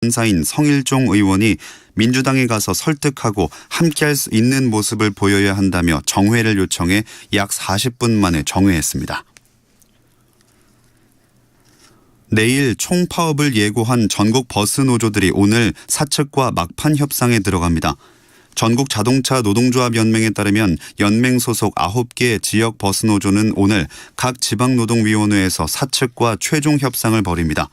인사인 성일종 의원이 민주당에 가서 설득하고 함께할 수 있는 모습을 보여야 한다며 정회를 요청해 약 40분 만에 정회했습니다. 내일 총파업을 예고한 전국 버스 노조들이 오늘 사측과 막판 협상에 들어갑니다. 전국 자동차 노동조합 연맹에 따르면 연맹 소속 9개 지역 버스 노조는 오늘 각 지방노동위원회에서 사측과 최종 협상을 벌입니다.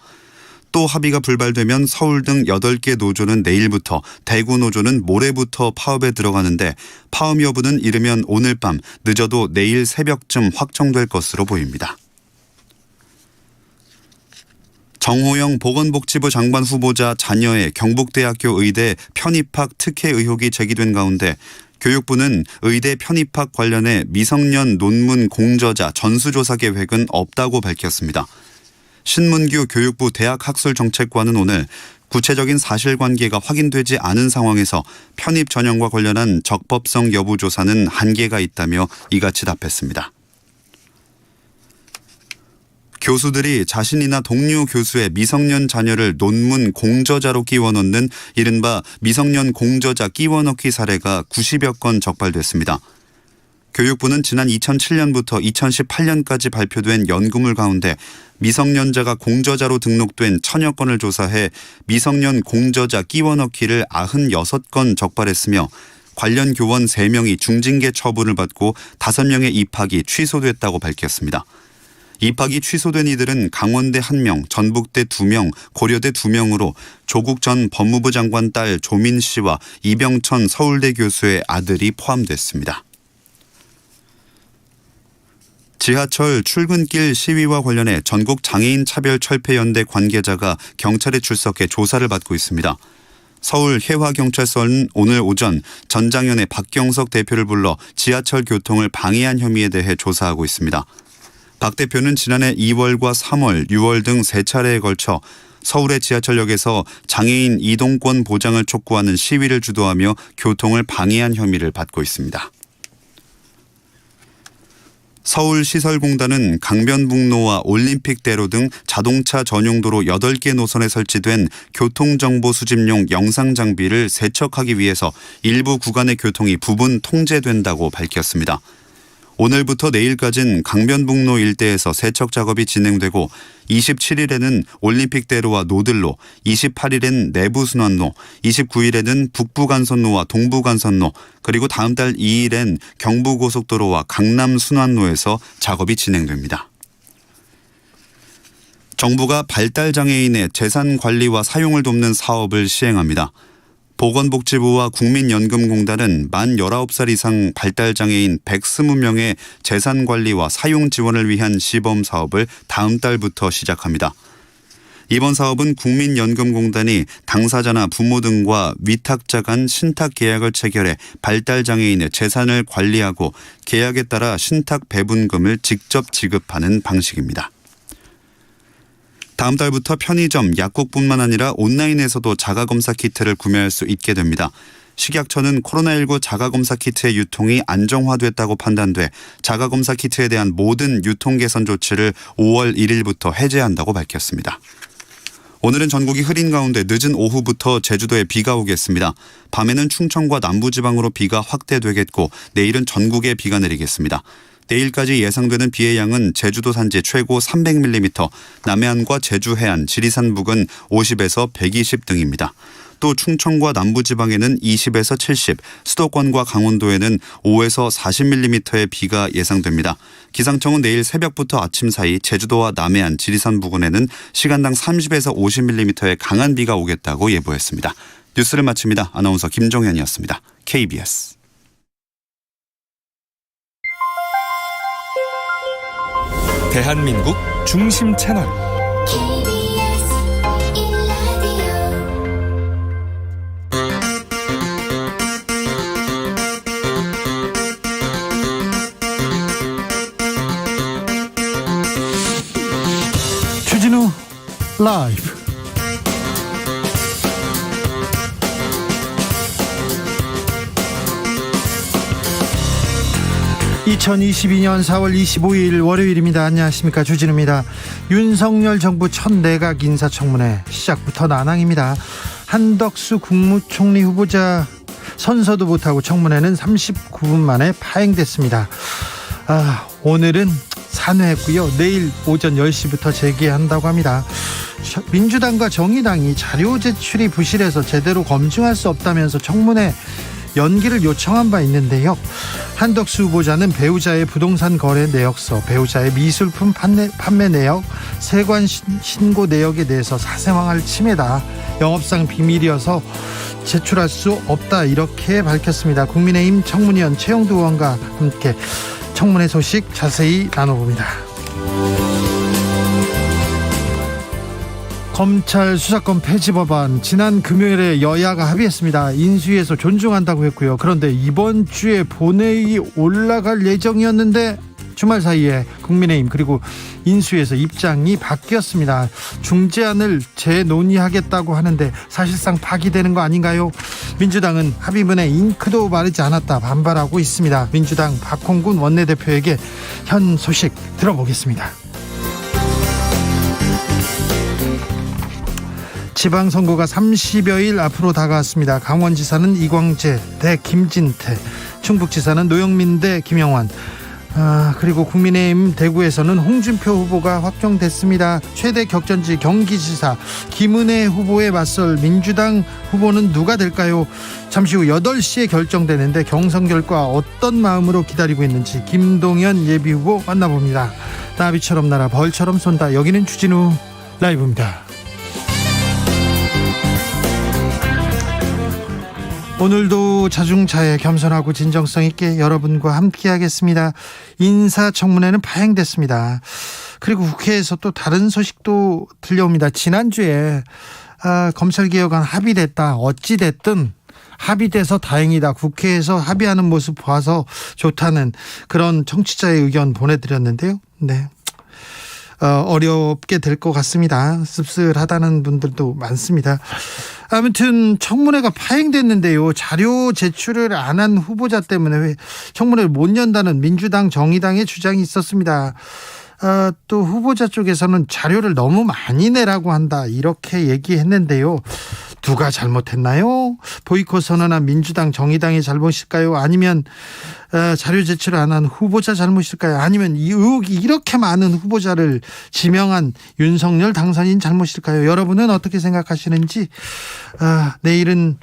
또 합의가 불발되면 서울 등 8개 노조는 내일부터, 대구 노조는 모레부터 파업에 들어가는데 파업 여부는 이르면 오늘 밤, 늦어도 내일 새벽쯤 확정될 것으로 보입니다. 정호영 보건복지부 장관 후보자 자녀의 경북대학교 의대 편입학 특혜 의혹이 제기된 가운데 교육부는 의대 편입학 관련해 미성년 논문 공저자 전수조사 계획은 없다고 밝혔습니다. 신문규 교육부 대학학술정책관은 오늘 구체적인 사실관계가 확인되지 않은 상황에서 편입 전형과 관련한 적법성 여부 조사는 한계가 있다며 이같이 답했습니다. 교수들이 자신이나 동료 교수의 미성년 자녀를 논문 공저자로 끼워 넣는 이른바 미성년 공저자 끼워 넣기 사례가 90여 건 적발됐습니다. 교육부는 지난 2007년부터 2018년까지 발표된 연구물 가운데 미성년자가 공저자로 등록된 1000여 건을 조사해 미성년 공저자 끼워 넣기를 96건 적발했으며 관련 교원 3명이 중징계 처분을 받고 5명의 입학이 취소됐다고 밝혔습니다. 입학이 취소된 이들은 강원대 1명, 전북대 2명, 고려대 2명으로 조국 전 법무부 장관 딸 조민 씨와 이병천 서울대 교수의 아들이 포함됐습니다. 지하철 출근길 시위와 관련해 전국 장애인 차별철폐연대 관계자가 경찰에 출석해 조사를 받고 있습니다. 서울 해화경찰서는 오늘 오전 전장현의 박경석 대표를 불러 지하철 교통을 방해한 혐의에 대해 조사하고 있습니다. 박 대표는 지난해 2월과 3월, 6월 등 3차례에 걸쳐 서울의 지하철역에서 장애인 이동권 보장을 촉구하는 시위를 주도하며 교통을 방해한 혐의를 받고 있습니다. 서울시설공단은 강변북로와 올림픽대로 등 자동차 전용도로 8개 노선에 설치된 교통정보 수집용 영상장비를 세척하기 위해서 일부 구간의 교통이 부분 통제된다고 밝혔습니다. 오늘부터 내일까지는 강변북로 일대에서 세척 작업이 진행되고 27일에는 올림픽대로와 노들로, 28일엔 내부순환로, 29일에는 북부간선로와 동부간선로, 그리고 다음 달 2일엔 경부고속도로와 강남순환로에서 작업이 진행됩니다. 정부가 발달장애인의 재산관리와 사용을 돕는 사업을 시행합니다. 보건복지부와 국민연금공단은 만 19살 이상 발달장애인 120명의 재산관리와 사용 지원을 위한 시범사업을 다음 달부터 시작합니다. 이번 사업은 국민연금공단이 당사자나 부모 등과 위탁자 간 신탁 계약을 체결해 발달장애인의 재산을 관리하고 계약에 따라 신탁 배분금을 직접 지급하는 방식입니다. 다음 달부터 편의점, 약국뿐만 아니라 온라인에서도 자가검사 키트를 구매할 수 있게 됩니다. 식약처는 코로나19 자가검사 키트의 유통이 안정화됐다고 판단돼 자가검사 키트에 대한 모든 유통 개선 조치를 5월 1일부터 해제한다고 밝혔습니다. 오늘은 전국이 흐린 가운데 늦은 오후부터 제주도에 비가 오겠습니다. 밤에는 충청과 남부지방으로 비가 확대되겠고 내일은 전국에 비가 내리겠습니다. 내일까지 예상되는 비의 양은 제주도 산지 최고 300mm, 남해안과 제주 해안, 지리산 부근 50에서 120 등입니다. 또 충청과 남부지방에는 20에서 70, 수도권과 강원도에는 5에서 40mm의 비가 예상됩니다. 기상청은 내일 새벽부터 아침 사이 제주도와 남해안, 지리산 부근에는 시간당 30에서 50mm의 강한 비가 오겠다고 예보했습니다. 뉴스를 마칩니다. 아나운서 김종현이었습니다. KBS. 대한민국 중심 채널 주진우 라이브. 2022년 4월 25일 월요일입니다. 안녕하십니까, 주진우입니다. 윤석열 정부 첫 내각 인사청문회 시작부터 난항입니다. 한덕수 국무총리 후보자 선서도 못하고 청문회는 39분 만에 파행됐습니다. 오늘은 산회했고요. 내일 오전 10시부터 재개한다고 합니다. 민주당과 정의당이 자료 제출이 부실해서 제대로 검증할 수 없다면서 청문회 연기를 요청한 바 있는데요. 한덕수 후보자는 배우자의 부동산 거래 내역서, 배우자의 미술품 판매 내역, 세관 신고 내역에 대해서 사생활 침해다, 영업상 비밀이어서 제출할 수 없다, 이렇게 밝혔습니다. 국민의힘 청문위원 최영두 의원과 함께 청문회 소식 자세히 나눠봅니다. 검찰 수사권 폐지 법안, 지난 금요일에 여야가 합의했습니다. 인수위에서 존중한다고 했고요. 그런데 이번 주에 본회의 올라갈 예정이었는데 주말 사이에 국민의힘 그리고 인수위에서 입장이 바뀌었습니다. 중재안을 재논의하겠다고 하는데 사실상 파기되는 거 아닌가요? 민주당은 합의문에 잉크도 바르지 않았다 반발하고 있습니다. 민주당 박홍근 원내대표에게 현 소식 들어보겠습니다. 지방선거가 30여일 앞으로 다가왔습니다. 강원지사는 이광재 대 김진태, 충북지사는 노영민 대 김영환, 그리고 국민의힘 대구에서는 홍준표 후보가 확정됐습니다. 최대 격전지 경기지사 김은혜 후보에 맞설 민주당 후보는 누가 될까요? 잠시 후 8시에 결정되는데 경선 결과 어떤 마음으로 기다리고 있는지 김동연 예비후보 만나봅니다. 나비처럼 날아 벌처럼 쏜다. 여기는 주진우 라이브입니다. 오늘도 자중차에 겸손하고 진정성 있게 여러분과 함께 하겠습니다. 인사청문회는 파행됐습니다. 그리고 국회에서 또 다른 소식도 들려옵니다. 지난주에 검찰개혁안 합의됐다. 어찌됐든 합의돼서 다행이다. 국회에서 합의하는 모습 봐서 좋다는 그런 청취자의 의견 보내드렸는데요. 네. 어렵게 될 것 같습니다. 씁쓸하다는 분들도 많습니다. 아무튼 청문회가 파행됐는데요. 자료 제출을 안 한 후보자 때문에 왜 청문회를 못 연다는 민주당, 정의당의 주장이 있었습니다. 또 후보자 쪽에서는 자료를 너무 많이 내라고 한다, 이렇게 얘기했는데요. 누가 잘못했나요? 보이콧 선언한 민주당, 정의당의 잘못일까요? 아니면 자료 제출을 안 한 후보자 잘못일까요? 아니면 이 의혹이 이렇게 많은 후보자를 지명한 윤석열 당선인 잘못일까요? 여러분은 어떻게 생각하시는지, 내일은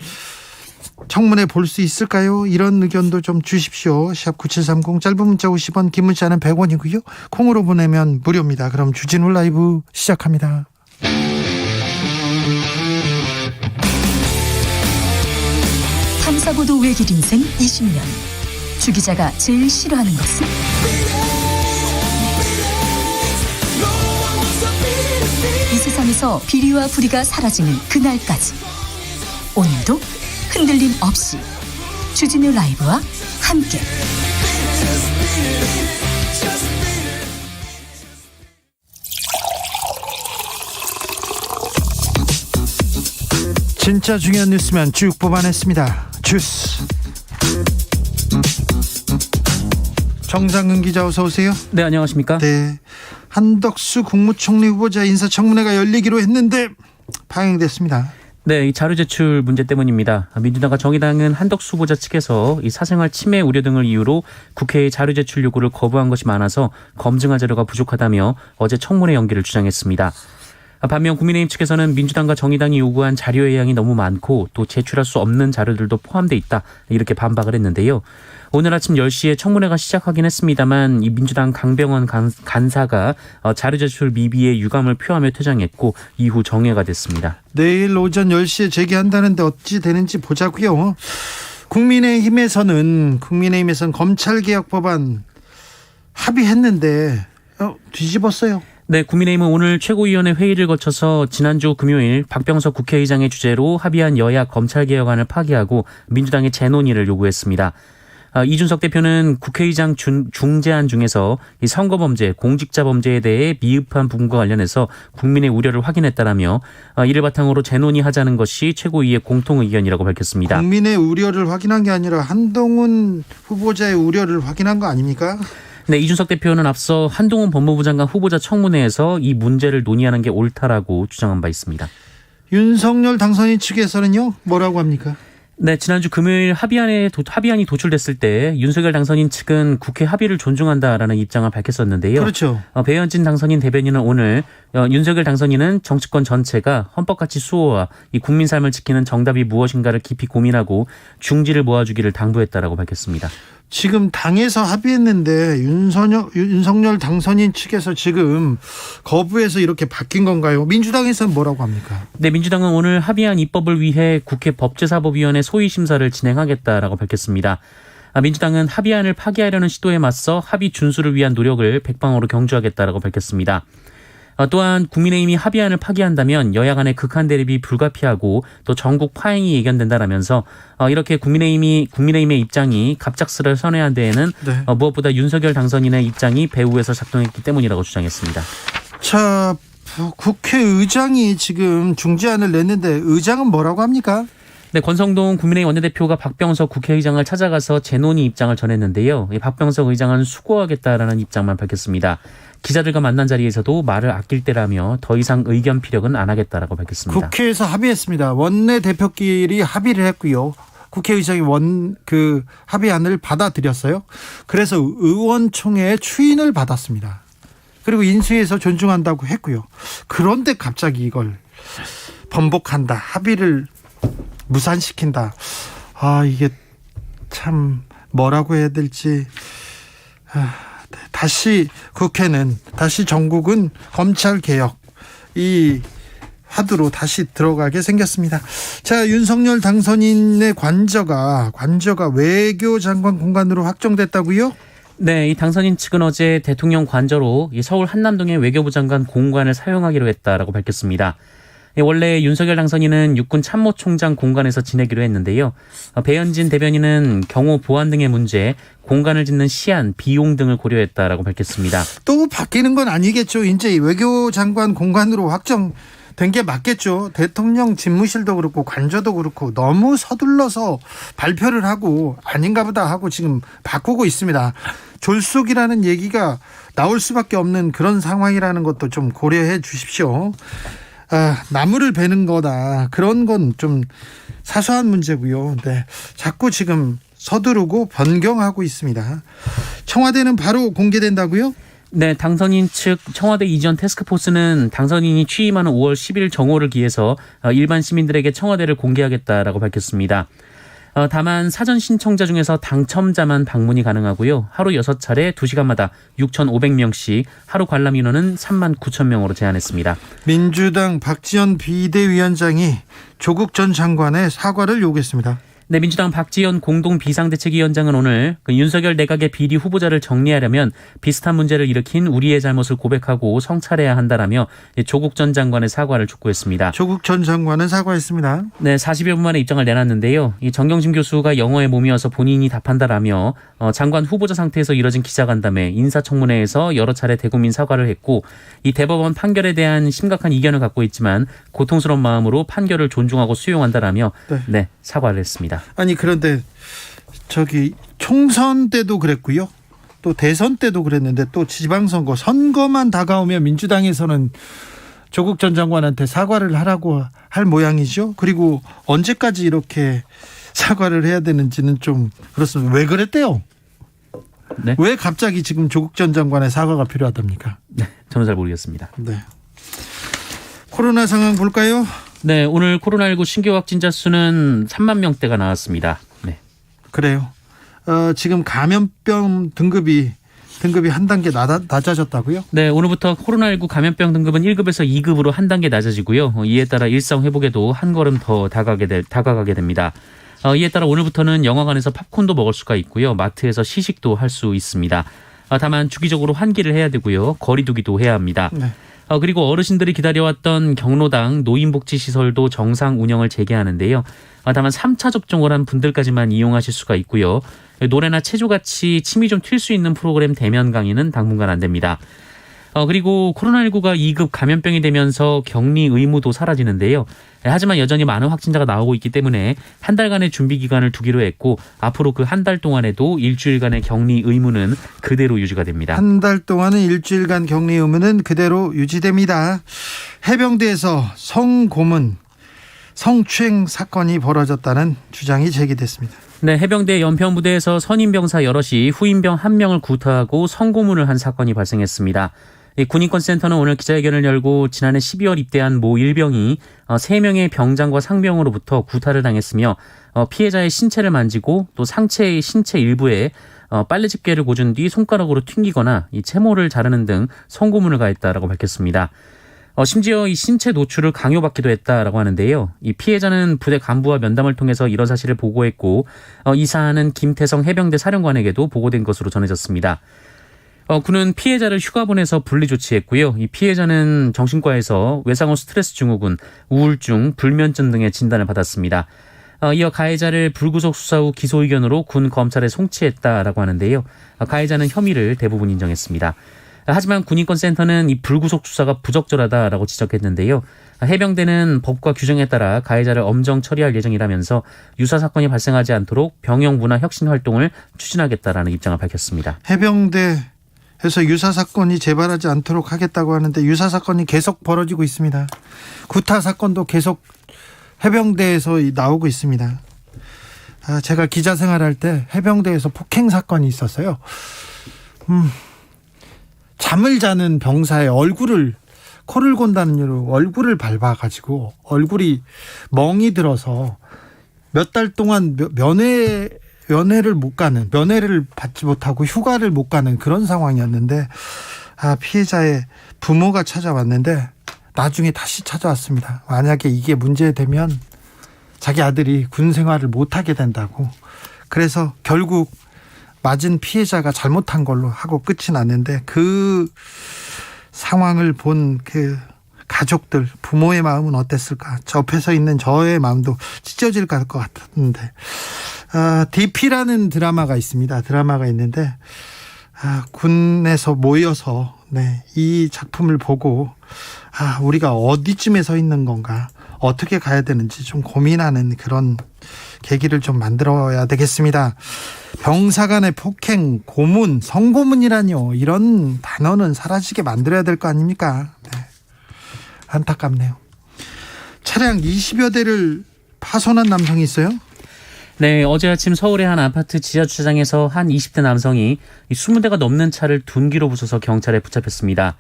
청문회 볼 수 있을까요? 이런 의견도 좀 주십시오. 샵 9730, 짧은 문자 50원, 긴 문자는 100원이고요. 콩으로 보내면 무료입니다. 그럼 주진우 라이브 시작합니다. 탐사보도 외길 인생 20년. 주 기자가 제일 싫어하는 것은? 이 세상에서 비리와 부리가 사라지는 그날까지, 오늘도 흔들림 없이 주진우 라이브와 함께 진짜 중요한 뉴스면 쭉 뽑아냈습니다. 주스 정상근 기자, 어서 오세요. 네, 안녕하십니까? 네, 한덕수 국무총리 후보자 인사청문회가 열리기로 했는데 파행됐습니다. 네, 이 자료 제출 문제 때문입니다. 민주당과 정의당은 한덕수 후보자 측에서 이 사생활 침해 우려 등을 이유로 국회의 자료 제출 요구를 거부한 것이 많아서 검증할 자료가 부족하다며 어제 청문회 연기를 주장했습니다. 반면 국민의힘 측에서는 민주당과 정의당이 요구한 자료의 양이 너무 많고 또 제출할 수 없는 자료들도 포함돼 있다, 이렇게 반박을 했는데요. 오늘 아침 10시에 청문회가 시작하긴 했습니다만 이 민주당 강병원 간사가 자료 제출 미비에 유감을 표하며 퇴장했고 이후 정회가 됐습니다. 내일 오전 10시에 재개한다는데 어찌 되는지 보자고요. 국민의힘에서는 검찰개혁 법안 합의했는데 뒤집었어요. 네, 국민의힘은 오늘 최고위원회 회의를 거쳐서 지난주 금요일 박병석 국회의장의 주재로 합의한 여야 검찰개혁안을 파기하고 민주당의 재논의를 요구했습니다. 이준석 대표는 국회의장 중재안 중에서 이 선거범죄, 공직자범죄에 대해 미흡한 부분과 관련해서 국민의 우려를 확인했다라며 이를 바탕으로 재논의하자는 것이 최고위의 공통 의견이라고 밝혔습니다. 국민의 우려를 확인한 게 아니라 한동훈 후보자의 우려를 확인한 거 아닙니까? 네, 이준석 대표는 앞서 한동훈 법무부 장관 후보자 청문회에서 이 문제를 논의하는 게 옳다라고 주장한 바 있습니다. 윤석열 당선인 측에서는요, 뭐라고 합니까? 네, 지난주 금요일 합의안이 도출됐을 때 윤석열 당선인 측은 국회 합의를 존중한다라는 입장을 밝혔었는데요. 그렇죠. 배현진 당선인 대변인은 오늘 윤석열 당선인은 정치권 전체가 헌법가치 수호와 이 국민 삶을 지키는 정답이 무엇인가를 깊이 고민하고 중지를 모아주기를 당부했다라고 밝혔습니다. 지금 당에서 합의했는데 윤석열 당선인 측에서 지금 거부해서 이렇게 바뀐 건가요? 민주당에서는 뭐라고 합니까? 네, 민주당은 오늘 합의안 입법을 위해 국회 법제사법위원회 소위 심사를 진행하겠다라고 밝혔습니다. 민주당은 합의안을 파기하려는 시도에 맞서 합의 준수를 위한 노력을 백방으로 경주하겠다라고 밝혔습니다. 또한 국민의힘이 합의안을 파기한다면 여야 간의 극한 대립이 불가피하고 또 전국 파행이 예견된다라면서 이렇게 국민의힘의 입장이 갑작스레 선회한 데에는 네. 무엇보다 윤석열 당선인의 입장이 배후에서 작동했기 때문이라고 주장했습니다. 자, 국회의장이 지금 중재안을 냈는데 의장은 뭐라고 합니까? 네, 권성동 국민의힘 원내대표가 박병석 국회의장을 찾아가서 재논의 입장을 전했는데요. 박병석 의장은 수고하겠다라는 입장만 밝혔습니다. 기자들과 만난 자리에서도 말을 아낄 때라며 더 이상 의견 피력은 안 하겠다라고 밝혔습니다. 국회에서 합의했습니다. 원내대표끼리 합의를 했고요. 국회의장이 합의안을 받아들였어요. 그래서 의원총회의 추인을 받았습니다. 그리고 인수위에서 존중한다고 했고요. 그런데 갑자기 이걸 번복한다. 합의를 무산시킨다. 이게 참 뭐라고 해야 될지. 다시 전국은 검찰개혁 이 화두로 다시 들어가게 생겼습니다. 자, 윤석열 당선인의 관저가 외교장관 공간으로 확정됐다고요? 네, 이 당선인 측은 어제 대통령 관저로 이 서울 한남동의 외교부 장관 공간을 사용하기로 했다라고 밝혔습니다. 원래 윤석열 당선인은 육군 참모총장 공간에서 지내기로 했는데요. 배현진 대변인은 경호 보안 등의 문제, 공간을 짓는 시한, 비용 등을 고려했다라고 밝혔습니다. 또 바뀌는 건 아니겠죠. 이제 외교장관 공간으로 확정된 게 맞겠죠. 대통령 집무실도 그렇고 관저도 그렇고 너무 서둘러서 발표를 하고 아닌가 보다 하고 지금 바꾸고 있습니다. 졸속이라는 얘기가 나올 수밖에 없는 그런 상황이라는 것도 좀 고려해 주십시오. 나무를 베는 거다. 그런 건 좀 사소한 문제고요. 네, 자꾸 지금 서두르고 변경하고 있습니다. 청와대는 바로 공개된다고요? 네, 당선인 측 청와대 이전 태스크포스는 당선인이 취임하는 5월 10일 정오를 기해서 일반 시민들에게 청와대를 공개하겠다라고 밝혔습니다. 다만 사전 신청자 중에서 당첨자만 방문이 가능하고요. 하루 6차례 2시간마다 6,500명씩 하루 관람 인원은 39,000명으로 제한했습니다. 민주당 박지원 비대위원장이 조국 전 장관의 사과를 요구했습니다. 네, 민주당 박지원 공동 비상대책위원장은 오늘 윤석열 내각의 비리 후보자를 정리하려면 비슷한 문제를 일으킨 우리의 잘못을 고백하고 성찰해야 한다라며 조국 전 장관의 사과를 촉구했습니다. 조국 전 장관은 사과했습니다. 네, 40여 분 만에 입장을 내놨는데요. 이 정경심 교수가 영어에 몸이어서 본인이 답한다라며 장관 후보자 상태에서 이뤄진 기자간담회, 인사청문회에서 여러 차례 대국민 사과를 했고 이 대법원 판결에 대한 심각한 이견을 갖고 있지만 고통스러운 마음으로 판결을 존중하고 수용한다라며 네, 사과를 했습니다. 아니 그런데 총선 때도 그랬고요. 또 대선 때도 그랬는데 또 지방선거 선거만 다가오면 민주당에서는 조국 전 장관한테 사과를 하라고 할 모양이죠. 그리고 언제까지 이렇게 사과를 해야 되는지는 좀 그렇습니다. 왜 그랬대요? 네? 왜 갑자기 지금 조국 전 장관의 사과가 필요하답니까? 네, 저는 잘 모르겠습니다. 네. 코로나 상황 볼까요? 네, 오늘 코로나19 신규 확진자 수는 3만 명대가 나왔습니다. 네. 그래요. 지금 감염병 등급이 한 단계 낮아졌다고요? 네, 오늘부터 코로나19 감염병 등급은 1급에서 2급으로 한 단계 낮아지고요. 이에 따라 일상 회복에도 한 걸음 더 다가가게 됩니다. 이에 따라 오늘부터는 영화관에서 팝콘도 먹을 수가 있고요. 마트에서 시식도 할 수 있습니다. 다만 주기적으로 환기를 해야 되고요. 거리 두기도 해야 합니다. 네. 그리고 어르신들이 기다려왔던 경로당 노인복지시설도 정상 운영을 재개하는데요. 다만 3차 접종을 한 분들까지만 이용하실 수가 있고요. 노래나 체조같이 침이 좀 튈 수 있는 프로그램 대면 강의는 당분간 안 됩니다. 그리고 코로나19가 2급 감염병이 되면서 격리 의무도 사라지는데요. 하지만 여전히 많은 확진자가 나오고 있기 때문에 한 달간의 준비 기간을 두기로 했고 앞으로 그 한 달 동안에도 일주일간의 격리 의무는 그대로 유지가 됩니다. 한 달 동안은 일주일간 격리 의무는 그대로 유지됩니다. 해병대에서 성고문, 성추행 사건이 벌어졌다는 주장이 제기됐습니다. 네, 해병대 연평부대에서 선임병사 여럿이 후임병 1명을 구타하고 성고문을 한 사건이 발생했습니다. 군인권센터는 오늘 기자회견을 열고 지난해 12월 입대한 모 일병이 3명의 병장과 상병으로부터 구타를 당했으며 피해자의 신체를 만지고 또 상체의 신체 일부에 빨래 집게를 고준 뒤 손가락으로 튕기거나 이 채모를 자르는 등 성고문을 가했다라고 밝혔습니다. 심지어 이 신체 노출을 강요받기도 했다라고 하는데요. 이 피해자는 부대 간부와 면담을 통해서 이런 사실을 보고했고 이 사안은 김태성 해병대 사령관에게도 보고된 것으로 전해졌습니다. 군은 피해자를 휴가 보내서 분리 조치했고요. 이 피해자는 정신과에서 외상후 스트레스 증후군, 우울증, 불면증 등의 진단을 받았습니다. 이어 가해자를 불구속 수사 후 기소 의견으로 군 검찰에 송치했다라고 하는데요. 가해자는 혐의를 대부분 인정했습니다. 하지만 군인권센터는 이 불구속 수사가 부적절하다라고 지적했는데요. 해병대는 법과 규정에 따라 가해자를 엄정 처리할 예정이라면서 유사 사건이 발생하지 않도록 병영 문화 혁신 활동을 추진하겠다라는 입장을 밝혔습니다. 해병대에서 유사 사건이 재발하지 않도록 하겠다고 하는데 유사 사건이 계속 벌어지고 있습니다. 구타 사건도 계속 해병대에서 나오고 있습니다. 제가 기자 생활할 때 해병대에서 폭행 사건이 있었어요. 잠을 자는 병사의 코를 곤다는 이유로 얼굴을 밟아가지고 얼굴이 멍이 들어서 몇 달 동안 면회를 못 가는, 면회를 받지 못하고 휴가를 못 가는 그런 상황이었는데 피해자의 부모가 찾아왔는데 나중에 다시 찾아왔습니다. 만약에 이게 문제되면 자기 아들이 군 생활을 못하게 된다고. 그래서 결국 맞은 피해자가 잘못한 걸로 하고 끝이 났는데 그 상황을 본 그 가족들, 부모의 마음은 어땠을까? 옆에서 있는 저의 마음도 찢어질 것 같은데. DP라는 드라마가 있습니다. 드라마가 있는데 군에서 모여서 이 작품을 보고 우리가 어디쯤에 서 있는 건가, 어떻게 가야 되는지 좀 고민하는 그런 계기를 좀 만들어야 되겠습니다. 병사 간의 폭행, 고문, 성고문이라뇨. 이런 단어는 사라지게 만들어야 될 거 아닙니까? 안타깝네요. 차량 20여 대를 파손한 남성이 있어요? 네, 어제 아침 서울의 한 아파트 지하 주차장에서 한 20대 남성이 20대가 넘는 차를 둔기로 부숴서 경찰에 붙잡혔습니다.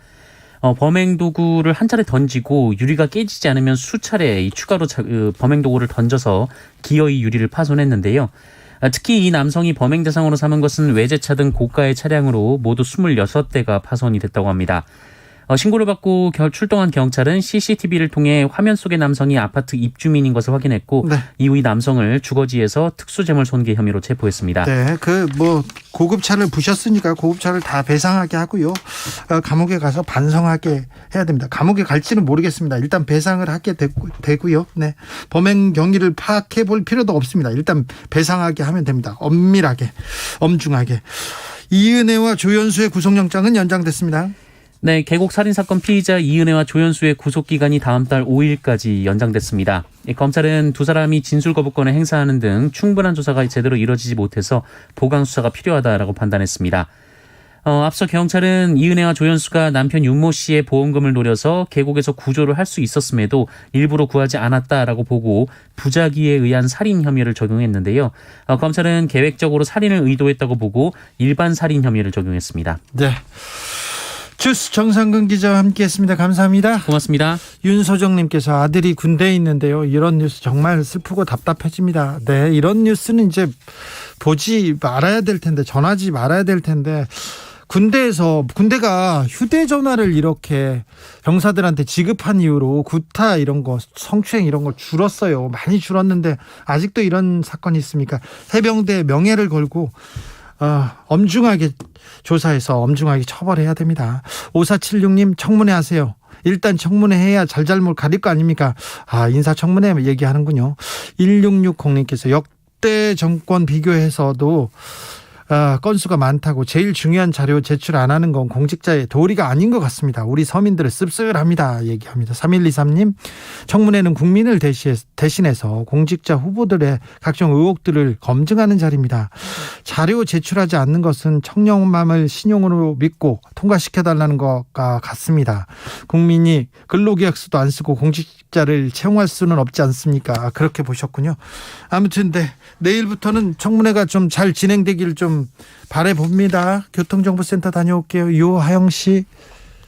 범행 도구를 한 차례 던지고 유리가 깨지지 않으면 수차례 추가로 범행 도구를 던져서 기어이 유리를 파손했는데요. 특히 이 남성이 범행 대상으로 삼은 것은 외제차 등 고가의 차량으로 모두 26대가 파손이 됐다고 합니다. 신고를 받고 출동한 경찰은 CCTV를 통해 화면 속의 남성이 아파트 입주민인 것을 확인했고 이후 이 남성을 주거지에서 특수재물 손괴 혐의로 체포했습니다. 네, 고급차를 부셨으니까 고급차를 다 배상하게 하고요. 감옥에 가서 반성하게 해야 됩니다. 감옥에 갈지는 모르겠습니다. 일단 배상을 하게 되고요. 네, 범행 경위를 파악해 볼 필요도 없습니다. 일단 배상하게 하면 됩니다. 엄밀하게, 엄중하게. 이은혜와 조연수의 구속영장은 연장됐습니다. 네, 계곡 살인사건 피의자 이은혜와 조연수의 구속기간이 다음 달 5일까지 연장됐습니다. 검찰은 두 사람이 진술 거부권을 행사하는 등 충분한 조사가 제대로 이뤄지지 못해서 보강 수사가 필요하다라고 판단했습니다. 앞서 경찰은 이은혜와 조연수가 남편 윤모 씨의 보험금을 노려서 계곡에서 구조를 할 수 있었음에도 일부러 구하지 않았다라고 보고 부작위에 의한 살인 혐의를 적용했는데요. 검찰은 계획적으로 살인을 의도했다고 보고 일반 살인 혐의를 적용했습니다. 네. 주스 정상근 기자와 함께했습니다. 감사합니다. 고맙습니다. 윤소정님께서 아들이 군대에 있는데요. 이런 뉴스 정말 슬프고 답답해집니다. 네, 이런 뉴스는 이제 보지 말아야 될 텐데, 전하지 말아야 될 텐데, 군대가 휴대전화를 이렇게 병사들한테 지급한 이후로 구타 이런 거, 성추행 이런 거 줄었어요. 많이 줄었는데 아직도 이런 사건이 있습니까? 해병대 명예를 걸고 엄중하게 조사해서 엄중하게 처벌해야 됩니다. 5476님 청문회 하세요. 일단 청문회 해야 잘잘못 가릴 거 아닙니까? 인사청문회 얘기하는군요. 1660님께서 역대 정권 비교해서도 건수가 많다고 제일 중요한 자료 제출 안 하는 건 공직자의 도리가 아닌 것 같습니다. 우리 서민들을 씁쓸합니다. 얘기합니다. 3123님, 청문회는 국민을 대신해서 공직자 후보들의 각종 의혹들을 검증하는 자리입니다. 자료 제출하지 않는 것은 청렴함을 신용으로 믿고 통과시켜달라는 것과 같습니다. 국민이 근로계약서도 안 쓰고 공직자를 채용할 수는 없지 않습니까? 그렇게 보셨군요. 아무튼 내일부터는 청문회가 좀 잘 진행되길 좀 바라봅니다. 교통정보센터 다녀올게요. 유하영 씨.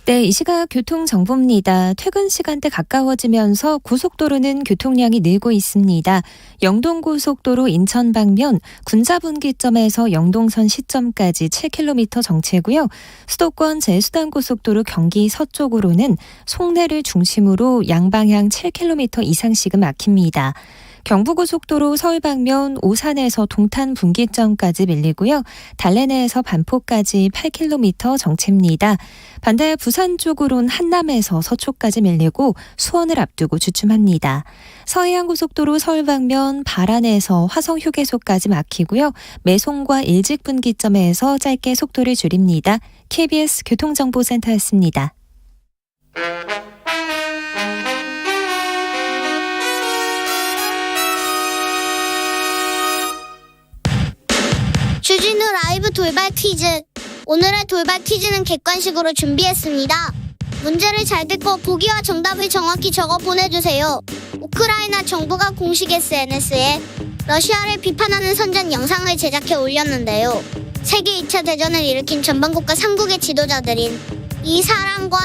네, 이 시각 교통정보입니다. 퇴근 시간대 가까워지면서 고속도로는 교통량이 늘고 있습니다. 영동고속도로 인천 방면 군자분기점에서 영동선 시점까지 7km 정체고요. 수도권 제수단고속도로 경기 서쪽으로는 송내를 중심으로 양방향 7km 이상씩은 막힙니다. 경부고속도로 서울 방면 오산에서 동탄 분기점까지 밀리고요. 달래내에서 반포까지 8km 정체입니다. 반대 부산 쪽으론 한남에서 서초까지 밀리고 수원을 앞두고 주춤합니다. 서해안고속도로 서울 방면 발안에서 화성휴게소까지 막히고요. 매송과 일직 분기점에서 짧게 속도를 줄입니다. KBS 교통정보센터였습니다. 주진우 라이브 돌발 퀴즈. 오늘의 돌발 퀴즈는 객관식으로 준비했습니다. 문제를 잘 듣고 보기와 정답을 정확히 적어 보내주세요. 우크라이나 정부가 공식 SNS에 러시아를 비판하는 선전 영상을 제작해 올렸는데요. 세계 2차 대전을 일으킨 전방국가 3국의 지도자들인 이 사람과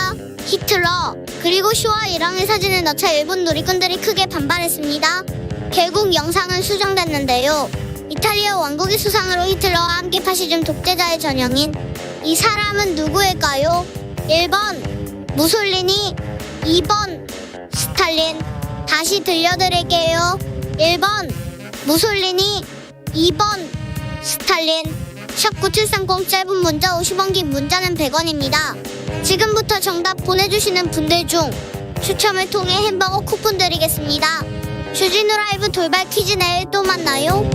히틀러 그리고 쇼와 일왕의 사진을 넣자 일본 누리꾼들이 크게 반발했습니다. 결국 영상은 수정됐는데요. 이탈리아 왕국의 수상으로 히틀러와 함께 파시즘 독재자의 전형인 이 사람은 누구일까요? 1번 무솔리니, 2번 스탈린. 다시 들려드릴게요. 1번 무솔리니, 2번 스탈린. 샵9730 짧은 문자 50원, 긴 문자는 100원입니다. 지금부터 정답 보내주시는 분들 중 추첨을 통해 햄버거 쿠폰 드리겠습니다. 주진우 라이브 돌발 퀴즈 내일 또 만나요.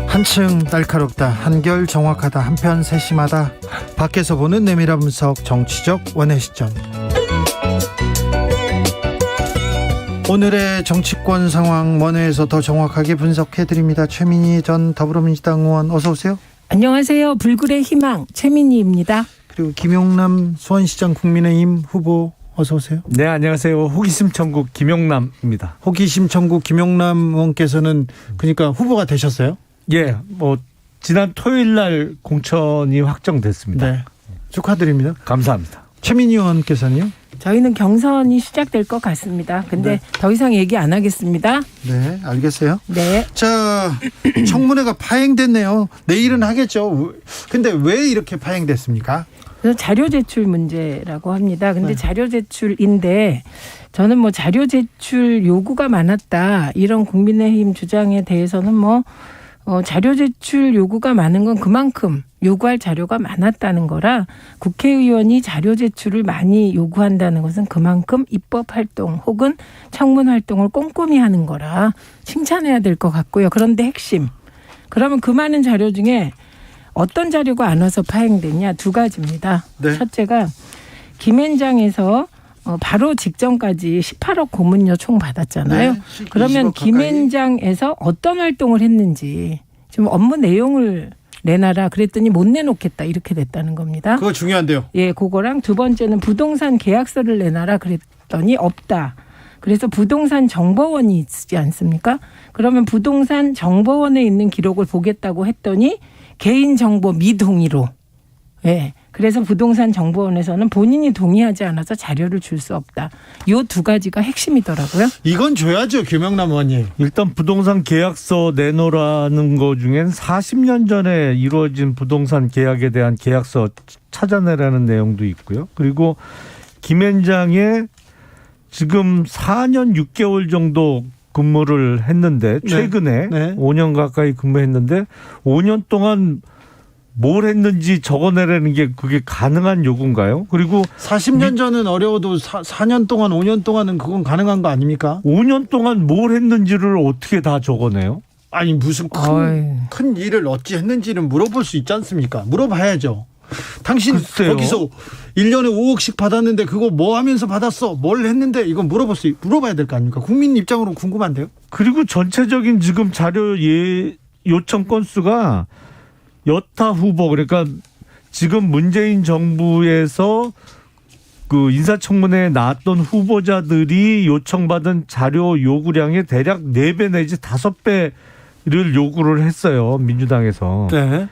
한층 날카롭다, 한결 정확하다, 한편 세심하다. 밖에서 보는 내밀한 분석, 정치적 원의 시점. 오늘의 정치권 상황 원회에서 더 정확하게 분석해드립니다. 최민희 전 더불어민주당 의원 어서 오세요. 안녕하세요. 불굴의 희망 최민희입니다. 그리고 김용남 수원시장 국민의힘 후보 어서 오세요. 네, 안녕하세요. 호기심 천국 김용남입니다. 호기심 천국 김용남 의원께서는 그러니까 후보가 되셨어요? 예, 지난 토요일 날 공천이 확정됐습니다. 네, 축하드립니다. 감사합니다. 최민희 의원께서는요? 저희는 경선이 시작될 것 같습니다. 근데 네. 더 이상 얘기 안 하겠습니다. 네, 알겠어요. 네. 자, 청문회가 파행됐네요. 내일은 하겠죠. 근데 왜 이렇게 파행됐습니까? 그래서 자료 제출 문제라고 합니다. 근데 네. 자료 제출인데 저는 자료 제출 요구가 많았다. 이런 국민의힘 주장에 대해서는 자료 제출 요구가 많은 건 그만큼 요구할 자료가 많았다는 거라 국회의원이 자료 제출을 많이 요구한다는 것은 그만큼 입법 활동 혹은 청문 활동을 꼼꼼히 하는 거라 칭찬해야 될 것 같고요. 그런데 핵심. 그러면 그 많은 자료 중에 어떤 자료가 안 와서 파행됐냐? 두 가지입니다. 네. 첫째가 김앤장에서 바로 직전까지 18억 고문료 총 받았잖아요. 네, 그러면 20억 가까이. 김앤장에서 어떤 활동을 했는지 좀 업무 내용을 내놔라 그랬더니 못 내놓겠다 이렇게 됐다는 겁니다. 그거 중요한데요. 예, 그거랑 두 번째는 부동산 계약서를 내놔라 그랬더니 없다. 그래서 부동산 정보원이 있지 않습니까? 그러면 부동산 정보원에 있는 기록을 보겠다고 했더니 개인정보 미동의로. 예. 그래서 부동산 정보원에서는 본인이 동의하지 않아서 자료를 줄 수 없다. 이 두 가지가 핵심이더라고요. 이건 줘야죠, 김용남 의원님. 일단 부동산 계약서 내놓으라는 거 중엔 40년 전에 이루어진 부동산 계약에 대한 계약서 찾아내라는 내용도 있고요. 그리고 김앤장의 지금 4년 6개월 정도 근무를 했는데 최근에 네. 5년 가까이 근무했는데 5년 동안 뭘 했는지 적어내라는 게 그게 가능한 요구인가요? 그리고 40년 전은 어려워도 4년 동안 5년 동안은 그건 가능한 거 아닙니까? 5년 동안 뭘 했는지를 어떻게 다 적어내요? 아니 무슨 큰 일을 어찌 했는지는 물어볼 수 있지 않습니까? 물어봐야죠. 당신 글쎄요. 거기서 1년에 5억씩 받았는데 그거 뭐 하면서 받았어? 뭘 했는데 이건 물어봐야 될 거 아닙니까? 국민 입장으로 궁금한데요. 그리고 전체적인 지금 자료 요청 건수가 여타 후보 그러니까 지금 문재인 정부에서 그 인사청문회에 나왔던 후보자들이 요청받은 자료 요구량의 대략 4배 내지 5배를 요구를 했어요. 민주당에서. 네.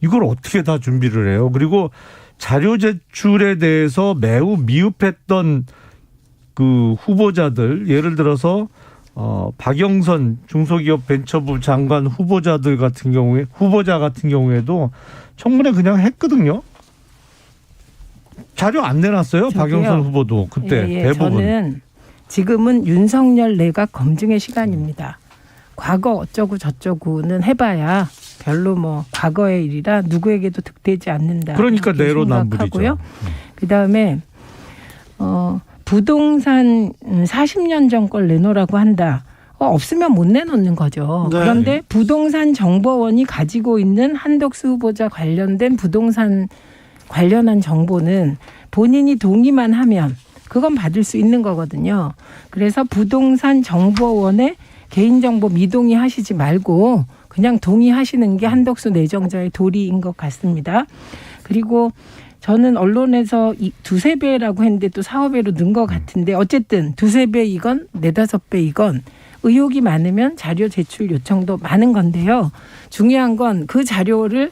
이걸 어떻게 다 준비를 해요? 그리고 자료 제출에 대해서 매우 미흡했던 그 후보자들 예를 들어서 박영선 중소기업 벤처부 장관 후보자 같은 경우에도 청문회 그냥 했거든요. 자료 안 내놨어요. 저기요. 박영선 후보도 그때 대부분. 저는 지금은 윤석열 내각 검증의 시간입니다. 과거 어쩌고 저쩌고는 해봐야 별로 뭐 과거의 일이라 누구에게도 득되지 않는다. 그러니까 이렇게 내로남불이죠. 생각하고요. 그다음에 부동산 40년 전 걸 내놓으라고 한다. 없으면 못 내놓는 거죠. 네. 그런데 부동산 정보원이 가지고 있는 한덕수 후보자 관련된 부동산 관련한 정보는 본인이 동의만 하면 그건 받을 수 있는 거거든요. 그래서 부동산 정보원에 개인정보 미동의 하시지 말고 그냥 동의하시는 게 한덕수 내정자의 도리인 것 같습니다. 그리고 저는 언론에서 2~3배라고 했는데 또 4~5배로 는 것 같은데 어쨌든 2~3배이건 4~5배이건 의혹이 많으면 자료 제출 요청도 많은 건데요. 중요한 건 그 자료를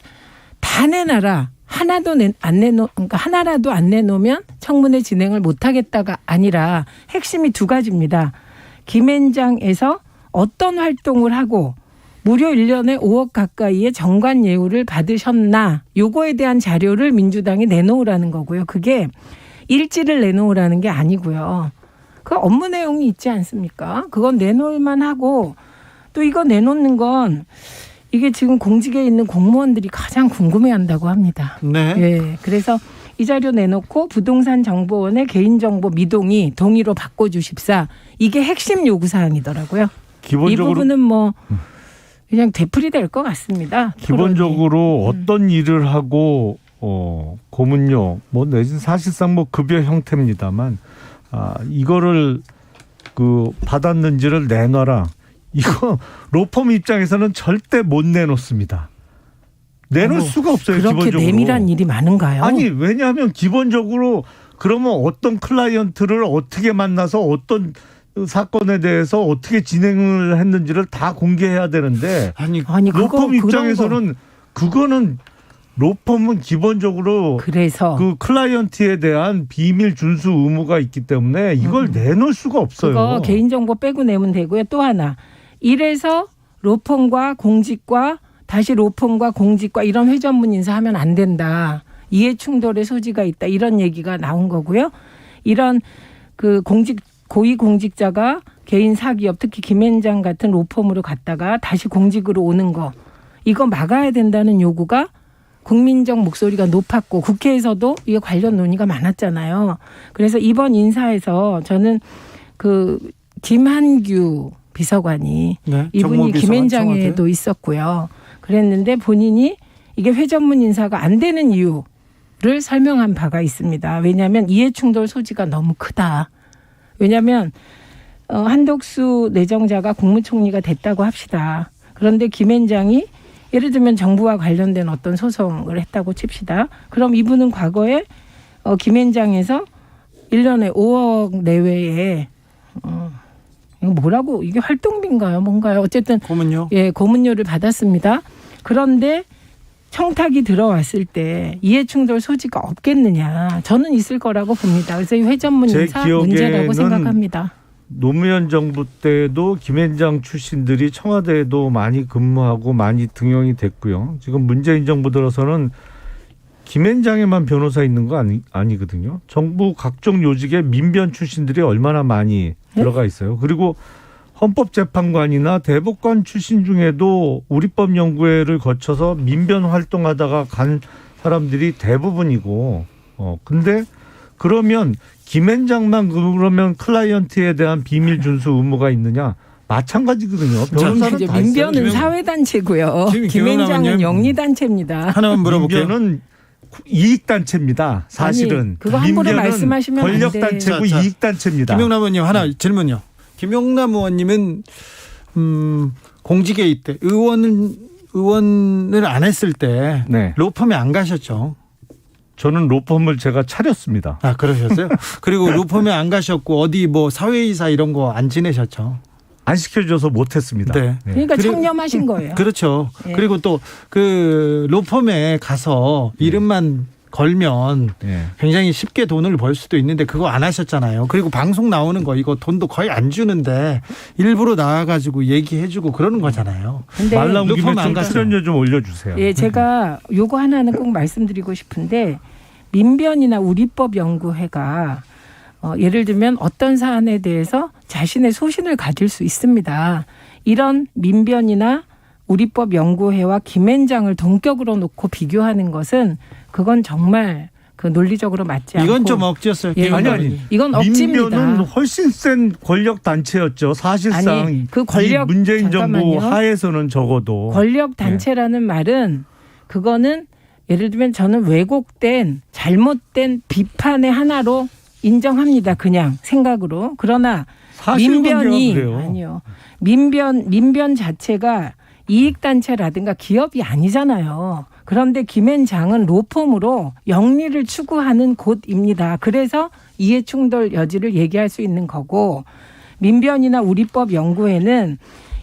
다 내놔라. 그러니까 하나라도 안 내놓으면 청문회 진행을 못하겠다가 아니라 핵심이 2가지입니다. 김앤장에서 어떤 활동을 하고 무려 1년에 5억 가까이의 정관 예우를 받으셨나 요거에 대한 자료를 민주당이 내놓으라는 거고요. 그게 일지를 내놓으라는 게 아니고요. 그 업무 내용이 있지 않습니까? 그건 내놓을만 하고 또 이거 내놓는 건 이게 지금 공직에 있는 공무원들이 가장 궁금해한다고 합니다. 네. 예, 그래서 이 자료 내놓고 부동산 정보원의 개인정보 미동의 동의로 바꿔주십사. 이게 핵심 요구사항이더라고요. 이 부분은 뭐 그냥 되풀이될 것 같습니다. 기본적으로 어떤 일을 하고 고문료 뭐 내진 사실상 뭐 급여 형태입니다만 이거를 그 받았는지를 내놔라. 이거 로펌 입장에서는 절대 못 내놓습니다. 내놓을 수가 없어요. 그렇게 기본적으로. 내밀한 일이 많은가요? 아니 왜냐하면 기본적으로 그러면 어떤 클라이언트를 어떻게 만나서 어떤 사건에 대해서 어떻게 진행을 했는지를 다 공개해야 되는데 아니 로펌 입장에서는 그거는 로펌은 기본적으로 그래서 그 클라이언트에 대한 비밀 준수 의무가 있기 때문에 이걸 내놓을 수가 없어요. 그거 개인정보 빼고 내면 되고요. 또 하나 이래서 로펌과 공직과 다시 로펌과 공직과 이런 회전문 인사하면 안 된다. 이해 충돌의 소지가 있다. 이런 얘기가 나온 거고요. 이런 그 고위 공직자가 개인 사기업 특히 김앤장 같은 로펌으로 갔다가 다시 공직으로 오는 거 이거 막아야 된다는 요구가 국민적 목소리가 높았고 국회에서도 이게 관련 논의가 많았잖아요. 그래서 이번 인사에서 저는 그 김한규 비서관이 네, 이분이 김앤장에도 있었고요. 그랬는데 본인이 이게 회전문 인사가 안 되는 이유를 설명한 바가 있습니다. 왜냐하면 이해충돌 소지가 너무 크다. 왜냐하면 한덕수 내정자가 국무총리가 됐다고 합시다. 그런데 김앤장이 예를 들면 정부와 관련된 어떤 소송을 했다고 칩시다. 그럼 이분은 과거에 김앤장에서 1년에 5억 내외에 이거 뭐라고 이게 활동비인가요? 뭔가요? 어쨌든 고문료. 예, 고문료를 받았습니다. 그런데 청탁이 들어왔을 때 이해충돌 소지가 없겠느냐. 저는 있을 거라고 봅니다. 그래서 이 회전문 인사 문제라고 생각합니다. 노무현 정부 때도 김앤장 출신들이 청와대에도 많이 근무하고 많이 등용이 됐고요. 지금 문재인 정부 들어서는 김앤장에만 변호사 있는 거 아니거든요. 정부 각종 요직에 민변 출신들이 얼마나 많이 들어가 있어요. 그리고 헌법재판관이나 대법관 출신 중에도 우리법 연구회를 거쳐서 민변 활동하다가 간 사람들이 대부분이고, 근데 그러면 김앤장만 그러면 클라이언트에 대한 비밀 준수 의무가 있느냐? 마찬가지거든요. 변호사는 이제 다 민변은 있어요. 사회단체고요. 김영남 김앤장은 의원님. 영리단체입니다. 하나만 물어볼게요. 민변은 이익단체입니다. 사실은. 아니, 그거 함부로 민변은 말씀하시면 안 돼. 권력단체고 자, 이익단체입니다. 김영남 의원님 하나 질문요. 김영남 의원님은 공직에 있대 의원을 안 했을 때 네. 로펌에 안 가셨죠? 저는 로펌을 제가 차렸습니다. 아 그러셨어요? 그리고 로펌에 안 가셨고 어디 뭐 사회이사 이런 거 안 지내셨죠? 안 시켜줘서 못했습니다. 네. 그러니까 그리고- 청렴하신 거예요. 그렇죠. 예. 그리고 또 그 로펌에 가서 이름만 걸면 예. 굉장히 쉽게 돈을 벌 수도 있는데 그거 안 하셨잖아요. 그리고 방송 나오는 거 이거 돈도 거의 안 주는데 일부러 나와가지고 얘기해주고 그러는 거잖아요. 근데 말 나온 김에 로펌 안 좀 갔어요. 출연료 좀 올려주세요. 예, 제가 요거 하나는 꼭 말씀드리고 싶은데 민변이나 우리법 연구회가 예를 들면 어떤 사안에 대해서 자신의 소신을 가질 수 있습니다. 이런 민변이나 우리법 연구회와 김앤장을 동격으로 놓고 비교하는 것은 그건 정말 그 논리적으로 맞지 않고 이건 좀 억지였어요. 예, 김영남 아니, 의원님. 이건 억지입니다. 민변은 훨씬 센 권력 단체였죠. 사실상 아니, 그 권력- 이 문재인 정부 잠깐만요. 하에서는 적어도 권력 단체라는 말은 그거는 예를 들면 저는 왜곡된 잘못된 비판의 하나로 인정합니다. 그냥 생각으로. 그러나 사실관계가 민변이 그래요. 아니요. 민변 자체가 이익 단체라든가 기업이 아니잖아요. 그런데 김앤장은 로펌으로 영리를 추구하는 곳입니다. 그래서 이해충돌 여지를 얘기할 수 있는 거고 민변이나 우리법 연구회는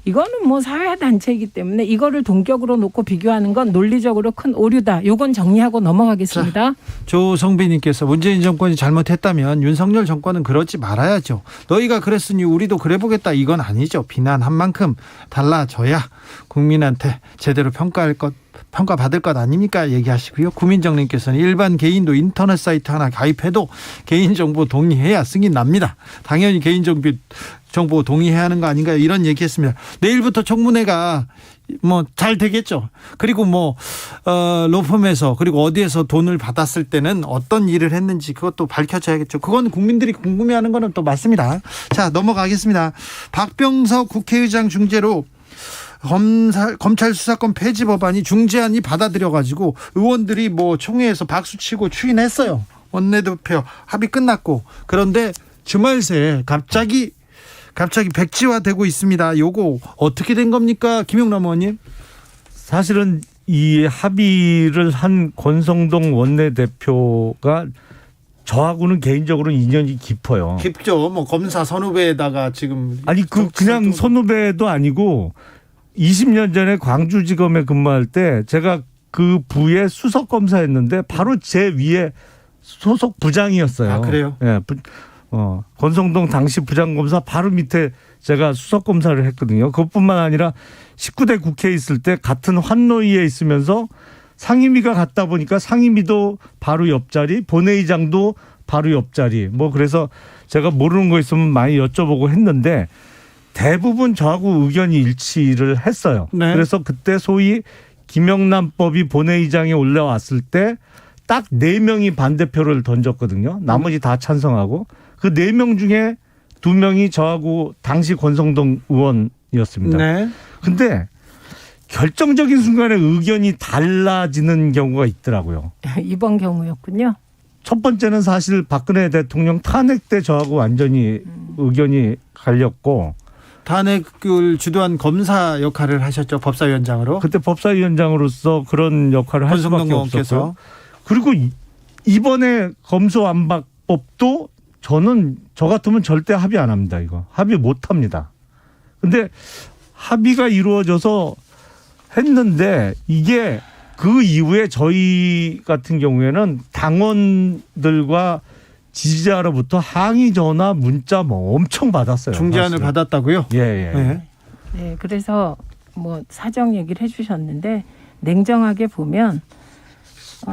이거는 뭐 사회단체이기 때문에 이거를 동격으로 놓고 비교하는 건 논리적으로 큰 오류다. 요건 정리하고 넘어가겠습니다. 조성빈님께서 문재인 정권이 잘못했다면 윤석열 정권은 그러지 말아야죠. 너희가 그랬으니 우리도 그래보겠다 이건 아니죠. 비난한 만큼 달라져야 국민한테 제대로 평가받을 것 아닙니까? 얘기하시고요. 구민정님께서는 일반 개인도 인터넷 사이트 하나 가입해도 개인정보 동의해야 승인 납니다. 당연히 개인정보 동의해야 하는 거 아닌가요? 이런 얘기했습니다. 내일부터 청문회가 뭐 잘 되겠죠. 그리고 뭐 로펌에서 그리고 어디에서 돈을 받았을 때는 어떤 일을 했는지 그것도 밝혀져야겠죠. 그건 국민들이 궁금해하는 거는 또 맞습니다. 자, 넘어가겠습니다. 박병석 국회의장 중재로 검찰 수사권 폐지 법안이 중재안이 받아들여가지고 의원들이 뭐 총회에서 박수치고 추인했어요. 원내대표 합의 끝났고 그런데 주말 새에 갑자기 백지화되고 있습니다. 요거 어떻게 된 겁니까, 김영남 의원님? 사실은 이 합의를 한 권성동 원내대표가 저하고는 개인적으로 인연이 깊어요. 깊죠. 뭐 검사 선후배에다가 지금 아니 그냥 선후배도 아니고 20년 전에 광주지검에 근무할 때 제가 그 부의 수석 검사였는데 바로 제 위에 소속 부장이었어요. 아, 그래요? 예. 권성동 당시 부장검사 바로 밑에 제가 수석 검사를 했거든요. 그것뿐만 아니라 19대 국회에 있을 때 같은 환노위에 있으면서 상임위가 갔다 보니까 상임위도 바로 옆자리, 본회의장도 바로 옆자리. 뭐 그래서 제가 모르는 거 있으면 많이 여쭤보고 했는데 대부분 저하고 의견이 일치를 했어요. 네. 그래서 그때 소위 김영란법이 본회의장에 올라왔을 때 딱 4명이 반대표를 던졌거든요. 나머지 다 찬성하고 그 4명 중에 2명이 저하고 당시 권성동 의원이었습니다. 네. 근데 결정적인 순간에 의견이 달라지는 경우가 있더라고요. 이번 경우였군요. 첫 번째는 사실 박근혜 대통령 탄핵 때 저하고 완전히 의견이 갈렸고 탄핵을 주도한 검사 역할을 하셨죠. 법사위원장으로. 그때 법사위원장으로서 그런 역할을 할 수밖에 권성동 없었고요. 의원께서. 그리고 이번에 검수완박법도 저는 저 같으면 절대 합의 안 합니다. 이거 합의 못 합니다. 근데 합의가 이루어져서 했는데 이게 그 이후에 저희 같은 경우에는 당원들과 지지자로부터 항의 전화 문자 뭐 엄청 받았어요. 중재안을 사실은. 받았다고요? 예. 네. 네, 그래서 뭐 사정 얘기를 해주셨는데 냉정하게 보면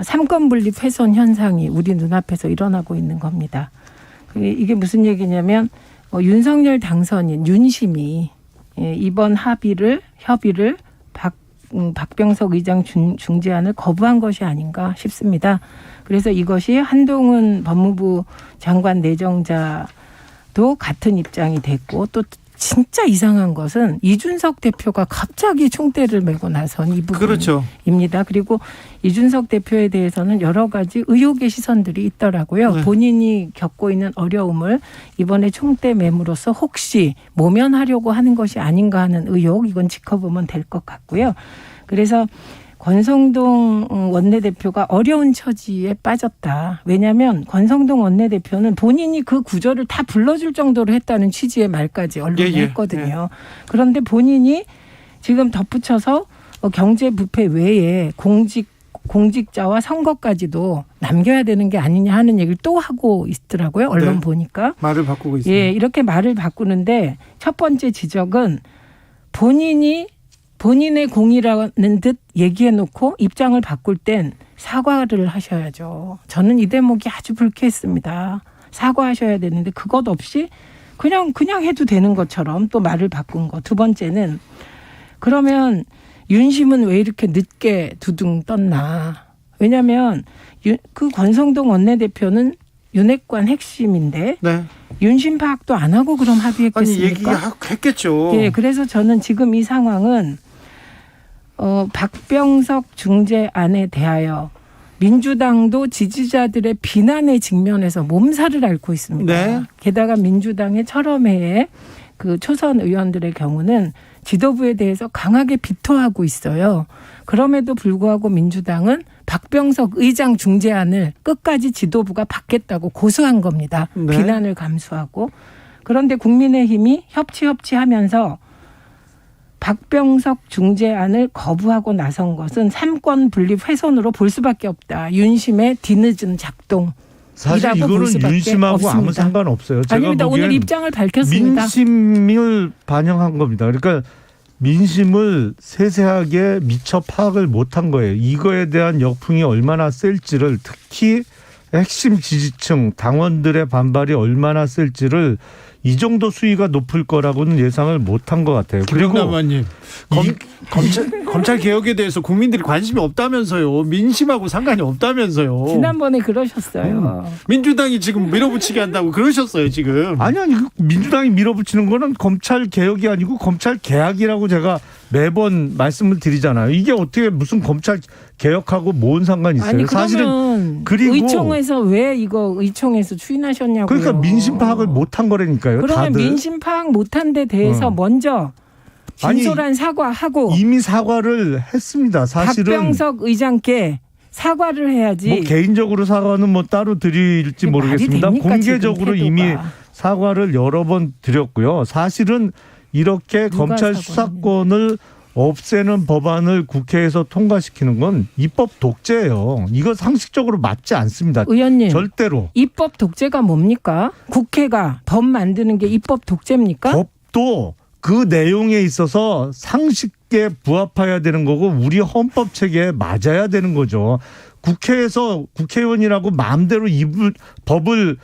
삼권 분립 훼손 현상이 우리 눈앞에서 일어나고 있는 겁니다. 이게 무슨 얘기냐면 윤석열 당선인 윤심이 이번 협의를 박병석 의장 중재안을 거부한 것이 아닌가 싶습니다. 그래서 이것이 한동훈 법무부 장관 내정자도 같은 입장이 됐고 또 진짜 이상한 것은 이준석 대표가 갑자기 총대를 메고 나선 이 부분입니다. 그렇죠. 그리고 이준석 대표에 대해서는 여러 가지 의혹의 시선들이 있더라고요. 네. 본인이 겪고 있는 어려움을 이번에 총대 매므로써 혹시 모면하려고 하는 것이 아닌가 하는 의혹, 이건 지켜보면 될 것 같고요. 그래서 권성동 원내대표가 어려운 처지에 빠졌다. 왜냐하면 권성동 원내대표는 본인이 그 구절을 다 불러줄 정도로 했다는 취지의 말까지 언론에 했거든요. 그런데 본인이 지금 덧붙여서 경제부패 외에 공직자와 선거까지도 남겨야 되는 게 아니냐 하는 얘기를 또 하고 있더라고요. 언론 보니까. 말을 바꾸고 있습니다. 예, 이렇게 말을 바꾸는데 첫 번째 지적은 본인의 공이라는 듯 얘기해놓고 입장을 바꿀 땐 사과를 하셔야죠. 저는 이 대목이 아주 불쾌했습니다. 사과하셔야 되는데 그것 없이 그냥 해도 되는 것처럼 또 말을 바꾼 거. 두 번째는 그러면 윤심은 왜 이렇게 늦게 두둥 떴나. 왜냐하면 그 권성동 원내대표는 윤핵관 핵심인데 네. 윤심 파악도 안 하고 그럼 합의했겠습니까? 했겠죠. 예, 그래서 저는 지금 이 상황은 박병석 중재안에 대하여 민주당도 지지자들의 비난에 직면해서 몸살을 앓고 있습니다. 네. 게다가 민주당의 철험회의 그 초선 의원들의 경우는 지도부에 대해서 강하게 비토하고 있어요. 그럼에도 불구하고 민주당은 박병석 의장 중재안을 끝까지 지도부가 받겠다고 고수한 겁니다. 네. 비난을 감수하고. 그런데 국민의힘이 협치하면서 박병석 중재안을 거부하고 나선 것은 삼권 분립 훼손으로 볼 수밖에 없다. 윤심의 뒤늦은 작동. 사실 이거는 윤심하고 아무 상관없어요. 제가 아닙니다. 오늘 입장을 밝혔습니다. 민심을 반영한 겁니다. 그러니까 민심을 세세하게 미처 파악을 못한 거예요. 이거에 대한 역풍이 얼마나 셀지를, 특히 핵심 지지층 당원들의 반발이 얼마나 셀지를 이 정도 수위가 높을 거라고는 예상을 못한 것 같아요. 그리고 김영남님, 검찰 개혁에 대해서 국민들이 관심이 없다면서요. 민심하고 상관이 없다면서요. 지난번에 그러셨어요. 민주당이 지금 밀어붙이게 한다고 그러셨어요 지금. 아니 민주당이 밀어붙이는 거는 검찰 개혁이 아니고 검찰 개혁이라고 제가 매번 말씀을 드리잖아요. 이게 어떻게 무슨 검찰 개혁하고 뭔 상관이 있어요? 아니 사실은 그리고 의총에서 왜 이거 의총에서 추인하셨냐고요. 그러니까 민심 파악을 못한 거라니까요. 그러면 다들. 민심 파악 못한 데 대해서 먼저 진솔한 사과하고 이미 사과를 했습니다. 사실은 박병석 의장께 사과를 해야지. 뭐 개인적으로 사과는 뭐 따로 드릴지 모르겠습니다. 됩니까, 공개적으로 지금 이미 태도가. 사과를 여러 번 드렸고요. 사실은 이렇게 검찰 수사권을 없애는 법안을 국회에서 통과시키는 건 입법 독재예요. 이거 상식적으로 맞지 않습니다. 의원님, 절대로. 입법 독재가 뭡니까? 국회가 법 만드는 게 입법 독재입니까? 법도 그 내용에 있어서 상식에 부합해야 되는 거고 우리 헌법 체계에 맞아야 되는 거죠. 국회에서 국회의원이라고 마음대로 법을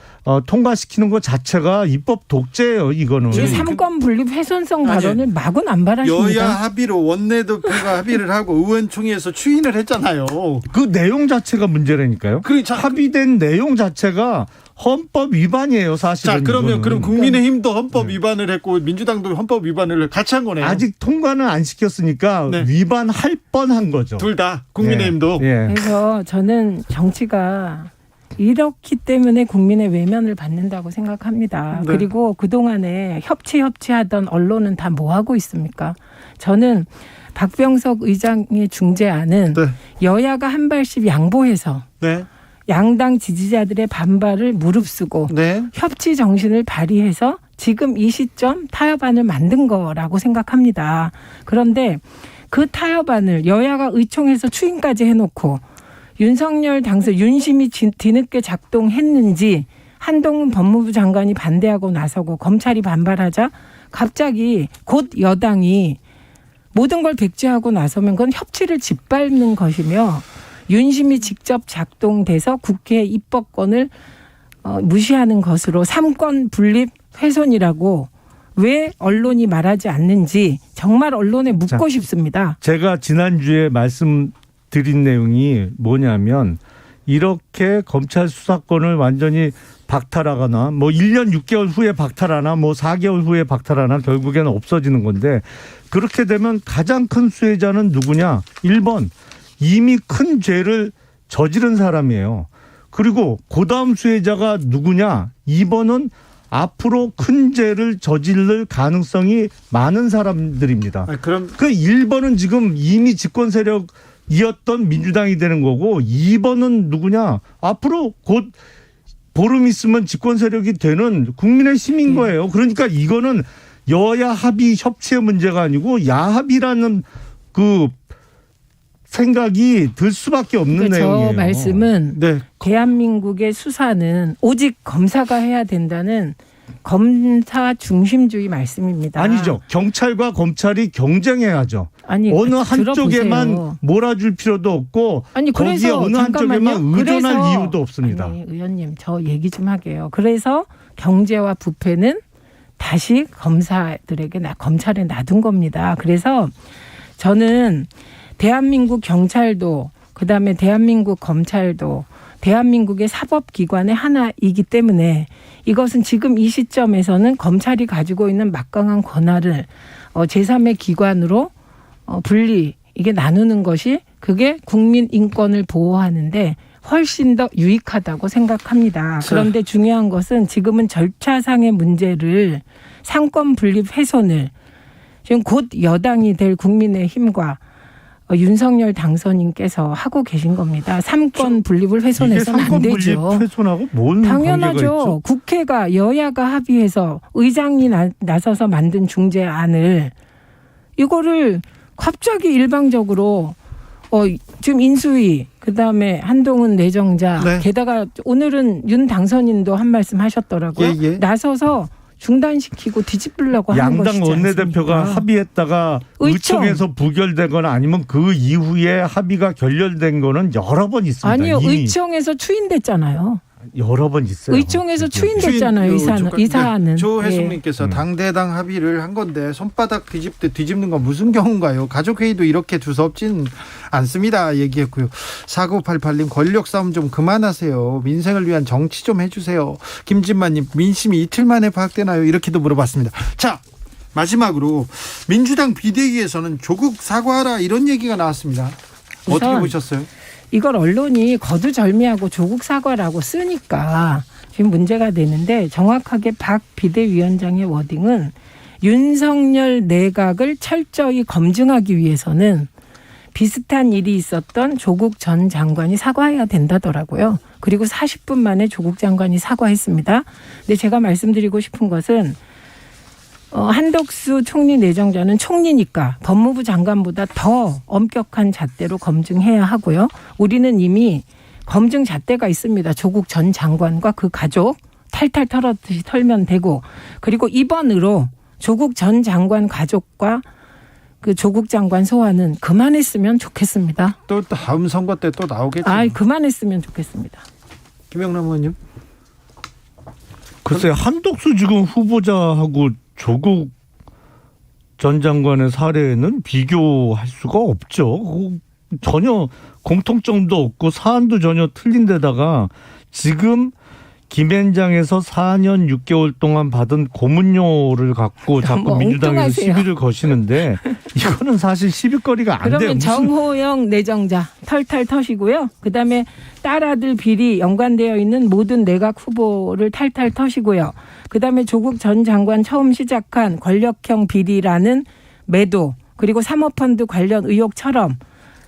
통과시키는 것 자체가 입법 독재예요. 이거는. 이 삼권 분립 훼손성 발언을 마구 남발하십니다. 여야 합의로 원내대표가 합의를 하고 의원총회에서 추인을 했잖아요. 그 내용 자체가 문제라니까요. 합의된 내용 자체가 헌법 위반이에요, 사실은. 자, 그러면 이거는. 그럼 국민의힘도 헌법 위반을 했고 민주당도 헌법 위반을 같이 한 거네요. 아직 통과는 안 시켰으니까 네. 위반할 뻔한 거죠. 둘 다 국민의힘도. 예. 그래서 저는 정치가 이렇기 때문에 국민의 외면을 받는다고 생각합니다. 네. 그리고 그동안에 협치하던 언론은 다 뭐 하고 있습니까? 저는 박병석 의장의 중재안은 네. 여야가 한 발씩 양보해서 네. 양당 지지자들의 반발을 무릅쓰고 네. 협치 정신을 발휘해서 지금 이 시점 타협안을 만든 거라고 생각합니다. 그런데 그 타협안을 여야가 의총에서 추인까지 해놓고 윤석열 당선 윤심이 뒤늦게 작동했는지 한동훈 법무부 장관이 반대하고 나서고 검찰이 반발하자 갑자기 곧 여당이 모든 걸 백지하고 나서면 그건 협치를 짓밟는 것이며 윤심이 직접 작동돼서 국회의 입법권을 무시하는 것으로 삼권 분립 훼손이라고 왜 언론이 말하지 않는지 정말 언론에 묻고 싶습니다. 제가 지난주에 말씀드린 내용이 뭐냐면 이렇게 검찰 수사권을 완전히 박탈하거나 뭐 1년 6개월 후에 박탈하나 뭐 4개월 후에 박탈하나 결국에는 없어지는 건데 그렇게 되면 가장 큰 수혜자는 누구냐? 1번 이미 큰 죄를 저지른 사람이에요. 그리고 그다음 수혜자가 누구냐? 2번은 앞으로 큰 죄를 저지를 가능성이 많은 사람들입니다. 그럼 그 1번은 지금 이미 집권 세력이었던 민주당이 되는 거고 2번은 누구냐? 앞으로 곧 보름 있으면 집권 세력이 되는 국민의힘인 거예요. 그러니까 이거는 여야 합의 협치의 문제가 아니고 야합이라는 그 생각이 들 수밖에 없는 그러니까 내용이에요. 저 말씀은 네. 대한민국의 수사는 오직 검사가 해야 된다는 검사 중심주의 말씀입니다. 아니죠. 경찰과 검찰이 경쟁해야죠. 아니, 어느 들어보세요. 한쪽에만 몰아줄 필요도 없고 아니, 거기에 그래서 어느 잠깐만요. 한쪽에만 의존할 그래서, 이유도 없습니다. 아니, 의원님 저 얘기 좀 하게요. 그래서 경제와 부패는 다시 검사들에게 검찰에 놔둔 겁니다. 그래서 저는 대한민국 경찰도 그다음에 대한민국 검찰도 대한민국의 사법기관의 하나이기 때문에 이것은 지금 이 시점에서는 검찰이 가지고 있는 막강한 권한을 제3의 기관으로 분리 이게 나누는 것이 그게 국민 인권을 보호하는데 훨씬 더 유익하다고 생각합니다. 그런데 중요한 것은 지금은 절차상의 문제를 상권 분립 훼손을 지금 곧 여당이 될 국민의힘과 윤석열 당선인께서 하고 계신 겁니다. 삼권 분립을 훼손해서는 안 되죠. 삼권 분립 훼손하고 뭔 관계가 당연하죠. 있죠? 국회가 여야가 합의해서 의장이 나서서 만든 중재안을 이거를 갑자기 일방적으로 지금 인수위 그다음에 한동훈 내정자 네. 게다가 오늘은 윤 당선인도 한 말씀 하셨더라고요. 예. 나서서 중단시키고 뒤집으려고 하는 것이지 양당 원내대표가 않습니까? 합의했다가 의총에서 부결되거나 아니면 그 이후에 합의가 결렬된 거는 여러 번 있습니다. 아니요. 이미 의총에서 추인됐잖아요. 여러 번 있어요. 의총에서 추인됐잖아요. 이 사안은. 조혜숙님께서 당대당 합의를 한 건데 손바닥 뒤집는 건 무슨 경우인가요? 가족회의도 이렇게 두서없진 않습니다. 얘기했고요. 4988님 권력 싸움 좀 그만하세요. 민생을 위한 정치 좀 해주세요. 김진만님 민심이 이틀 만에 파악되나요? 이렇게도 물어봤습니다. 자, 마지막으로 민주당 비대위에서는 조국 사과하라 이런 얘기가 나왔습니다. 어떻게 보셨어요? 이걸 언론이 거두절미하고 조국 사과라고 쓰니까 지금 문제가 되는데 정확하게 박 비대위원장의 워딩은 윤석열 내각을 철저히 검증하기 위해서는 비슷한 일이 있었던 조국 전 장관이 사과해야 된다더라고요. 그리고 40분 만에 조국 장관이 사과했습니다. 근데 제가 말씀드리고 싶은 것은 한덕수 총리 내정자는 총리니까 법무부 장관보다 더 엄격한 잣대로 검증해야 하고요. 우리는 이미 검증 잣대가 있습니다. 조국 전 장관과 그 가족 탈탈 털었듯이 털면 되고 그리고 이번으로 조국 전 장관 가족과 그 조국 장관 소환은 그만했으면 좋겠습니다. 또 다음 선거 때 또 나오겠죠. 그만했으면 좋겠습니다. 김영남 의원님. 글쎄 한덕수 지금 후보자하고 조국 전 장관의 사례는 비교할 수가 없죠. 전혀 공통점도 없고 사안도 전혀 틀린 데다가 지금 김앤장에서 4년 6개월 동안 받은 고문료를 갖고 자꾸 민주당에서 시비를 거시는데 이거는 사실 시비거리가 안 돼요. 그러면 정호영 내정자 털탈 터시고요. 그다음에 딸아들 비리 연관되어 있는 모든 내각 후보를 탈탈 터시고요. 그다음에 조국 전 장관 처음 시작한 권력형 비리라는 매도 그리고 사모펀드 관련 의혹처럼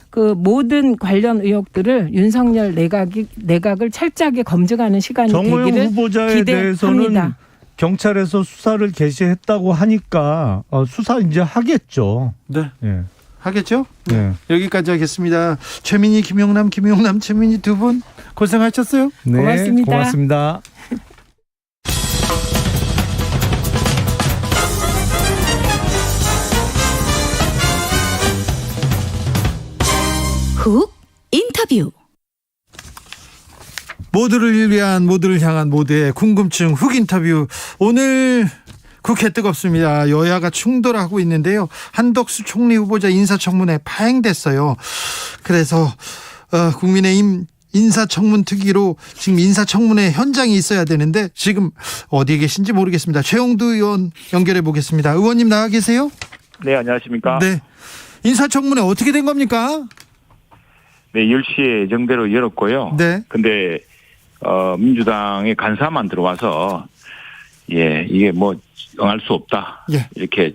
그 모든 관련 의혹들을 윤석열 내각을 철저하게 검증하는 시간이 정호영 되기를 후보자에 기대합니다. 대해서는 경찰에서 수사를 개시했다고 하니까 수사 이제 하겠죠. 네. 예. 하겠죠? 네. 여기까지 하겠습니다. 최민희, 김용남, 최민희 두 분 고생하셨어요. 네, 고맙습니다. 고맙습니다. 훅 인터뷰. 모두를 위한 모두를 향한 모두의 궁금증 훅 인터뷰. 오늘 국회 뜨겁습니다. 여야가 충돌하고 있는데요. 한덕수 총리 후보자 인사청문회 파행됐어요. 그래서 국민의힘 인사청문 특위로 지금 인사청문회 현장에 있어야 되는데 지금 어디에 계신지 모르겠습니다. 최영두 의원 연결해 보겠습니다. 의원님 나와 계세요? 네, 안녕하십니까? 네. 인사청문회 어떻게 된 겁니까? 네, 10시에 예정대로 열었고요. 네. 근데 민주당의 간사만 들어와서 이게 뭐 응할 수 없다. 예. 이렇게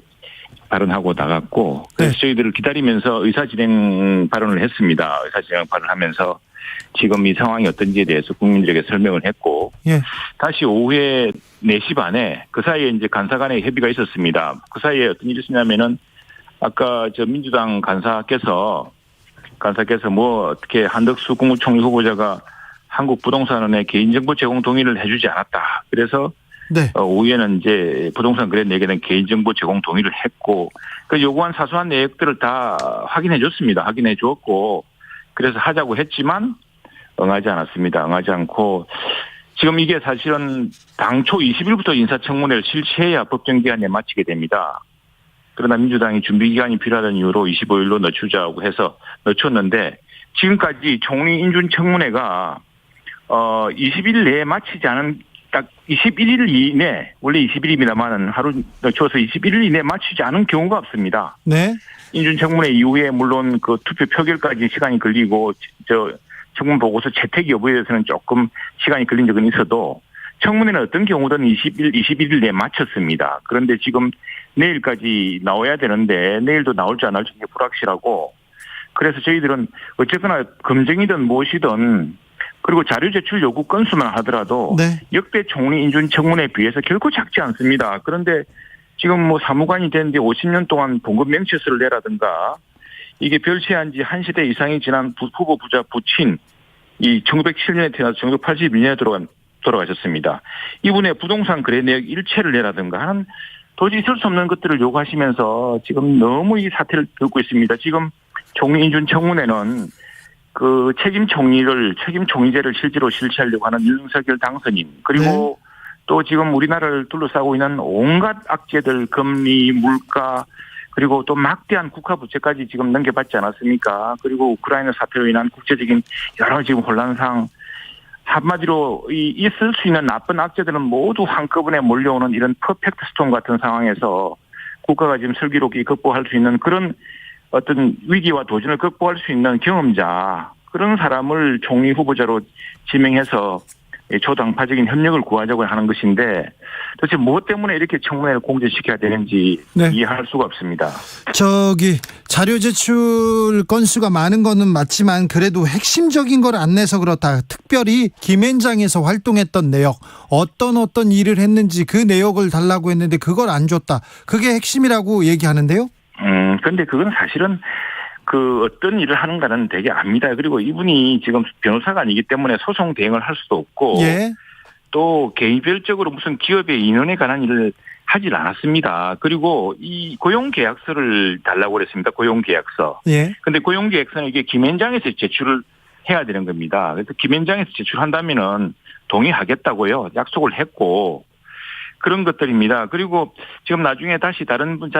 발언하고 나갔고 그래서 네. 저희들을 기다리면서 의사진행 발언을 했습니다. 의사진행 발언을 하면서 지금 이 상황이 어떤지에 대해서 국민들에게 설명을 했고 예. 다시 오후에 4시 반에 그 사이에 이제 간사 간의 협의가 있었습니다. 그 사이에 어떤 일이 있었냐면은 아까 저 민주당 간사께서 뭐 어떻게 한덕수 국무총리 후보자가 한국부동산원의 개인정보 제공 동의를 해주지 않았다. 그래서 네. 오후에는 이제 부동산 거래내에게는 개인정보 제공 동의를 했고 그 요구한 사소한 내역들을 다 확인해 줬습니다. 확인해 주었고 그래서 하자고 했지만 응하지 않았습니다. 응하지 않고 지금 이게 사실은 당초 20일부터 인사청문회를 실시해야 법정 기한에 마치게 됩니다. 그러나 민주당이 준비 기간이 필요하다는 이유로 25일로 늦추자고 해서 늦췄는데 지금까지 총리 인준 청문회가 20일 내에 마치지 않은 딱 21일 이내 원래 20일입니다만은 하루 늦춰서 21일 이내 마치지 않은 경우가 없습니다. 네. 인준 청문회 이후에 물론 그 투표 표결까지 시간이 걸리고 청문 보고서 채택 여부에 대해서는 조금 시간이 걸린 적은 있어도 청문회는 어떤 경우든 21일 내에 마쳤습니다. 그런데 지금 내일까지 나와야 되는데 내일도 나올지 안 나올지 불확실하고 그래서 저희들은 어쨌거나 검증이든 무엇이든 그리고 자료 제출 요구 건수만 하더라도 네. 역대 총리 인준 청문회에 비해서 결코 작지 않습니다. 그런데 지금 뭐 사무관이 됐는데 50년 동안 봉급 명치서를 내라든가 이게 별세한 지 한 시대 이상이 지난 후보 부자 부친 이 1907년에 태어나서 1982년에 돌아가셨습니다. 이분의 부동산 거래 내역 일체를 내라든가 하는 도저히 있을 수 없는 것들을 요구하시면서 지금 너무 이 사태를 겪고 있습니다. 지금 총리 인준 청문회는 그 책임 총리제를 실제로 실시하려고 하는 윤석열 당선인 그리고 또 지금 우리나라를 둘러싸고 있는 온갖 악재들 금리 물가 그리고 또 막대한 국가 부채까지 지금 넘겨받지 않았습니까? 그리고 우크라이나 사태로 인한 국제적인 여러 지금 혼란상 한마디로 있을 수 있는 나쁜 악재들은 모두 한꺼번에 몰려오는 이런 퍼펙트 스톰 같은 상황에서 국가가 지금 슬기롭게 극복할 수 있는 그런 어떤 위기와 도전을 극복할 수 있는 경험자 그런 사람을 총리 후보자로 지명해서 초당파적인 협력을 구하자고 하는 것인데 도대체 무엇 때문에 이렇게 청문회를 공개시켜야 되는지 네. 이해할 수가 없습니다. 자료 제출 건수가 많은 거는 맞지만 그래도 핵심적인 걸 안 내서 그렇다. 특별히 김앤장에서 활동했던 내역 어떤 일을 했는지 그 내역을 달라고 했는데 그걸 안 줬다. 그게 핵심이라고 얘기하는데요. 그런데 그건 사실은 그 어떤 일을 하는가는 되게 압니다. 그리고 이분이 지금 변호사가 아니기 때문에 소송 대행을 할 수도 없고 예. 또 개인별적으로 무슨 기업의 인원에 관한 일을 하질 않았습니다. 그리고 이 고용계약서를 달라고 그랬습니다. 고용계약서. 예. 근데 고용계약서는 이게 김앤장에서 제출을 해야 되는 겁니다. 그래서 김앤장에서 제출한다면은 동의하겠다고요. 약속을 했고 그런 것들입니다. 그리고 지금 나중에 다시 다른 분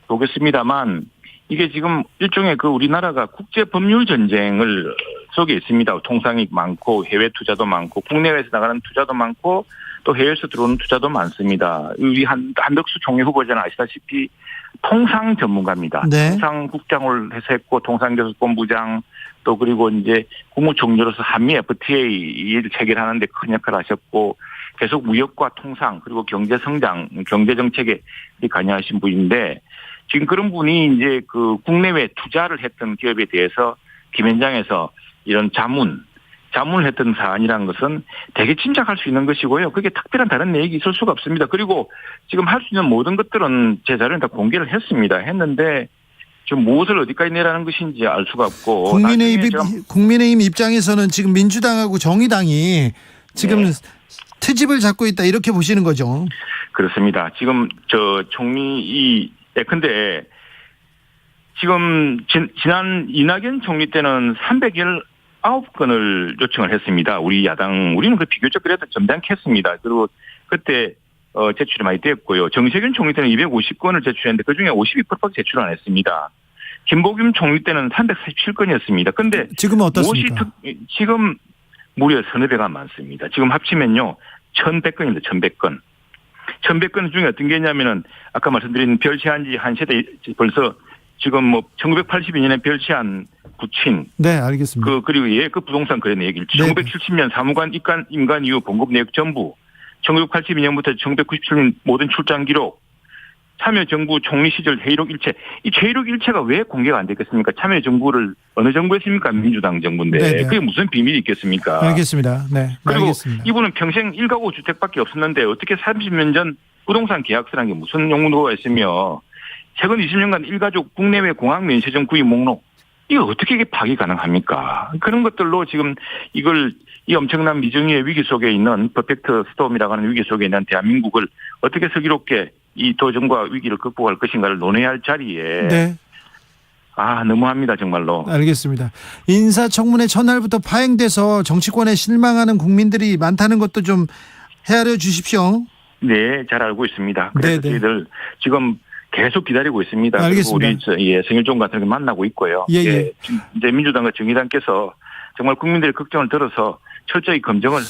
보겠습니다만 이게 지금 일종의 그 우리나라가 국제 법률 전쟁을 속에 있습니다. 통상이익 많고 해외 투자도 많고 국내외에서 나가는 투자도 많고 또 해외에서 들어오는 투자도 많습니다. 우리 한덕수 총리 후보자는 아시다시피 통상 전문가입니다. 네. 통상국장을 해서 했고 통상교섭본부장 또 그리고 이제 국무총리로서 한미 FTA를 체결하는데 큰 역할을 하셨고 계속 무역과 통상 그리고 경제 성장, 경제 정책에 관여하신 분인데 지금 그런 분이 이제 그 국내외 투자를 했던 기업에 대해서 김앤장에서 이런 자문을 했던 사안이라는 것은 되게 짐작할 수 있는 것이고요. 그게 특별한 다른 내역이 있을 수가 없습니다. 그리고 지금 할 수 있는 모든 것들은 제 자료는 다 공개를 했는데 지금 무엇을 어디까지 내라는 것인지 알 수가 없고 국민의힘 입장에서는 지금 민주당하고 정의당이 지금 트집을 잡고 있다 이렇게 보시는 거죠. 그렇습니다. 지금 근데 지금 지난 이낙연 총리 때는 319건을 요청을 했습니다. 우리 야당, 우리는 비교적 그래도 점잖게 했습니다. 그리고 그때 제출이 많이 됐고요. 정세균 총리 때는 250건을 제출했는데 그중에 52%밖에 제출 안 했습니다. 김복윤 총리 때는 347건이었습니다. 근데 지금은 어떻습니까? 지금 무려 서너 배가 많습니다. 지금 합치면요. 1,100건입니다. 1,100건. 1,100건 중에 어떤 게 있냐면은 아까 말씀드린 별채한 지 한 세대 벌써 지금 뭐 1982년에 별채한 구친. 네, 알겠습니다. 그리고 그 부동산 거래 내역 일치. 네. 1970년 사무관 임관 이후 봉급 내역 전부. 1982년부터 1997년 모든 출장 기록. 참여정부 총리 시절 회의록 일체. 이 회의록 일체가 왜 공개가 안 됐겠습니까? 참여정부를 어느 정부 했습니까? 민주당 정부인데. 네네. 그게 무슨 비밀이 있겠습니까? 알겠습니다. 네, 그리고 알겠습니다. 이분은 평생 1가구 주택밖에 없었는데 어떻게 30년 전 부동산 계약서라는 게 무슨 용도가 있으며 최근 20년간 일가족 국내외 공항 면세점 구입 목록. 이거 어떻게 이게 파악이 가능합니까? 그런 것들로 지금 이 엄청난 미정의의 위기 속에 있는 퍼펙트 스톰이라고 하는 위기 속에 있는 대한민국을 어떻게 슬기롭게 이 도전과 위기를 극복할 것인가를 논해야 할 자리에 네. 너무합니다 정말로. 알겠습니다. 인사청문회 첫날부터 파행돼서 정치권에 실망하는 국민들이 많다는 것도 좀 헤아려 주십시오. 네, 잘 알고 있습니다. 그래서 네네. 저희들 지금 계속 기다리고 있습니다. 알겠습니다. 그리고 우리 성일종 같은 거 만나고 있고요. 예. 이제 민주당과 정의당께서 정말 국민들의 걱정을 들어서 철저히 검증을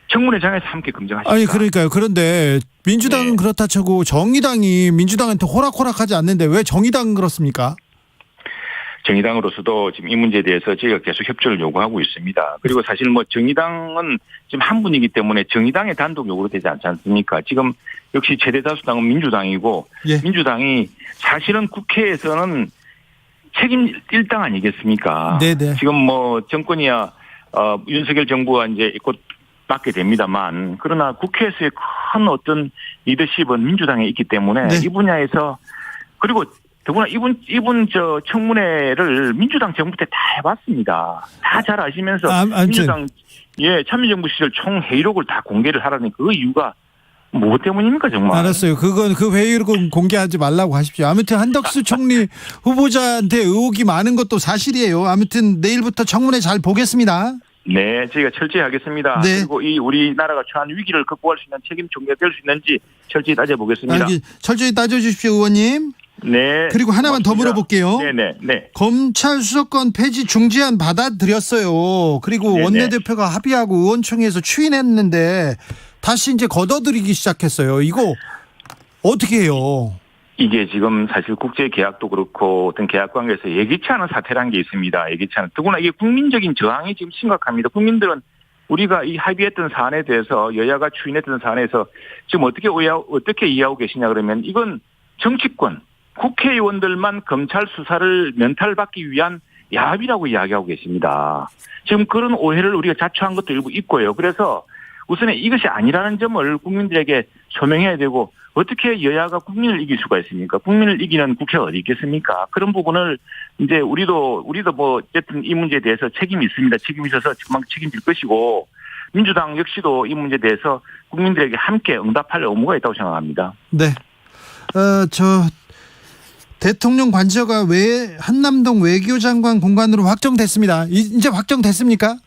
청문회장에서 함께 검증하십시오. 아니 그러니까요. 그런데 민주당은 그렇다 쳐고 정의당이 민주당한테 호락호락하지 않는데 왜 정의당은 그렇습니까? 정의당으로서도 지금 이 문제에 대해서 저희가 계속 협조를 요구하고 있습니다. 그리고 사실 뭐 정의당은 지금 한 분이기 때문에 정의당의 단독 요구로 되지 않지 않습니까? 지금 역시 최대 다수당은 민주당이고 예. 민주당이 사실은 국회에서는 책임 일당 아니겠습니까? 네네. 지금 뭐 정권이야 윤석열 정부가 이제 곧 맡게 됩니다만 그러나 국회에서의 큰 어떤 리더십은 민주당에 있기 때문에 네. 이 분야에서 그리고 더구나 이분 청문회를 민주당 정부 때 다 해봤습니다. 다 잘 아시면서 민주당 참여정부 시절 총 회의록을 다 공개를 하라니 그 이유가 뭐 때문입니까 정말? 알았어요. 그건 그 회의록은 공개하지 말라고 하십시오. 아무튼 한덕수 총리 후보자한테 의혹이 많은 것도 사실이에요. 아무튼 내일부터 청문회 잘 보겠습니다. 네, 저희가 철저히 하겠습니다. 네. 그리고 이 우리나라가 처한 위기를 극복할 수 있는 책임 종결될 수 있는지 철저히 따져보겠습니다. 철저히 따져주십시오, 의원님. 네. 그리고 하나만 더 물어볼게요. 네. 검찰 수사권 폐지 중지안 받아들였어요. 그리고 네네. 원내대표가 합의하고 의원총회에서 추인했는데 다시 이제 걷어들이기 시작했어요. 이거 어떻게 해요? 이게 지금 사실 국제 계약도 그렇고 어떤 계약 관계에서 예기치 않은 사태라는 게 있습니다. 예기치 않은. 더구나 이게 국민적인 저항이 지금 심각합니다. 국민들은 우리가 이 합의했던 사안에 대해서 여야가 추인했던 사안에서 지금 어떻게 이해하고 계시냐 그러면 이건 정치권 국회의원들만 검찰 수사를 면탈받기 위한 야합이라고 이야기하고 계십니다. 지금 그런 오해를 우리가 자초한 것도 일부 있고요. 그래서 우선은 이것이 아니라는 점을 국민들에게 소명해야 되고 어떻게 여야가 국민을 이길 수가 있습니까? 국민을 이기는 국회가 어디 있겠습니까? 그런 부분을 이제 우리도 뭐 어쨌든 이 문제에 대해서 책임이 있습니다. 책임이 있어서 그만 책임질 것이고 민주당 역시도 이 문제에 대해서 국민들에게 함께 응답할 의무가 있다고 생각합니다. 네. 대통령 관저가 한남동 외교장관 공간으로 확정됐습니다. 이제 확정됐습니까?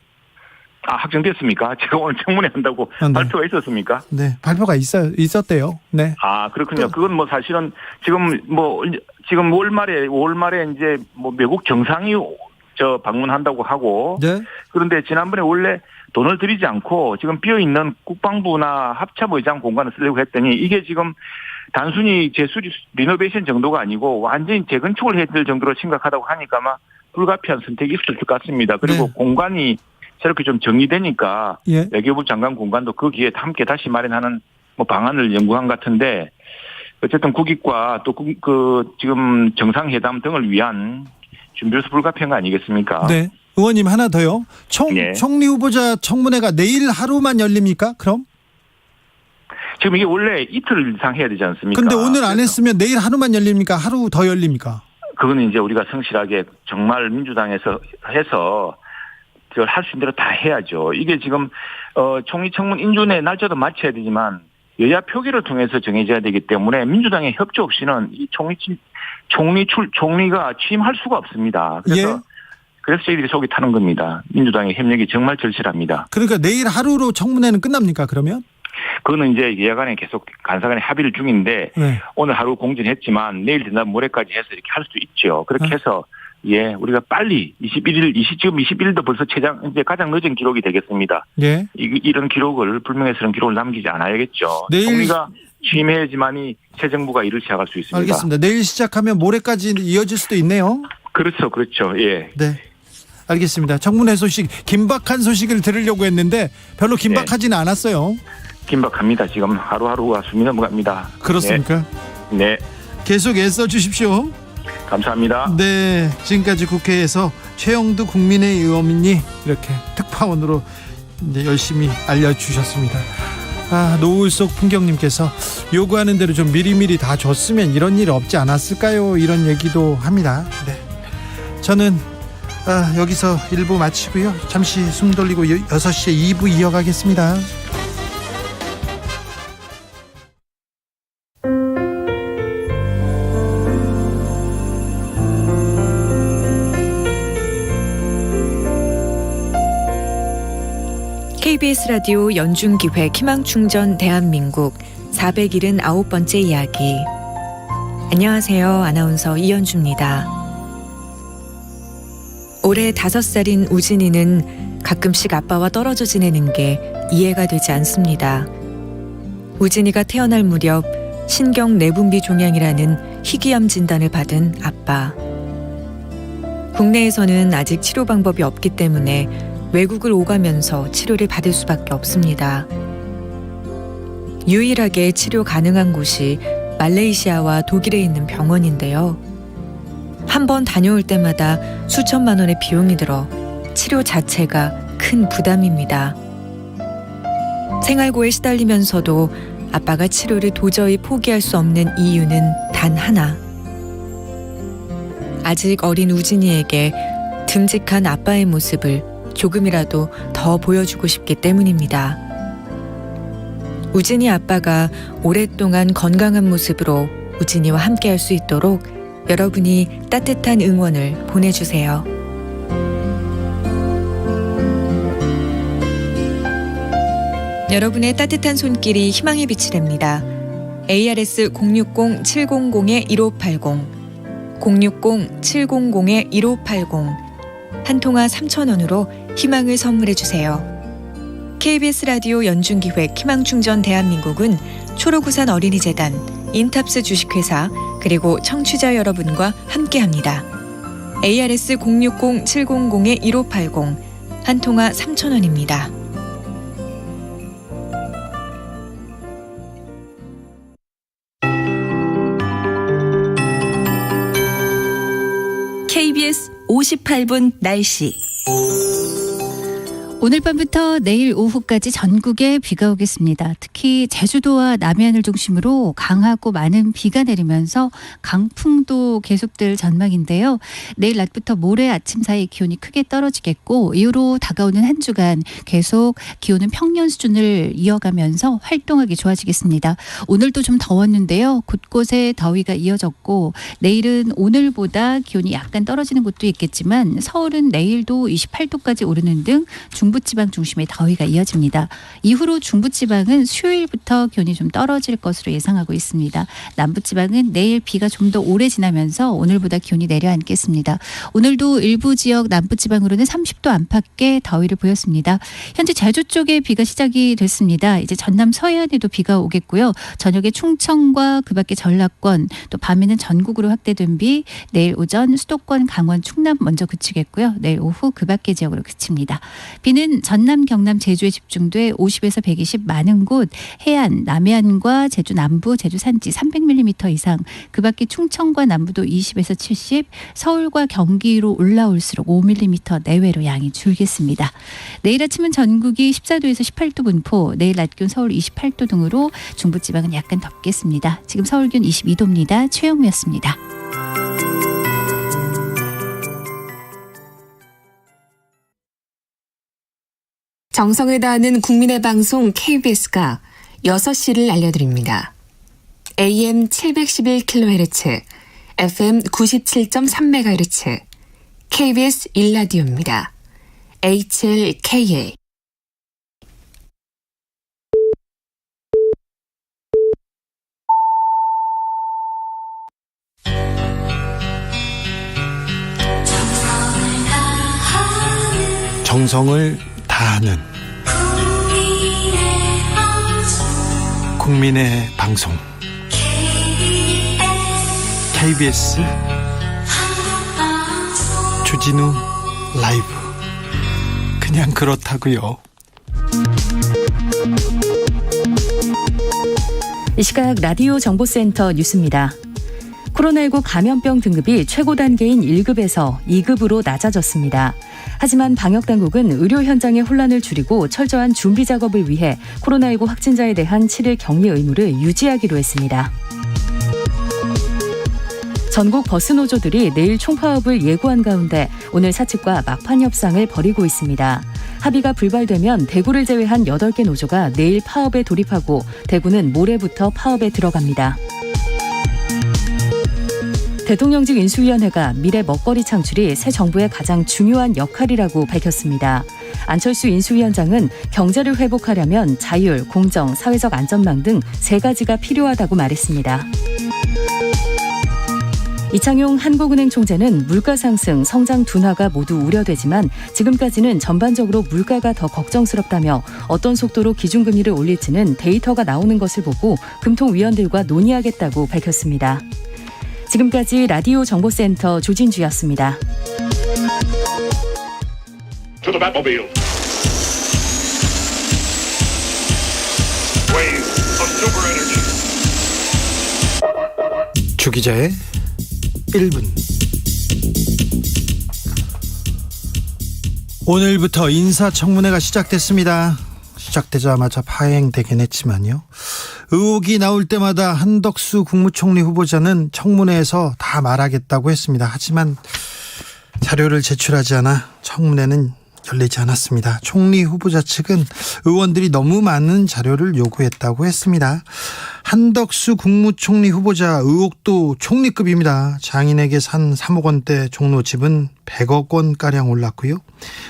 확정됐습니까? 제가 오늘 청문회 한다고 발표가 있었습니까? 네, 발표가 있었대요. 네. 그렇군요. 그건 뭐 사실은 지금 5월 말에 이제 뭐 외국 정상이 방문한다고 하고. 네. 그런데 지난번에 원래 돈을 들이지 않고 지금 비어있는 국방부나 합참의장 공간을 쓰려고 했더니 이게 지금 단순히 재수리 리노베이션 정도가 아니고 완전히 재건축을 해야 될 정도로 심각하다고 하니까 아마 불가피한 선택이 있을 것 같습니다. 그리고 공간이 저렇게 좀 정리되니까 외교부 장관 공간도 거기에 함께 다시 마련하는 뭐 방안을 연구한 것 같은데 어쨌든 국익과 또 지금 정상회담 등을 위한 준비로서 불가피한 거 아니겠습니까? 네. 의원님 하나 더요. 총리 후보자 청문회가 내일 하루만 열립니까? 그럼? 지금 이게 원래 이틀 이상 해야 되지 않습니까? 근데 오늘 안 했으면 내일 하루만 열립니까? 하루 더 열립니까? 그거는 이제 우리가 성실하게 정말 민주당에서 해서 할 수 있는 대로 다 해야죠. 이게 지금 총리 청문 인준의 날짜도 맞춰야 되지만 여야 표결을 통해서 정해져야 되기 때문에 민주당의 협조 없이는 이 총리가 취임할 수가 없습니다. 그래서 저희들이 속이 타는 겁니다. 민주당의 협력이 정말 절실합니다. 그러니까 내일 하루로 청문회는 끝납니까? 그러면? 그거는 이제 여야간에 계속 간사간에 합의를 중인데 네. 오늘 하루 공지했지만 내일 된다 모레까지 해서 이렇게 할 수 있죠. 그렇게 해서 우리가 빨리 21일, 지금 21일도 벌써 이제 가장 늦은 기록이 되겠습니다. 예. 이런 기록을 불명예스러운 기록을 남기지 않아야겠죠. 내일 총리가 취임해야지만이 새 정부가 일을 시작할 수 있습니다. 알겠습니다. 내일 시작하면 모레까지 이어질 수도 있네요. 그렇죠. 예. 네. 알겠습니다. 청문회 소식, 긴박한 소식을 들으려고 했는데 별로 긴박하지는 않았어요. 긴박합니다. 지금 하루하루가 숨이 넘어갑니다. 그렇습니까? 네. 계속 애써 주십시오. 감사합니다. 네. 지금까지 국회에서 최영두 국민의의원이 이렇게 특파원으로 이제 열심히 알려주셨습니다. 노을 속 풍경님께서 요구하는 대로 좀 미리미리 다 줬으면 이런 일 없지 않았을까요? 이런 얘기도 합니다. 네. 저는 여기서 1부 마치고요. 잠시 숨 돌리고 6시에 2부 이어가겠습니다. KBS 라디오 연중기획 희망충전 대한민국 479번째 이야기. 안녕하세요. 아나운서 이연주입니다. 올해 5살인 우진이는 가끔씩 아빠와 떨어져 지내는 게 이해가 되지 않습니다. 우진이가 태어날 무렵 신경 내분비 종양이라는 희귀암 진단을 받은 아빠. 국내에서는 아직 치료 방법이 없기 때문에 외국을 오가면서 치료를 받을 수밖에 없습니다. 유일하게 치료 가능한 곳이 말레이시아와 독일에 있는 병원인데요. 한 번 다녀올 때마다 수천만 원의 비용이 들어 치료 자체가 큰 부담입니다. 생활고에 시달리면서도 아빠가 치료를 도저히 포기할 수 없는 이유는 단 하나. 아직 어린 우진이에게 듬직한 아빠의 모습을 조금이라도 더 보여주고 싶기 때문입니다. 우진이 아빠가 오랫동안 건강한 모습으로 우진이와 함께할 수 있도록 여러분이 따뜻한 응원을 보내주세요. 여러분의 따뜻한 손길이 희망의 빛이 됩니다. ARS 060-700-1580 060-700-1580 한 통화 3,000원으로 희망을 선물해 주세요. KBS 라디오 연중기획 희망충전 대한민국은 초록우산 어린이재단, 인탑스 주식회사 그리고 청취자 여러분과 함께합니다. ARS 060-700-1580 한 통화 3,000원입니다. KBS 58분 날씨. 오늘 밤부터 내일 오후까지 전국에 비가 오겠습니다. 특히 제주도와 남해안을 중심으로 강하고 많은 비가 내리면서 강풍도 계속될 전망인데요. 내일 낮부터 모레 아침 사이 기온이 크게 떨어지겠고 이후로 다가오는 한 주간 계속 기온은 평년 수준을 이어가면서 활동하기 좋아지겠습니다. 오늘도 좀 더웠는데요. 곳곳에 더위가 이어졌고 내일은 오늘보다 기온이 약간 떨어지는 곳도 있겠지만 서울은 내일도 28도까지 오르는 등 중부지방 중심의 더위가 이어집니다. 이후로 중부지방은 수요일부터 기온이 좀 떨어질 것으로 예상하고 있습니다. 남부지방은 내일 비가 좀 더 오래 지나면서 오늘보다 기온이 내려앉겠습니다. 오늘도 일부 지역 남부지방으로는 30도 안팎의 더위를 보였습니다. 현재 제주 쪽에 비가 시작이 됐습니다. 이제 전남 서해안에도 비가 오겠고요. 저녁에 충청과 그 밖에 전라권 또 밤에는 전국으로 확대된 비 내일 오전 수도권 강원 충남 먼저 그치겠고요. 내일 오후 그 밖의 지역으로 그칩니다. 비는 전남 경남 제주에 집중돼 50에서 120 많은 곳 해안 남해안과 제주 남부 제주 산지 300mm 이상 그 밖에 충청과 남부도 20에서 70 서울과 경기로 올라올수록 5mm 내외로 양이 줄겠습니다. 내일 아침은 전국이 14도에서 18도 분포 내일 낮 기온 서울 28도 등으로 중부지방은 약간 덥겠습니다. 지금 서울 기온 22도입니다. 최영미였습니다. 정성을 다하는 국민의 방송 KBS가 6시를 알려드립니다. AM 711kHz, FM 97.3MHz, KBS 1라디오입니다. HLKA 정성을 다하는 국민의 방송 KBS 주진우 라이브. 그냥 그렇다고요. 이 시각 라디오 정보센터 뉴스입니다. 코로나19 감염병 등급이 최고 단계인 1급에서 2급으로 낮아졌습니다. 하지만 방역당국은 의료 현장의 혼란을 줄이고 철저한 준비 작업을 위해 코로나19 확진자에 대한 7일 격리 의무를 유지하기로 했습니다. 전국 버스 노조들이 내일 총파업을 예고한 가운데 오늘 사측과 막판 협상을 벌이고 있습니다. 합의가 불발되면 대구를 제외한 8개 노조가 내일 파업에 돌입하고 대구는 모레부터 파업에 들어갑니다. 대통령직 인수위원회가 미래 먹거리 창출이 새 정부의 가장 중요한 역할이라고 밝혔습니다. 안철수 인수위원장은 경제를 회복하려면 자율, 공정, 사회적 안전망 등 3가지가 필요하다고 말했습니다. 이창용 한국은행 총재는 물가 상승, 성장 둔화가 모두 우려되지만 지금까지는 전반적으로 물가가 더 걱정스럽다며 어떤 속도로 기준금리를 올릴지는 데이터가 나오는 것을 보고 금통위원들과 논의하겠다고 밝혔습니다. 지금까지 라디오 정보센터 조진주였습니다. 주 기자의 1분. 오늘부터 인사청문회가 시작됐습니다. 시작되자마자 파행되긴 했지만요. 의혹이 나올 때마다 한덕수 국무총리 후보자는 청문회에서 다 말하겠다고 했습니다. 하지만 자료를 제출하지 않아 청문회는 열리지 않았습니다. 총리 후보자 측은 의원들이 너무 많은 자료를 요구했다고 했습니다. 한덕수 국무총리 후보자 의혹도 총리급입니다. 장인에게 산 3억 원대 종로 집은 100억 원가량 올랐고요.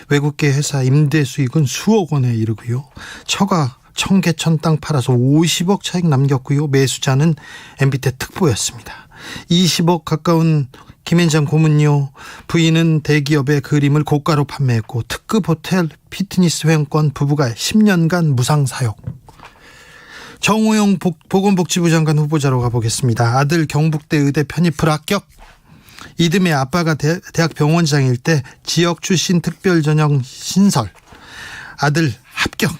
외국계 회사 임대 수익은 수억 원에 이르고요. 처가 청계천 땅 팔아서 50억 차익 남겼고요. 매수자는 MBT 특보였습니다. 20억 가까운 김앤장 고문료, 부인은 대기업의 그림을 고가로 판매했고 특급 호텔 피트니스 회원권 부부가 10년간 무상 사역. 정호영 보건복지부 장관 후보자로 가보겠습니다. 아들 경북대 의대 편입 불합격. 이듬해 아빠가 대학 병원장일 때 지역 출신 특별 전형 신설. 아들 합격.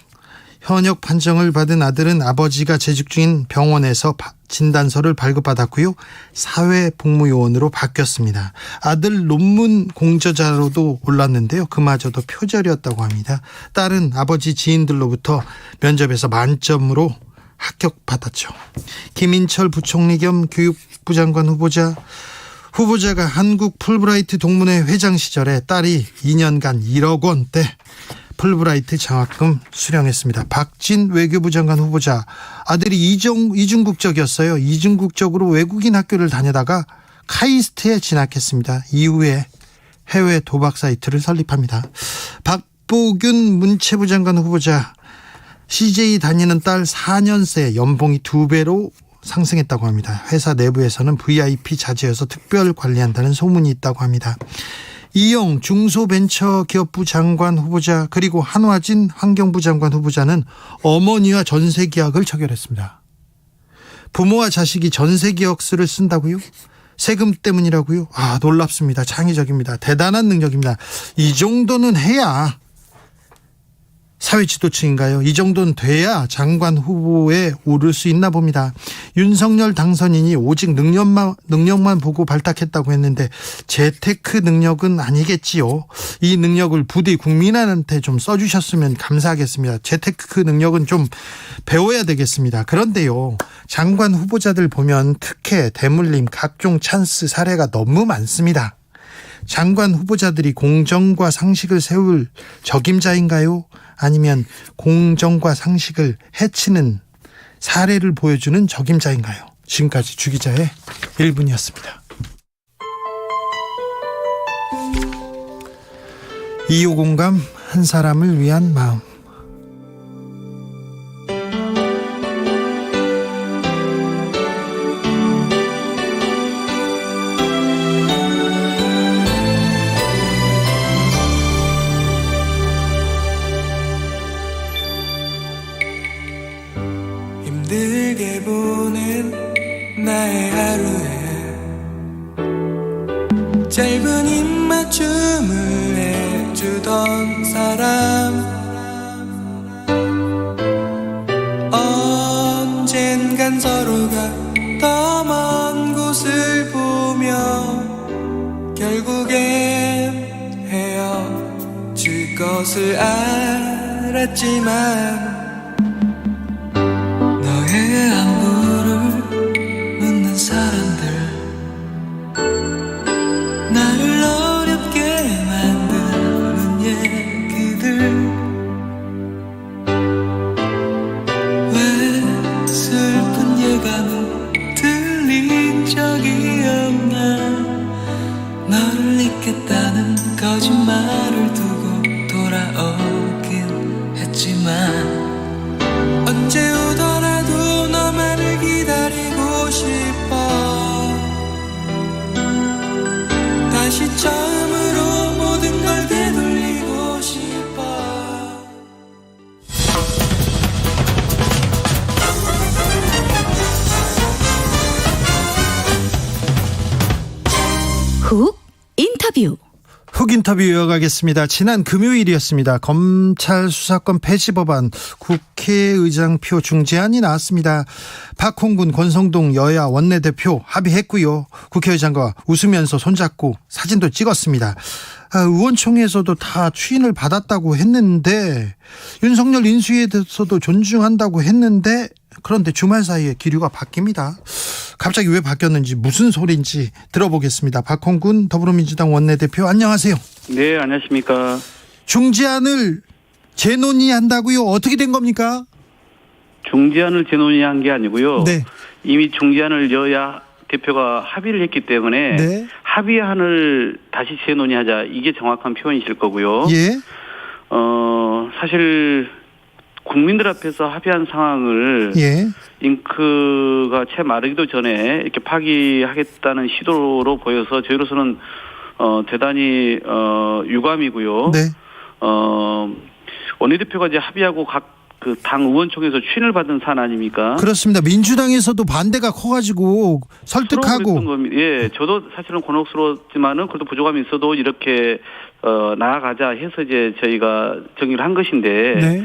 현역 판정을 받은 아들은 아버지가 재직 중인 병원에서 진단서를 발급받았고요. 사회복무요원으로 바뀌었습니다. 아들 논문 공저자로도 올랐는데요. 그마저도 표절이었다고 합니다. 딸은 아버지 지인들로부터 면접에서 만점으로 합격받았죠. 김인철 부총리 겸 교육부 장관 후보자가 한국 풀브라이트 동문회 회장 시절에 딸이 2년간 1억 원대 풀브라이트 장학금 수령했습니다. 박진 외교부 장관 후보자 아들이 이중국적이었어요. 이중국적으로 외국인 학교를 다니다가 카이스트에 진학했습니다. 이후에 해외 도박 사이트를 설립합니다. 박보균 문체부 장관 후보자 CJ 다니는 딸 4년새 연봉이 2배로 상승했다고 합니다. 회사 내부에서는 VIP 자제여서 특별 관리한다는 소문이 있다고 합니다. 이용 중소벤처기업부 장관 후보자 그리고 한화진 환경부 장관 후보자는 어머니와 전세계약을 체결했습니다. 부모와 자식이 전세계약서를 쓴다고요? 세금 때문이라고요? 놀랍습니다. 창의적입니다. 대단한 능력입니다. 이 정도는 해야 사회 지도층인가요? 이 정도는 돼야 장관 후보에 오를 수 있나 봅니다. 윤석열 당선인이 오직 능력만 보고 발탁했다고 했는데 재테크 능력은 아니겠지요. 이 능력을 부디 국민한테 좀 써주셨으면 감사하겠습니다. 재테크 능력은 좀 배워야 되겠습니다. 그런데요, 장관 후보자들 보면 특혜, 대물림, 각종 찬스 사례가 너무 많습니다. 장관 후보자들이 공정과 상식을 세울 적임자인가요? 아니면 공정과 상식을 해치는 사례를 보여주는 적임자인가요? 지금까지 주기자의 1분이었습니다. 2호 공감, 한 사람을 위한 마음. 힘들게 보낸 나의 하루에 짧은 입맞춤을 해주던 사람 언젠간 서로가 더 먼 곳을 보며 결국엔 헤어질 것을 알았지만 너의 안부를 묻는 사람들 나를 어렵게 만드는 얘기들 왜 슬픈 예감은 들린 적이 없나 너를 잊겠다는 거짓말을 두고 돌아오긴 했지만 언제 오더라도 너만을 기다리고 싶어 다시 처음으로 모든 걸 되돌리고 싶어 훅 인터뷰. 훅 인터뷰 이어가겠습니다. 지난 금요일이었습니다. 검찰 수사권 폐지 법안 국회의장표 중재안이 나왔습니다. 박홍근, 권성동 여야 원내대표 합의했고요. 국회의장과 웃으면서 손잡고 사진도 찍었습니다. 의원총회에서도 다 추인을 받았다고 했는데 윤석열 인수위에 대해서도 존중한다고 했는데 그런데 주말 사이에 기류가 바뀝니다. 갑자기 왜 바뀌었는지 무슨 소리인지 들어보겠습니다. 박홍근 더불어민주당 원내대표 안녕하세요. 네, 안녕하십니까. 중재안을 재논의한다고요? 어떻게 된 겁니까? 중재안을 재논의한 게 아니고요. 네. 이미 중재안을 여야 대표가 합의를 했기 때문에 네. 합의안을 다시 재논의하자 이게 정확한 표현이실 거고요. 예. 사실 국민들 앞에서 합의한 상황을 예. 잉크가 채 마르기도 전에 이렇게 파기하겠다는 시도로 보여서 저희로서는 대단히 유감이고요. 네. 원내대표가 이제 합의하고 각 그 당 의원총회에서 추인을 받은 사안 아닙니까? 그렇습니다. 민주당에서도 반대가 커가지고 설득하고. 예, 저도 사실은 곤혹스러웠지만은 그래도 부족함이 있어도 이렇게 나아가자 해서 이제 저희가 정리를 한 것인데. 네.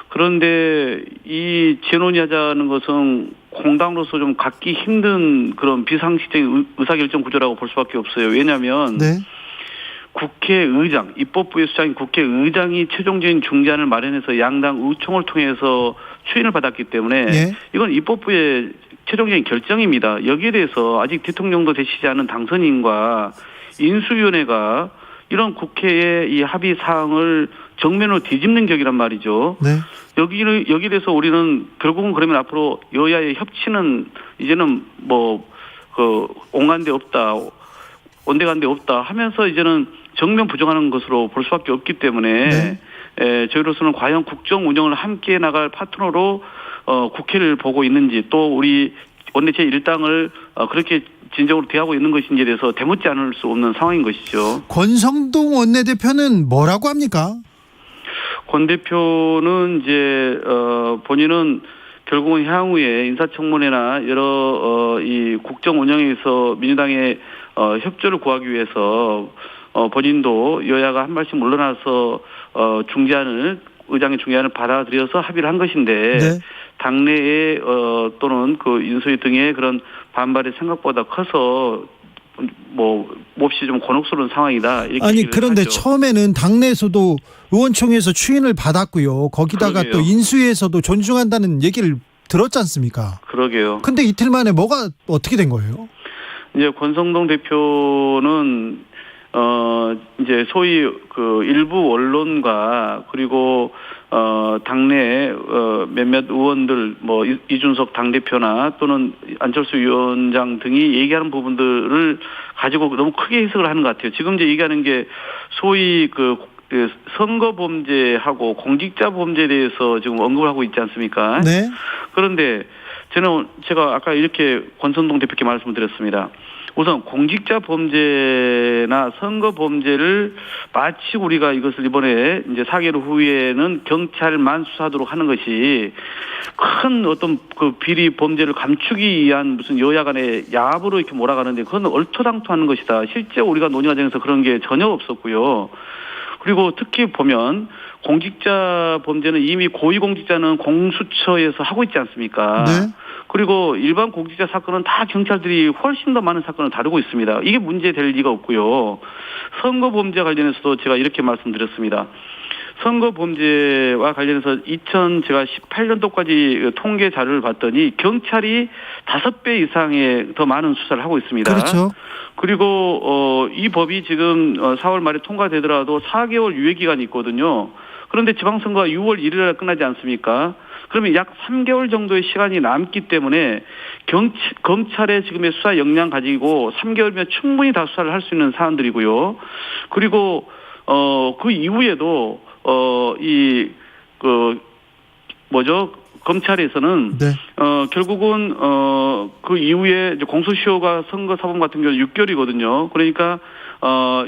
그런데 이 재논의하자는 것은 공당으로서 좀 갖기 힘든 그런 비상식적인 의사결정 구조라고 볼 수밖에 없어요. 왜냐하면 네. 국회의장, 입법부의 수장인 국회의장이 최종적인 중재안을 마련해서 양당 의총을 통해서 추인을 받았기 때문에 예. 이건 입법부의 최종적인 결정입니다. 여기에 대해서 아직 대통령도 되시지 않은 당선인과 인수위원회가 이런 국회의 이 합의 사항을 정면으로 뒤집는 격이란 말이죠. 네. 여기에 대해서 우리는 결국은 그러면 앞으로 여야의 협치는 이제는 온간데 없다, 온데간데 없다 하면서 이제는 정면 부정하는 것으로 볼 수밖에 없기 때문에 네. 저희로서는 과연 국정 운영을 함께 나갈 파트너로 국회를 보고 있는지 또 우리 원내 제1당을 그렇게 진정으로 대하고 있는 것인지에 대해서 대묻지 않을 수 없는 상황인 것이죠. 권성동 원내대표는 뭐라고 합니까? 권 대표는 이제 본인은 결국은 향후에 인사청문회나 여러 이 국정 운영에서 민주당의 협조를 구하기 위해서 본인도 여야가 한 발씩 물러나서 의장의 중재안을 받아들여서 합의를 한 것인데 네. 당내에 또는 그 인수위 등의 그런 반발이 생각보다 커서 몹시 좀 곤혹스러운 상황이다. 이렇게 아니 그런데 하죠. 처음에는 당내에서도 의원총회에서 추인을 받았고요. 거기다가 그러게요. 또 인수위에서도 존중한다는 얘기를 들었지 않습니까? 그러게요. 근데 이틀 만에 뭐가 어떻게 된 거예요? 이제 권성동 대표는 이제 소위 그 일부 언론과 그리고 당내 몇몇 의원들 이준석 당대표나 또는 안철수 위원장 등이 얘기하는 부분들을 가지고 너무 크게 해석을 하는 것 같아요. 지금 이제 얘기하는 게 소위 그 선거 범죄하고 공직자 범죄에 대해서 지금 언급을 하고 있지 않습니까? 네. 그런데 제가 아까 이렇게 권성동 대표께 말씀을 드렸습니다. 우선 공직자 범죄나 선거 범죄를 마치 우리가 이것을 이번에 이제 4개월 후에는 경찰만 수사하도록 하는 것이 큰 어떤 그 비리 범죄를 감추기 위한 무슨 여야 간의 야합으로 이렇게 몰아가는데 그건 얼토당토하는 것이다. 실제 우리가 논의 과정에서 그런 게 전혀 없었고요. 그리고 특히 보면 공직자 범죄는 이미 고위공직자는 공수처에서 하고 있지 않습니까? 네. 그리고 일반 공직자 사건은 다 경찰들이 훨씬 더 많은 사건을 다루고 있습니다. 이게 문제될 리가 없고요. 선거 범죄 관련해서도 제가 이렇게 말씀드렸습니다. 선거 범죄와 관련해서 2018년도까지 통계 자료를 봤더니 경찰이 5배 이상의 더 많은 수사를 하고 있습니다. 그렇죠. 그리고 이 법이 지금 4월 말에 통과되더라도 4개월 유예 기간이 있거든요. 그런데 지방선거가 6월 1일에 끝나지 않습니까? 그러면 약 3개월 정도의 시간이 남기 때문에 검찰의 지금의 수사 역량 가지고 3개월이면 충분히 다 수사를 할 수 있는 사안들이고요. 그리고 그 이후에도 검찰에서는 네. 결국은 그 이후에 이제 공소시효가 선거 사범 같은 경우 6개월이거든요. 그러니까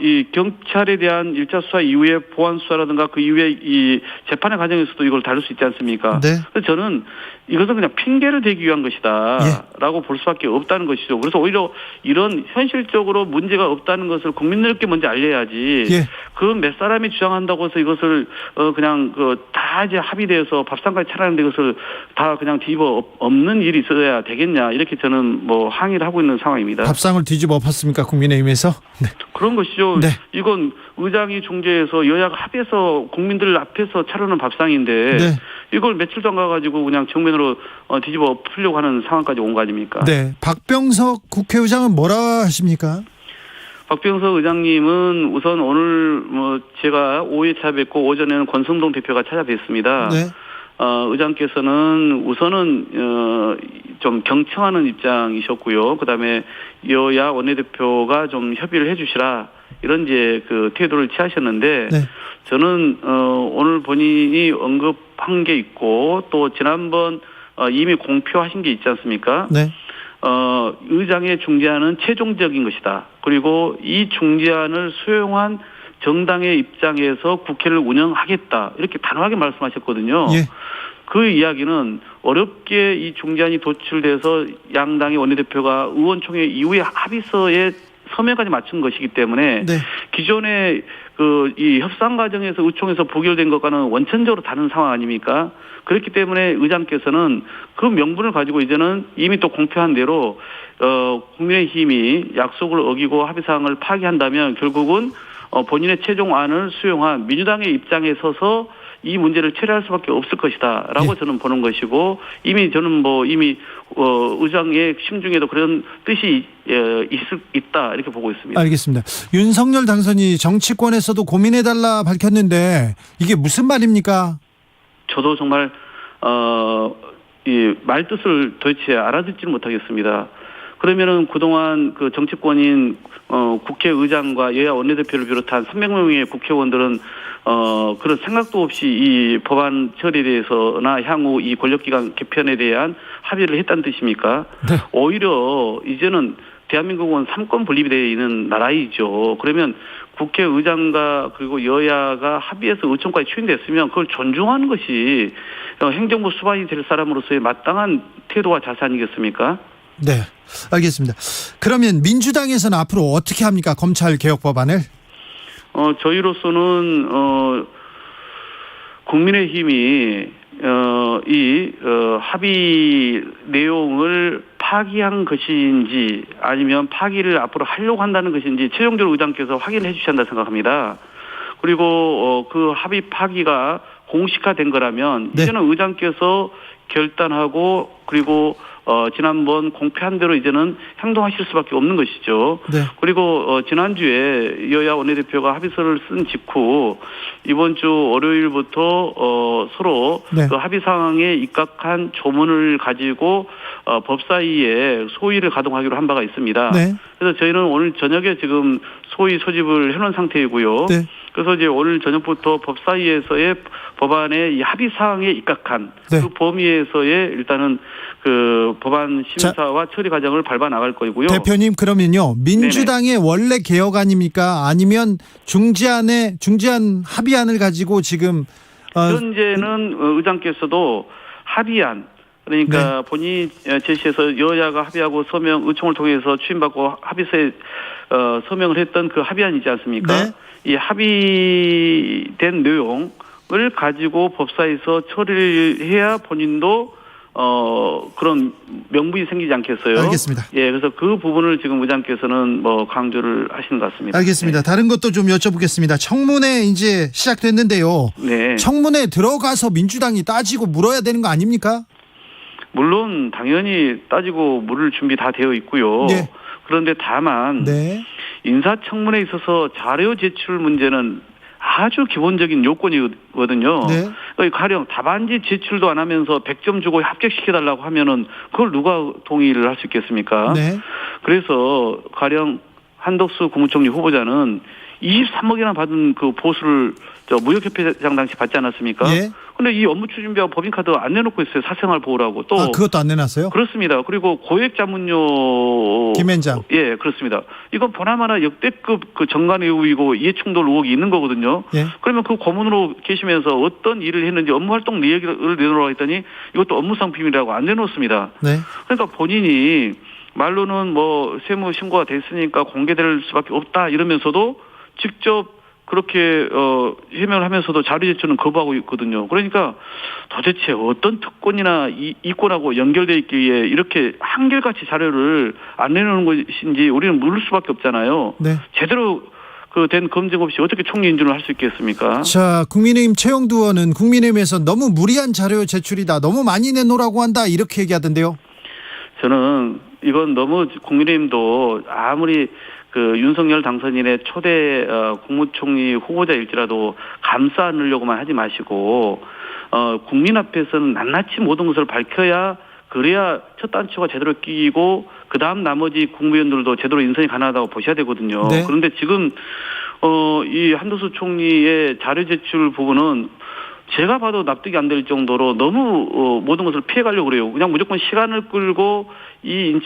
이 경찰에 대한 1차 수사 이후에 보안 수사라든가 그 이후에 이 재판의 과정에서도 이걸 다룰 수 있지 않습니까? 네. 그래서 저는 이것은 그냥 핑계를 대기 위한 것이다라고 볼 수밖에 없다는 것이죠. 그래서 오히려 이런 현실적으로 문제가 없다는 것을 국민들께 먼저 알려야지. 예. 그 몇 사람이 주장한다고 해서 이것을 그냥 다 이제 합의돼서 밥상까지 차리는데 이것을 다 그냥 뒤집어 엎는 일이 있어야 되겠냐 이렇게 저는 뭐 항의를 하고 있는 상황입니다. 밥상을 뒤집어 엎었습니까? 국민의힘에서? 네. 그런 것이죠. 네. 이건 의장이 중재해서 여야가 합해서 국민들 앞에서 차려놓은 밥상인데 네. 이걸 며칠도 안 가가지고 그냥 정면으로 뒤집어 엎으려고 하는 상황까지 온 거 아닙니까? 네. 박병석 국회의장은 뭐라 하십니까? 박병석 의장님은 우선 오늘 뭐 제가 5회차 뵙고 오전에는 권성동 대표가 찾아뵙습니다. 네. 의장께서는 우선은 좀 경청하는 입장이셨고요. 그다음에 여야 원내대표가 좀 협의를 해주시라 이런 이제 그 태도를 취하셨는데 네. 저는 오늘 본인이 언급한 게 있고 또 지난번 이미 공표하신 게 있지 않습니까? 네. 의장의 중재안은 최종적인 것이다. 그리고 이 중재안을 수용한 정당의 입장에서 국회를 운영하겠다. 이렇게 단호하게 말씀하셨거든요. 예. 그 이야기는 어렵게 이 중재안이 도출돼서 양당의 원내대표가 의원총회 이후에 합의서에 서명까지 맞춘 것이기 때문에 네. 기존의 이 협상 과정에서 의총에서 부결된 것과는 원천적으로 다른 상황 아닙니까? 그렇기 때문에 의장께서는 그 명분을 가지고 이제는 이미 또 공표한 대로 국민의힘이 약속을 어기고 합의사항을 파기한다면 결국은 본인의 최종안을 수용한 민주당의 입장에 서서 이 문제를 처리할 수밖에 없을 것이다라고 예. 저는 보는 것이고 이미 저는 이미 의장의 심중에도 그런 뜻이 있다 이렇게 보고 있습니다. 알겠습니다. 윤석열 당선이 정치권에서도 고민해달라 밝혔는데 이게 무슨 말입니까? 저도 정말 이 말뜻을 도대체 알아듣지는 못하겠습니다. 그러면은 그동안 그 정치권인 국회의장과 여야 원내대표를 비롯한 300명의 국회의원들은 그런 생각도 없이 이 법안 처리에 대해서나 향후 이 권력기관 개편에 대한 합의를 했다는 뜻입니까? 네. 오히려 이제는 대한민국은 3권 분립이 되어 있는 나라이죠. 그러면 국회의장과 그리고 여야가 합의해서 의총까지 추진됐으면 그걸 존중하는 것이 행정부 수반이 될 사람으로서의 마땅한 태도와 자세 아니겠습니까? 네, 알겠습니다. 그러면 민주당에서는 앞으로 어떻게 합니까? 검찰 개혁 법안을? 저희로서는 국민의힘이 합의 내용을 파기한 것인지 아니면 파기를 앞으로 하려고 한다는 것인지 최종적으로 의장께서 확인을 해주셔야 한다 생각합니다. 그리고 그 합의 파기가 공식화된 거라면 네. 이제는 의장께서 결단하고 그리고 지난번 공표한 대로 이제는 행동하실 수밖에 없는 것이죠. 네. 그리고 지난주에 여야 원내대표가 합의서를 쓴 직후 이번 주 월요일부터 서로 네. 그 합의 상황에 입각한 조문을 가지고 법사위에 소위를 가동하기로 한 바가 있습니다. 네. 그래서 저희는 오늘 저녁에 지금 소위 소집을 해놓은 상태이고요. 네. 그래서 이제 오늘 저녁부터 법사위에서의 법안의 이 합의 사항에 입각한 네. 그 범위에서의 일단은 그 법안 심사와 처리 과정을 밟아 나갈 거고요. 대표님, 그러면요, 민주당의 원래 개혁안입니까? 아니면 중지안 합의안을 가지고 지금 현재는 의장께서도 합의안, 그러니까 본인이 제시해서 여야가 합의하고 서명 의총을 통해서 추인받고 합의서에 서명을 했던 그 합의안이지 않습니까? 네. 이 합의된 내용을 가지고 법사에서 처리를 해야 본인도 그런 명분이 생기지 않겠어요? 알겠습니다. 예, 그래서 그 부분을 지금 의장께서는 뭐 강조를 하시는 것 같습니다. 알겠습니다. 네. 다른 것도 좀 여쭤보겠습니다. 청문회 이제 시작됐는데요. 네. 청문회 들어가서 민주당이 따지고 물어야 되는 거 아닙니까? 물론 당연히 따지고 물을 준비 다 되어 있고요. 네. 그런데 다만 네. 인사청문회에 있어서 자료 제출 문제는 아주 기본적인 요건이거든요. 네. 그러니까 가령 답안지 제출도 안 하면서 100점 주고 합격시켜달라고 하면은 그걸 누가 동의를 할 수 있겠습니까? 네. 그래서 가령 한덕수 국무총리 후보자는 23억이나 받은 그 보수를 무역협회장 당시 받지 않았습니까? 예. 근데 이 업무 추진비와 법인카드 안 내놓고 있어요. 사생활 보호라고. 또 그것도 안 내놨어요? 그렇습니다. 그리고 고액자문료 김앤장. 예, 그렇습니다. 이건 보나마나 역대급 그 정관의혹이고 이해충돌 의혹이 있는 거거든요. 예. 그러면 그 고문으로 계시면서 어떤 일을 했는지 업무활동 내역을 내놓으라고 했더니 이것도 업무상 비밀이라고 안 내놓습니다. 네. 그러니까 본인이 말로는 뭐 세무 신고가 됐으니까 공개될 수밖에 없다 이러면서도 직접 그렇게 해명을 하면서도 자료 제출은 거부하고 있거든요. 그러니까 도대체 어떤 특권이나 이권하고 연결돼 있기에 이렇게 한결같이 자료를 안 내놓는 것인지 우리는 물을 수밖에 없잖아요. 네. 제대로 된 검증 없이 어떻게 총리 인준을 할 수 있겠습니까? 자, 국민의힘 최영두 의원은 국민의힘에서 너무 무리한 자료 제출이다, 너무 많이 내놓으라고 한다, 이렇게 얘기하던데요. 저는 이건 너무 국민의힘도 아무리 그 윤석열 당선인의 초대 국무총리 후보자일지라도 감싸 안으려고만 하지 마시고 국민 앞에서는 낱낱이 모든 것을 밝혀야 그래야 첫 단추가 제대로 끼고 그다음 나머지 국무위원들도 제대로 인선이 가능하다고 보셔야 되거든요. 네. 그런데 지금 이 한덕수 총리의 자료 제출 부분은 제가 봐도 납득이 안 될 정도로 너무 모든 것을 피해가려고 그래요. 그냥 무조건 시간을 끌고 이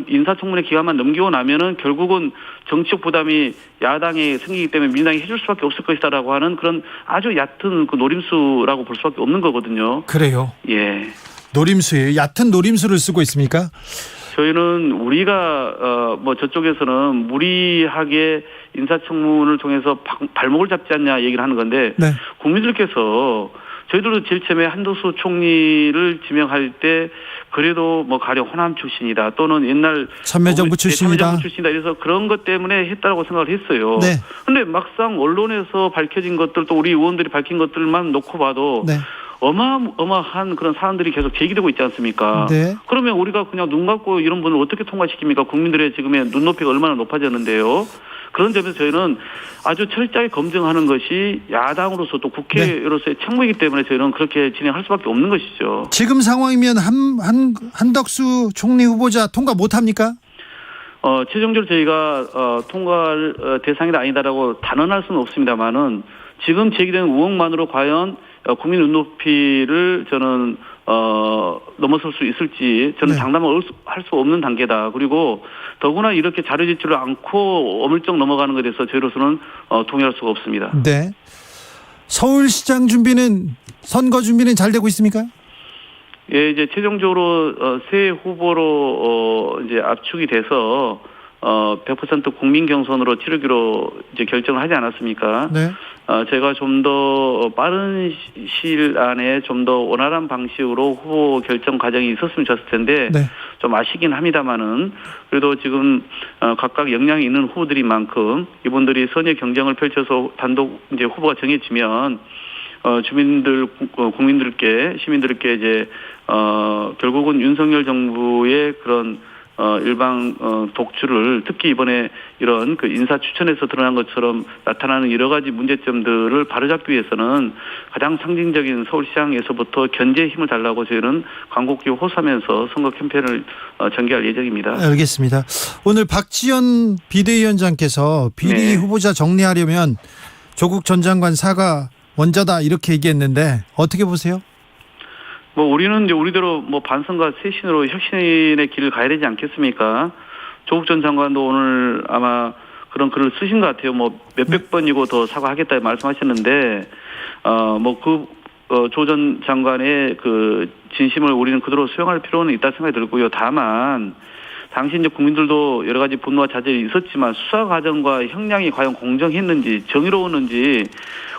인사청문회 기간만 넘기고 나면은 결국은 정치적 부담이 야당에 생기기 때문에 민주당이 해줄 수밖에 없을 것이다라고 하는 그런 아주 얕은 그 노림수라고 볼 수밖에 없는 거거든요. 그래요? 예. 노림수예요? 얕은 노림수를 쓰고 있습니까? 저희는 우리가 뭐 저쪽에서는 무리하게 인사청문을 통해서 발목을 잡지 않냐 얘기를 하는 건데 네. 국민들께서 저희들도 제일 처음에 한덕수 총리를 지명할 때 그래도 뭐 가령 호남 출신이다 또는 옛날 참여정부 출신이다. 이래서 그런 것 때문에 했다라고 생각을 했어요. 네. 근데 막상 언론에서 밝혀진 것들 또 우리 의원들이 밝힌 것들만 놓고 봐도 네. 어마어마한 그런 사안들이 계속 제기되고 있지 않습니까? 네. 그러면 우리가 그냥 눈 감고 이런 분을 어떻게 통과시킵니까? 국민들의 지금의 눈높이가 얼마나 높아졌는데요. 그런 점에서 저희는 아주 철저하게 검증하는 것이 야당으로서 또 국회로서의 책무이기 때문에 저희는 그렇게 진행할 수밖에 없는 것이죠. 지금 상황이면 한덕수 총리 후보자 통과 못합니까? 최종적으로 저희가 통과할 대상이다 아니다라고 단언할 수는 없습니다만은 지금 제기된 의혹만으로 과연 국민 눈높이를 저는 넘어설 수 있을지 저는 장담을 할 수 없는 단계다. 그리고 더구나 이렇게 자료 제출을 않고 어물쩍 넘어가는 것에 대해서 저희로서는 동의할 수가 없습니다. 네. 서울시장 선거 준비는 잘 되고 있습니까? 예, 이제 최종적으로 새 후보로 이제 압축이 돼서 100% 국민 경선으로 치르기로 이제 결정을 하지 않았습니까? 네. 제가 좀 더 빠른 시일 안에 좀 더 원활한 방식으로 후보 결정 과정이 있었으면 좋았을 텐데 네. 좀 아쉽긴 합니다만은 그래도 지금 각각 역량이 있는 후보들인 만큼 이분들이 선의 경쟁을 펼쳐서 단독 이제 후보가 정해지면 주민들 국민들께 시민들께 이제 결국은 윤석열 정부의 그런 일방 독주를 특히 이번에 이런 그 인사 추천에서 드러난 것처럼 나타나는 여러 가지 문제점들을 바로잡기 위해서는 가장 상징적인 서울시장에서부터 견제의 힘을 달라고 저희는 광곡히 호소하면서 선거 캠페인을 전개할 예정입니다. 알겠습니다. 오늘 박지원 비대위원장께서 비리 네. 후보자 정리하려면 조국 전 장관 사과 먼저다 이렇게 얘기했는데 어떻게 보세요? 뭐 우리는 이제 우리대로 뭐 반성과 쇄신으로 혁신의 길을 가야 되지 않겠습니까? 조국 전 장관도 오늘 아마 그런 글을 쓰신 것 같아요. 뭐 몇백 번이고 더 사과하겠다 말씀하셨는데, 조 전 장관의 그 진심을 우리는 그대로 수용할 필요는 있다 생각이 들고요. 다만, 당시 이제 국민들도 여러 가지 분노와 자질이 있었지만 수사 과정과 형량이 과연 공정했는지, 정의로웠는지,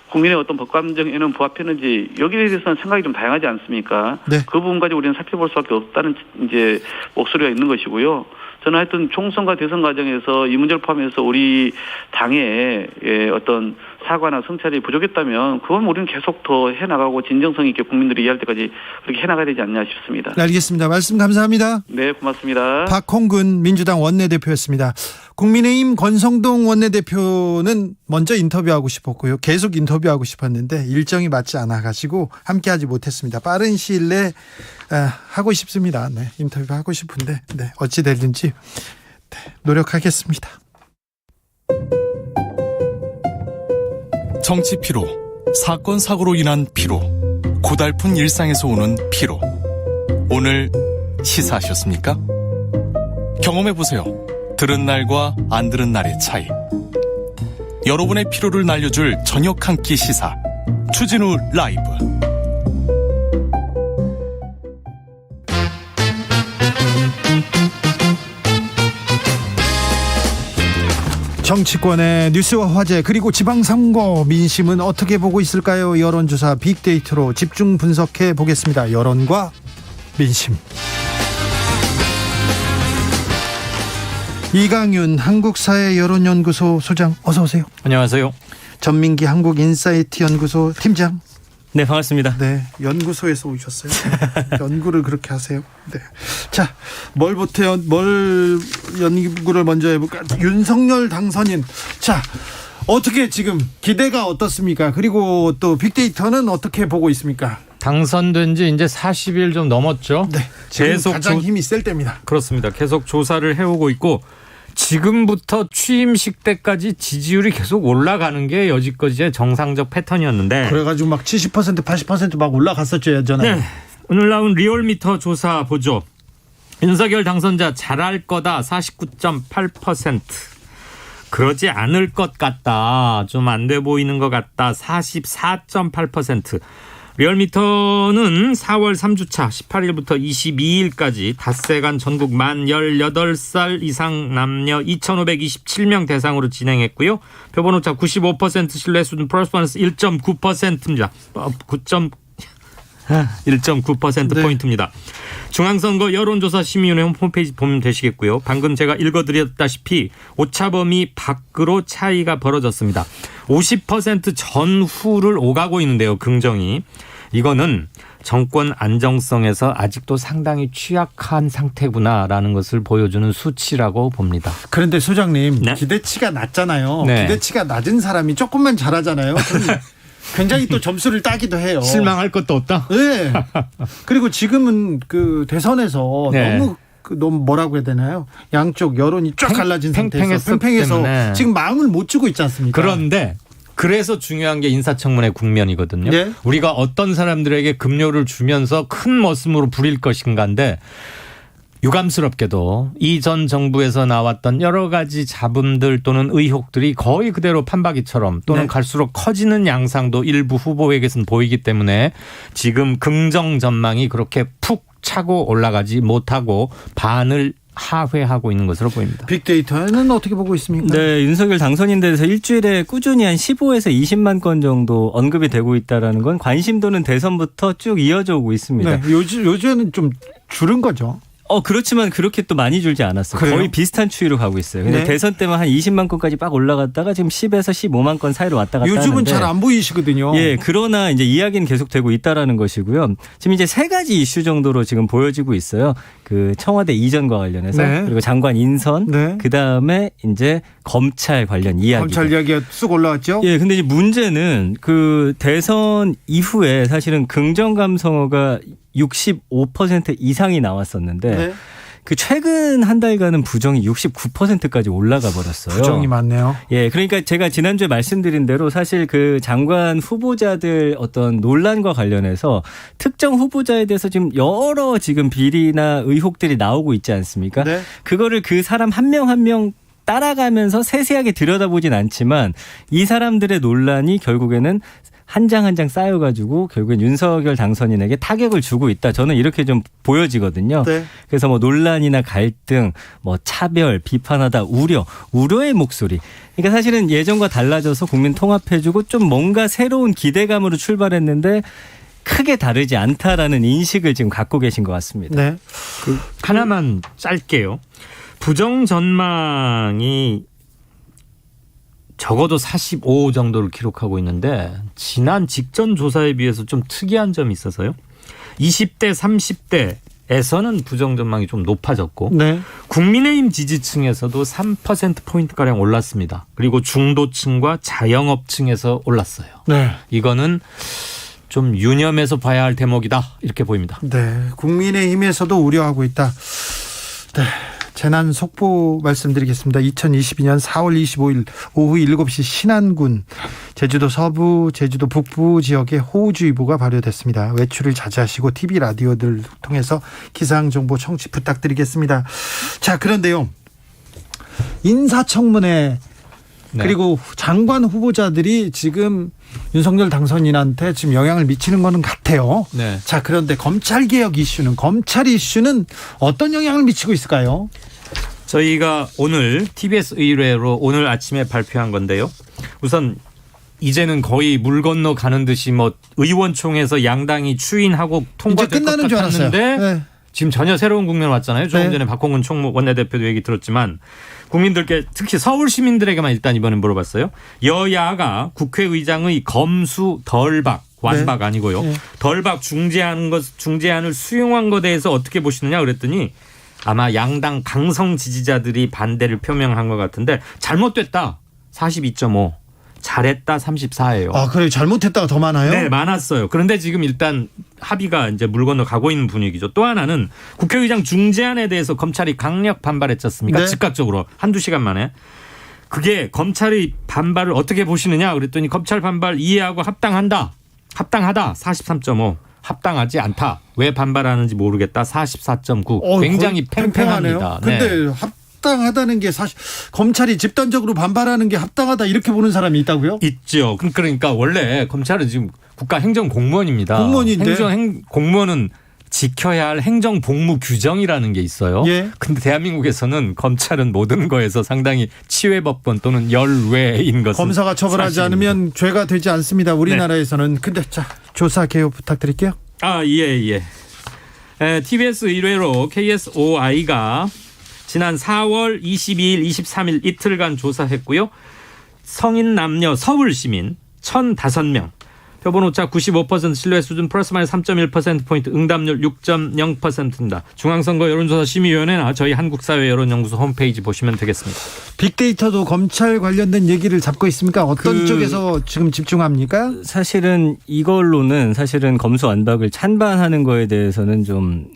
국민의 어떤 법감정에는 부합했는지 여기에 대해서는 생각이 좀 다양하지 않습니까? 네. 그 부분까지 우리는 살펴볼 수밖에 없다는 이제 목소리가 있는 것이고요. 저는 하여튼 총선과 대선 과정에서 이 문제를 포함해서 우리 당의 어떤 사과나 성찰이 부족했다면 그건 우리는 계속 더 해나가고 진정성 있게 국민들이 이해할 때까지 그렇게 해나가야 되지 않냐 싶습니다. 네, 알겠습니다. 말씀 감사합니다. 네, 고맙습니다. 박홍근 민주당 원내대표였습니다. 국민의힘 권성동 원내대표는 먼저 인터뷰하고 싶었고요. 계속 인터뷰하고 싶었는데 일정이 맞지 않아가지고 함께하지 못했습니다. 빠른 시일 내에 하고 싶습니다. 네, 인터뷰하고 싶은데 어찌 되든지 노력하겠습니다. 정치 피로, 사건 사고로 인한 피로, 고달픈 일상에서 오는 피로. 오늘 시사하셨습니까? 경험해보세요. 들은 날과 안 들은 날의 차이. 여러분의 피로를 날려줄 저녁 한 끼 시사. 추진우 라이브. 정치권의 뉴스와 화제 그리고 지방선거 민심은 어떻게 보고 있을까요? 여론조사 빅데이터로 집중 분석해 보겠습니다. 여론과 민심. 이강윤 한국사회여론연구소 소장 어서 오세요. 안녕하세요. 전민기 한국인사이트 연구소 팀장. 네, 반갑습니다. 네, 연구소에서 오셨어요. 연구를 그렇게 하세요. 네. 자, 뭘 연구를 먼저 해볼까? 윤석열 당선인. 자, 어떻게 지금 기대가 어떻습니까? 그리고 또 빅데이터는 어떻게 보고 있습니까? 당선된 지 이제 40일 좀 넘었죠. 네. 계속 가장 힘이 셀 때입니다. 그렇습니다. 계속 조사를 해오고 있고 지금부터 취임식 때까지 지지율이 계속 올라가는 게 여지까지의 정상적 패턴이었는데 그래가지고 막 70% 80% 막 올라갔었죠 예전에. 네. 오늘 나온 리얼미터 조사 보죠. 윤석열 당선자 잘할 거다 49.8%. 그러지 않을 것 같다. 좀 안 돼 보이는 것 같다. 44.8%. 리얼미터는 4월 3주차 18일부터 22일까지 닷새간 전국 만 18살 이상 남녀 2,527명 대상으로 진행했고요. 표본오차 95% 신뢰 수준 플러스 마이너스 1.9%입니다. 1.9%포인트입니다. 중앙선거 여론조사 심의위원회 홈페이지 보면 되시겠고요. 방금 제가 읽어드렸다시피 오차범위 밖으로 차이가 벌어졌습니다. 50% 전후를 오가고 있는데요. 긍정이. 이거는 정권 안정성에서 아직도 상당히 취약한 상태구나라는 것을 보여주는 수치라고 봅니다. 그런데 소장님, 네? 기대치가 낮잖아요. 네. 기대치가 낮은 사람이 조금만 잘하잖아요. 굉장히 또 점수를 따기도 해요. 실망할 것도 없다? 네. 그리고 지금은 그 대선에서 네. 너무 뭐라고 해야 되나요? 양쪽 여론이 쫙 갈라진 상태에서 팽팽해서 지금 마음을 못 주고 있지 않습니까? 그런데 그래서 중요한 게 인사청문회 국면이거든요. 네? 우리가 어떤 사람들에게 급료를 주면서 큰 머슴으로 부릴 것인가인데 유감스럽게도 이전 정부에서 나왔던 여러 가지 잡음들 또는 의혹들이 거의 그대로 판박이처럼 또는 갈수록 커지는 양상도 일부 후보에게서는 보이기 때문에 지금 긍정 전망이 그렇게 푹 차고 올라가지 못하고 반을 하회하고 있는 것으로 보입니다. 빅데이터는 어떻게 보고 있습니까? 네, 윤석열 당선인 대해서 일주일에 꾸준히 한 15에서 20만 건 정도 언급이 되고 있다는 건 관심도는 대선부터 쭉 이어져 오고 있습니다. 네, 요즘은 좀 줄은 거죠. 그렇지만 그렇게 또 많이 줄지 않았어요. 그래요? 거의 비슷한 추이로 가고 있어요. 근데 대선 때만 한 20만 건까지 막 올라갔다가 지금 10에서 15만 건 사이로 왔다 갔다 하는데 요즘은 잘 안 보이시거든요. 예, 그러나 이제 이야기는 계속되고 있다라는 것이고요. 지금 이제 세 가지 이슈 정도로 지금 보여지고 있어요. 그 청와대 이전과 관련해서 그리고 장관 인선, 그다음에 이제 검찰 관련 이야기. 검찰 이야기가 쑥 올라왔죠? 예, 근데 이제 문제는 그 대선 이후에 사실은 긍정 감성어가 65% 이상이 나왔었는데 그 최근 한 달간은 부정이 69%까지 올라가 버렸어요. 부정이 많네요. 예, 그러니까 제가 지난주에 말씀드린 대로 사실 그 장관 후보자들 어떤 논란과 관련해서 특정 후보자에 대해서 지금 여러 지금 비리나 의혹들이 나오고 있지 않습니까? 네. 그거를 그 사람 한 명 한 명 따라가면서 세세하게 들여다보진 않지만 이 사람들의 논란이 결국에는 한 장 한 장 쌓여가지고 결국엔 윤석열 당선인에게 타격을 주고 있다. 저는 이렇게 좀 보여지거든요. 네. 그래서 뭐 논란이나 갈등, 뭐 차별, 비판하다, 우려의 목소리. 그러니까 사실은 예전과 달라져서 국민 통합해주고 좀 뭔가 새로운 기대감으로 출발했는데 크게 다르지 않다라는 인식을 지금 갖고 계신 것 같습니다. 네. 하나만 짧게요. 부정 전망이 적어도 45 정도를 기록하고 있는데 지난 직전 조사에 비해서 좀 특이한 점이 있어서요. 20대, 30대에서는 부정 전망이 좀 높아졌고 네. 국민의힘 지지층에서도 3%포인트가량 올랐습니다. 그리고 중도층과 자영업층에서 올랐어요. 네. 이거는 좀 유념해서 봐야 할 대목이다 이렇게 보입니다. 네. 국민의힘에서도 우려하고 있다. 네. 재난 속보 말씀드리겠습니다. 2022년 4월 25일 오후 7시 신안군 제주도 서부, 제주도 북부 지역에 호우주의보가 발효됐습니다. 외출을 자제하시고 TV 라디오들 통해서 기상정보 청취 부탁드리겠습니다. 자, 그런데요. 인사청문회 그리고 장관 후보자들이 지금 윤석열 당선인한테 지금 영향을 미치는 거는 같아요. 네. 자, 그런데 검찰개혁 이슈는, 검찰 이슈는 어떤 영향을 미치고 있을까요? 저희가 오늘 TBS 의뢰로 오늘 아침에 발표한 건데요. 우선 이제는 거의 물 건너 가는 듯이 뭐 의원총회에서 양당이 추인하고 통과될 것 같았는데 네. 지금 전혀 새로운 국면 왔잖아요. 조금 전에 박홍근 총무 원내대표도 얘기 들었지만 국민들께 특히 서울 시민들에게만 일단 이번에 물어봤어요. 여야가 국회의장의 검수 덜박 완박 아니고요. 덜박 중재안을 수용한 것에 대해서 어떻게 보시느냐 그랬더니 아마 양당 강성 지지자들이 반대를 표명한 것 같은데 잘못됐다 42.5 잘했다 34예요. 아, 그래 잘못했다가 더 많아요? 네, 많았어요. 그런데 지금 일단 합의가 이제 물 건너 가고 있는 분위기죠. 또 하나는 국회의장 중재안에 대해서 검찰이 강력 반발했지 않습니까? 네. 즉각적으로 한두 시간 만에. 그게 검찰의 반발을 어떻게 보시느냐 그랬더니 검찰 반발 이해하고 합당하다 43.5 합당하지 않다. 왜 반발하는지 모르겠다 44.9 굉장히 팽팽합니다. 근데 네. 합당하다는 게 사실 검찰이 집단적으로 반발하는 게 합당하다 이렇게 보는 사람이 있다고요? 있죠. 그러니까 원래 검찰은 지금 국가 행정 공무원입니다. 공무원인데 공무원은 지켜야 할 행정 복무 규정이라는 게 있어요. 근데 대한민국에서는 검찰은 모든 거에서 상당히 치외법권 또는 열외인 것은 검사가 처벌하지 사실입니다. 않으면 죄가 되지 않습니다. 우리나라에서는. 근데 자, 조사 개요 부탁드릴게요. 아, 예. TBS 의뢰로 KSOI가 지난 4월 22일, 23일 이틀간 조사했고요. 성인 남녀 서울 시민 1,005명. 표본오차 95% 신뢰 수준 플러스 마이너스 3.1%포인트 응답률 6.0%입니다. 중앙선거 여론조사 심의위원회나 저희 한국사회 여론연구소 홈페이지 보시면 되겠습니다. 빅데이터도 검찰 관련된 얘기를 잡고 있습니까? 어떤 쪽에서 지금 집중합니까? 사실은 이걸로는 사실은 검수 완박을 찬반하는 거에 대해서는 좀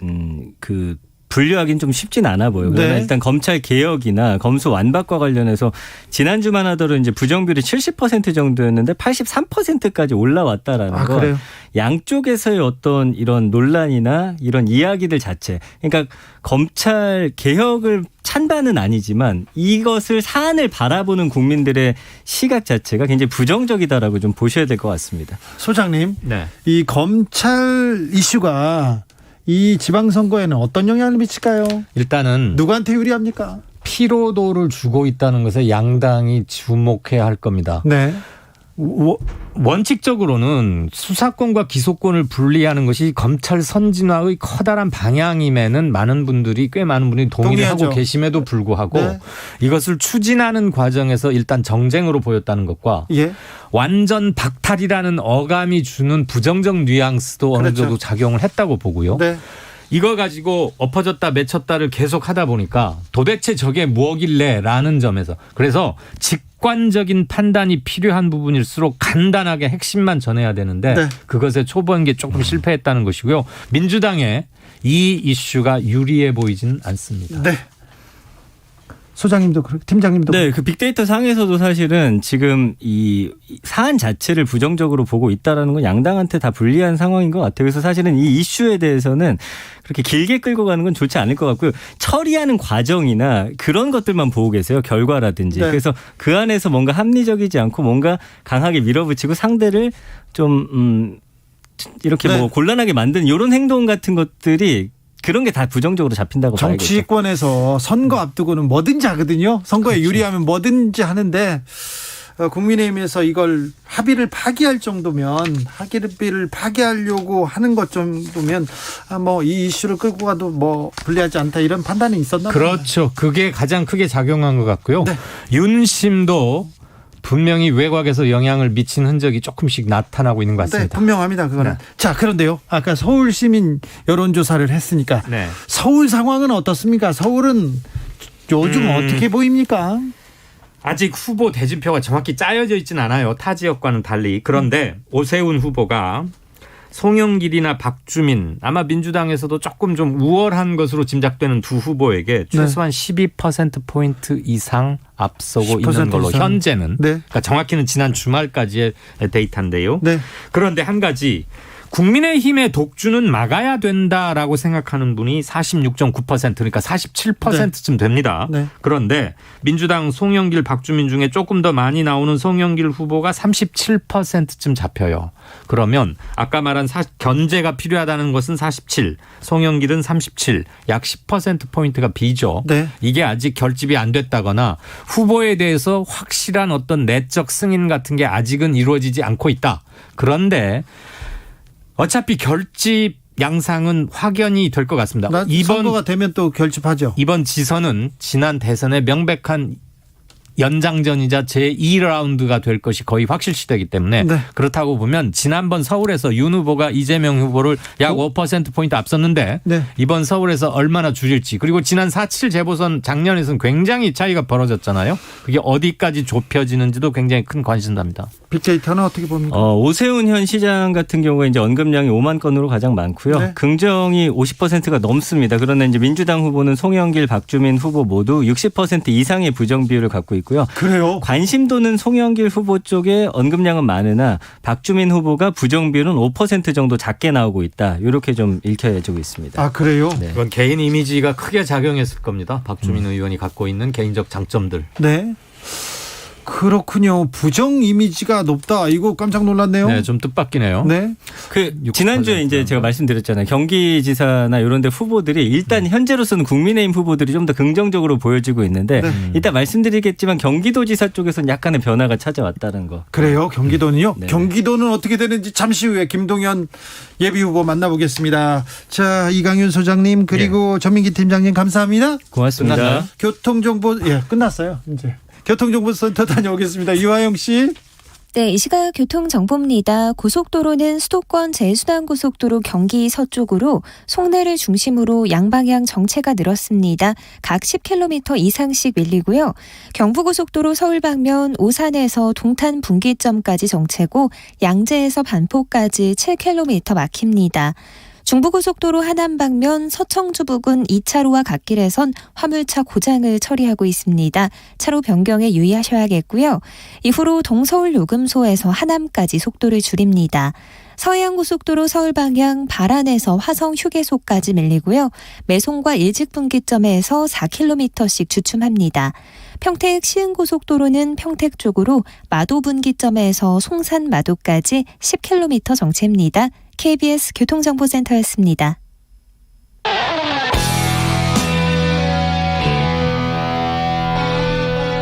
분류하기는 좀 쉽진 않아 보여요. 그러나 네. 일단 검찰 개혁이나 검수 완박과 관련해서 지난주만 하더라도 이제 부정비율이 70% 정도였는데 83%까지 올라왔다라는 거. 그래요? 양쪽에서의 어떤 이런 논란이나 이런 이야기들 자체. 그러니까 검찰 개혁을 찬반은 아니지만 이것을 사안을 바라보는 국민들의 시각 자체가 굉장히 부정적이다라고 좀 보셔야 될 것 같습니다. 소장님, 네. 이 검찰 이슈가 이 지방선거에는 어떤 영향을 미칠까요? 일단은 누구한테 유리합니까? 피로도를 주고 있다는 것에 양당이 주목해야 할 겁니다. 네. 원칙적으로는 수사권과 기소권을 분리하는 것이 검찰 선진화의 커다란 방향임에는 꽤 많은 분들이 동의를 하고 계심에도 불구하고 이것을 추진하는 과정에서 일단 정쟁으로 보였다는 것과 완전 박탈이라는 어감이 주는 부정적 뉘앙스도 어느 정도 작용을 했다고 보고요. 이거 가지고 엎어졌다 맺혔다를 계속 하다 보니까 도대체 저게 뭐길래라는 점에서 그래서 객관적인 판단이 필요한 부분일수록 간단하게 핵심만 전해야 되는데 네. 그것에 초보한 게 조금 실패했다는 것이고요. 민주당에 이 이슈가 유리해 보이지는 않습니다. 네. 소장님도 그렇고 팀장님도 네, 그 빅데이터 상에서도 사실은 지금 이 사안 자체를 부정적으로 보고 있다라는 건 양당한테 다 불리한 상황인 것 같아요. 그래서 사실은 이 이슈에 대해서는 그렇게 길게 끌고 가는 건 좋지 않을 것 같고요. 처리하는 과정이나 그런 것들만 보고 계세요. 결과라든지. 네. 그래서 그 안에서 뭔가 합리적이지 않고 뭔가 강하게 밀어붙이고 상대를 좀 이렇게 네. 뭐 곤란하게 만드는 이런 행동 같은 것들이 그런 게 다 부정적으로 잡힌다고 봐야겠죠. 정치권에서 선거 앞두고는 뭐든지 하거든요. 선거에 그렇죠. 유리하면 뭐든지 하는데 국민의힘에서 이걸 합의를 파기할 정도면 합의를 파기하려고 하는 것 정도면 뭐 이 이슈를 끌고 가도 뭐 불리하지 않다 이런 판단이 있었나 봐요. 그렇죠. 그게 가장 크게 작용한 것 같고요. 네. 윤심도 분명히 외곽에서 영향을 미친 흔적이 조금씩 나타나고 있는 것 네, 같습니다. 분명합니다. 그거는. 네. 자, 그런데요. 아까 서울 시민 여론조사를 했으니까 네. 서울 상황은 어떻습니까? 서울은 요즘 어떻게 보입니까? 아직 후보 대진표가 정확히 짜여져 있지는 않아요. 타 지역과는 달리. 그런데 오세훈 후보가 송영길이나 박주민 아마 민주당에서도 조금 좀 우월한 것으로 짐작되는 두 후보에게 최소한 12%포인트 이상 앞서고 있는 걸로 이상. 현재는. 네. 그러니까 정확히는 지난 주말까지의 데이터인데요. 네. 그런데 한 가지 국민의힘의 독주는 막아야 된다라고 생각하는 분이 46.9% 그러니까 47%쯤 됩니다. 네. 그런데 민주당 송영길 박주민 중에 조금 더 많이 나오는 송영길 후보가 37%쯤 잡혀요. 그러면 아까 말한 견제가 필요하다는 것은 47, 송영길은 37, 약 10%포인트가 비죠. 네. 이게 아직 결집이 안 됐다거나 후보에 대해서 확실한 어떤 내적 승인 같은 게 아직은 이루어지지 않고 있다. 그런데 어차피 결집 양상은 확연히 될 것 같습니다. 선거가 되면 또 결집하죠. 이번 지선은 지난 대선의 명백한 연장전이자 제2라운드가 될 것이 거의 확실시되기 때문에 네. 그렇다고 보면 지난번 서울에서 윤 후보가 이재명 후보를 약 5%포인트 앞섰는데 네. 이번 서울에서 얼마나 줄일지 그리고 지난 4.7 재보선 작년에서는 굉장히 차이가 벌어졌잖아요. 그게 어디까지 좁혀지는지도 굉장히 큰 관심사입니다. 빅데이터는 어떻게 봅니까? 오세훈 현 시장 같은 경우에 이제 언급량이 5만 건으로 가장 많고요. 네. 긍정이 50%가 넘습니다. 그런데 이제 민주당 후보는 송영길, 박주민 후보 모두 60% 이상의 부정 비율을 갖고 있고요. 그래요? 관심도는 송영길 후보 쪽에 언급량은 많으나 박주민 후보가 부정 비율은 5% 정도 작게 나오고 있다. 이렇게 좀 읽혀지고 있습니다. 아, 그래요? 네. 이건 개인 이미지가 크게 작용했을 겁니다. 박주민 의원이 갖고 있는 개인적 장점들. 네. 그렇군요. 부정 이미지가 높다. 이거 깜짝 놀랐네요. 네, 좀 뜻밖이네요. 네. 지난주에 이제 제가 말씀드렸잖아요. 경기지사나 이런 데 후보들이 일단 현재로서는 국민의힘 후보들이 좀 더 긍정적으로 보여지고 있는데 이따 말씀드리겠지만 경기도지사 쪽에서는 약간의 변화가 찾아왔다는 거. 그래요? 경기도는요? 네. 경기도는 어떻게 되는지 잠시 후에 김동연 예비후보 만나보겠습니다. 자, 이강윤 소장님 그리고 전민기 팀장님 감사합니다. 고맙습니다. 끝났나요? 교통정보 끝났어요. 이제 교통정보센터 다녀오겠습니다. 유하영 씨. 네, 이 시각 교통정보입니다. 고속도로는 수도권 제수단고속도로 경기 서쪽으로 송내를 중심으로 양방향 정체가 늘었습니다. 각 10km 이상씩 밀리고요. 경부고속도로 서울 방면 오산에서 동탄 분기점까지 정체고 양재에서 반포까지 7km 막힙니다. 중부고속도로 하남 방면 서청주 부근 2차로와 갓길에선 화물차 고장을 처리하고 있습니다. 차로 변경에 유의하셔야겠고요. 이후로 동서울 요금소에서 하남까지 속도를 줄입니다. 서해안고속도로 서울 방향 발안에서 화성 휴게소까지 밀리고요. 매송과 일직분기점에서 4km씩 주춤합니다. 평택 시흥고속도로는 평택 쪽으로 마도분기점에서 송산마도까지 10km 정체입니다. KBS 교통정보센터였습니다.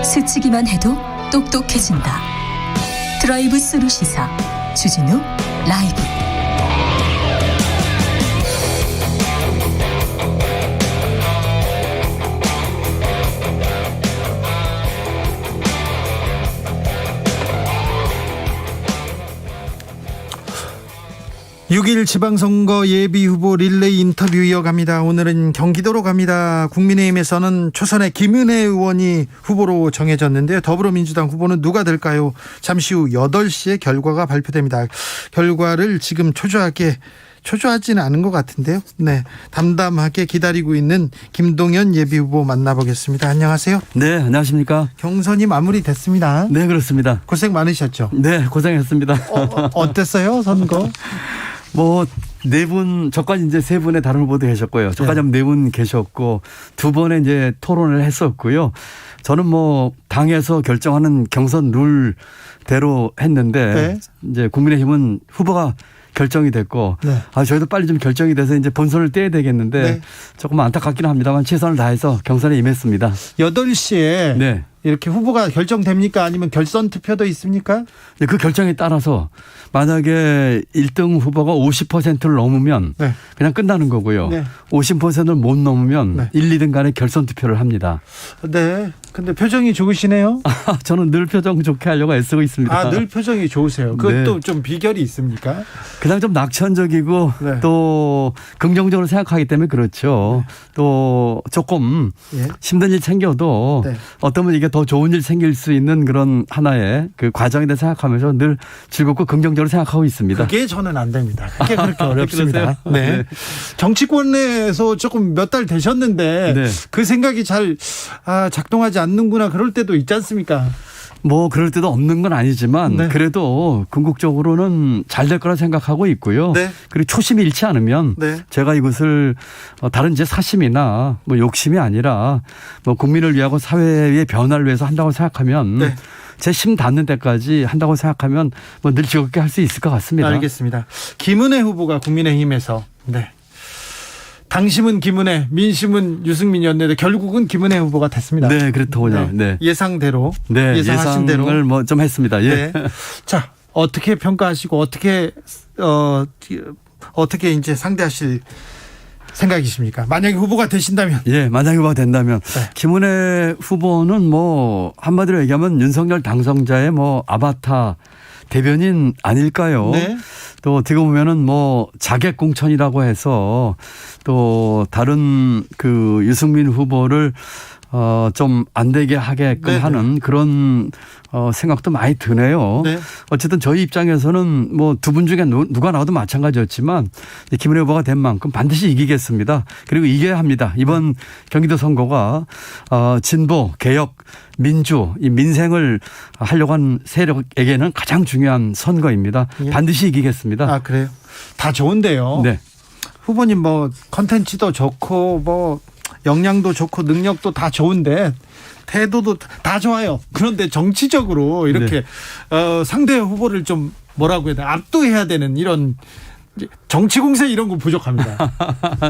스치기만 해도 똑똑해진다. 드라이브 스루 시사 주진우 라이브. 6일 지방선거 예비후보 릴레이 인터뷰 이어갑니다. 오늘은 경기도로 갑니다. 국민의힘에서는 초선의 김은혜 의원이 후보로 정해졌는데요. 더불어민주당 후보는 누가 될까요? 잠시 후 8시에 결과가 발표됩니다. 결과를 지금 초조하지는 않은 것 같은데요. 네, 담담하게 기다리고 있는 김동연 예비후보 만나보겠습니다. 안녕하세요. 네, 안녕하십니까. 경선이 마무리됐습니다. 네, 그렇습니다. 고생 많으셨죠? 네, 고생했습니다. 어땠어요, 선거? 뭐, 4분, 저까지 이제 3분의 다른 후보도 계셨고요. 저까지 하면 4분 계셨고, 2번에 이제 토론을 했었고요. 저는 뭐, 당에서 결정하는 경선 룰대로 했는데, 네. 이제 국민의힘은 후보가 결정이 됐고, 네. 저희도 빨리 좀 결정이 돼서 이제 본선을 떼야 되겠는데, 네. 조금 안타깝긴 합니다만 최선을 다해서 경선에 임했습니다. 8시에 네. 이렇게 후보가 결정됩니까? 아니면 결선 투표도 있습니까? 그 결정에 따라서 만약에 1등 후보가 50%를 넘으면 네. 그냥 끝나는 거고요. 네. 50%를 못 넘으면 네. 1, 2등 간에 결선 투표를 합니다. 네. 근데 표정이 좋으시네요. 저는 늘 표정 좋게 하려고 애쓰고 있습니다. 늘 표정이 좋으세요. 그것도 네. 좀 비결이 있습니까? 그냥 좀 낙천적이고 네. 또 긍정적으로 생각하기 때문에 그렇죠. 또 조금 예. 힘든 일 생겨도 네. 어쩌면 이게 더 좋은 일 생길 수 있는 그런 하나의 그 과정에 대해 생각하면서 늘 즐겁고 긍정적으로 생각하고 있습니다. 그게 저는 안 됩니다. 그게 그렇게 어렵습니다. 그러세요? 네. 네. 정치권에서 조금 몇 달 되셨는데 네. 그 생각이 잘 작동하지 않는구나 그럴 때도 있지 않습니까? 뭐 그럴 때도 없는 건 아니지만 네. 그래도 궁극적으로는 잘 될 거라 생각하고 있고요. 네. 그리고 초심이 잃지 않으면 네. 제가 이것을 다른 제 사심이나 뭐 욕심이 아니라 뭐 국민을 위하고 사회의 변화를 위해서 한다고 생각하면 네. 제 심 닿는 데까지 한다고 생각하면 뭐 늘 즐겁게 할 수 있을 것 같습니다. 알겠습니다. 김은혜 후보가 국민의힘에서 네. 당심은 김은혜, 민심은 유승민이었는데 결국은 김은혜 후보가 됐습니다. 네, 그렇더군요. 네. 예상대로. 네, 예상하신 대로. 예상을 뭐 좀 했습니다. 예. 네. 자, 어떻게 평가하시고 어떻게 이제 상대하실 생각이십니까? 만약에 후보가 되신다면. 예, 만약에 후보가 된다면 네. 김은혜 후보는 뭐 한마디로 얘기하면 윤석열 당선자의 뭐 아바타 대변인 아닐까요? 네. 또 어떻게 보면은 뭐 자객 공천이라고 해서 또 다른 그 유승민 후보를 좀 안 되게 하게끔 네네. 하는 그런 생각도 많이 드네요. 네. 어쨌든 저희 입장에서는 뭐 두 분 중에 누가 나와도 마찬가지였지만 김은혜 후보가 된 만큼 반드시 이기겠습니다. 그리고 이겨야 합니다. 이번 경기도 선거가 진보, 개혁, 민주, 이 민생을 하려고 한 세력에게는 가장 중요한 선거입니다. 예. 반드시 이기겠습니다. 아, 그래요? 다 좋은데요. 네. 후보님 뭐 컨텐츠도 좋고 뭐 역량도 좋고 능력도 다 좋은데 태도도 다 좋아요. 그런데 정치적으로 이렇게 상대 후보를 좀 뭐라고 해야 되나 압도해야 되는 이런 정치 공세 이런 거 부족합니다.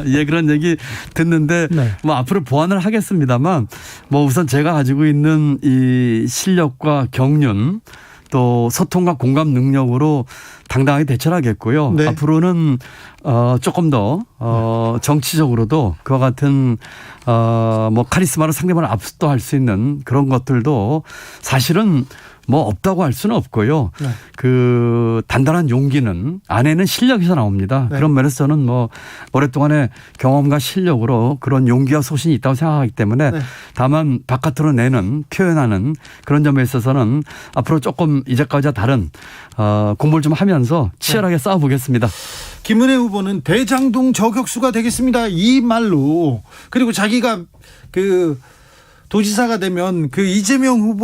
예, 그런 얘기 듣는데 네. 뭐 앞으로 보완을 하겠습니다만 뭐 우선 제가 가지고 있는 이 실력과 경륜 또 소통과 공감 능력으로 당당하게 대처를 하겠고요. 네. 앞으로는 조금 더 정치적으로도 그와 같은 뭐 카리스마로 상대방을 압도할 수 있는 그런 것들도 사실은 뭐 없다고 할 수는 없고요. 네. 그 단단한 용기는 안에는 실력에서 나옵니다. 네. 그런 면에서 저는 뭐 오랫동안의 경험과 실력으로 그런 용기와 소신이 있다고 생각하기 때문에 네. 다만 바깥으로 내는 표현하는 그런 점에 있어서는 앞으로 조금 이제까지와 다른 공부를 좀 하면서 치열하게 싸워보겠습니다. 김은혜 후보는 대장동 저격수가 되겠습니다. 이 말로 그리고 자기가 그 도지사가 되면 그 이재명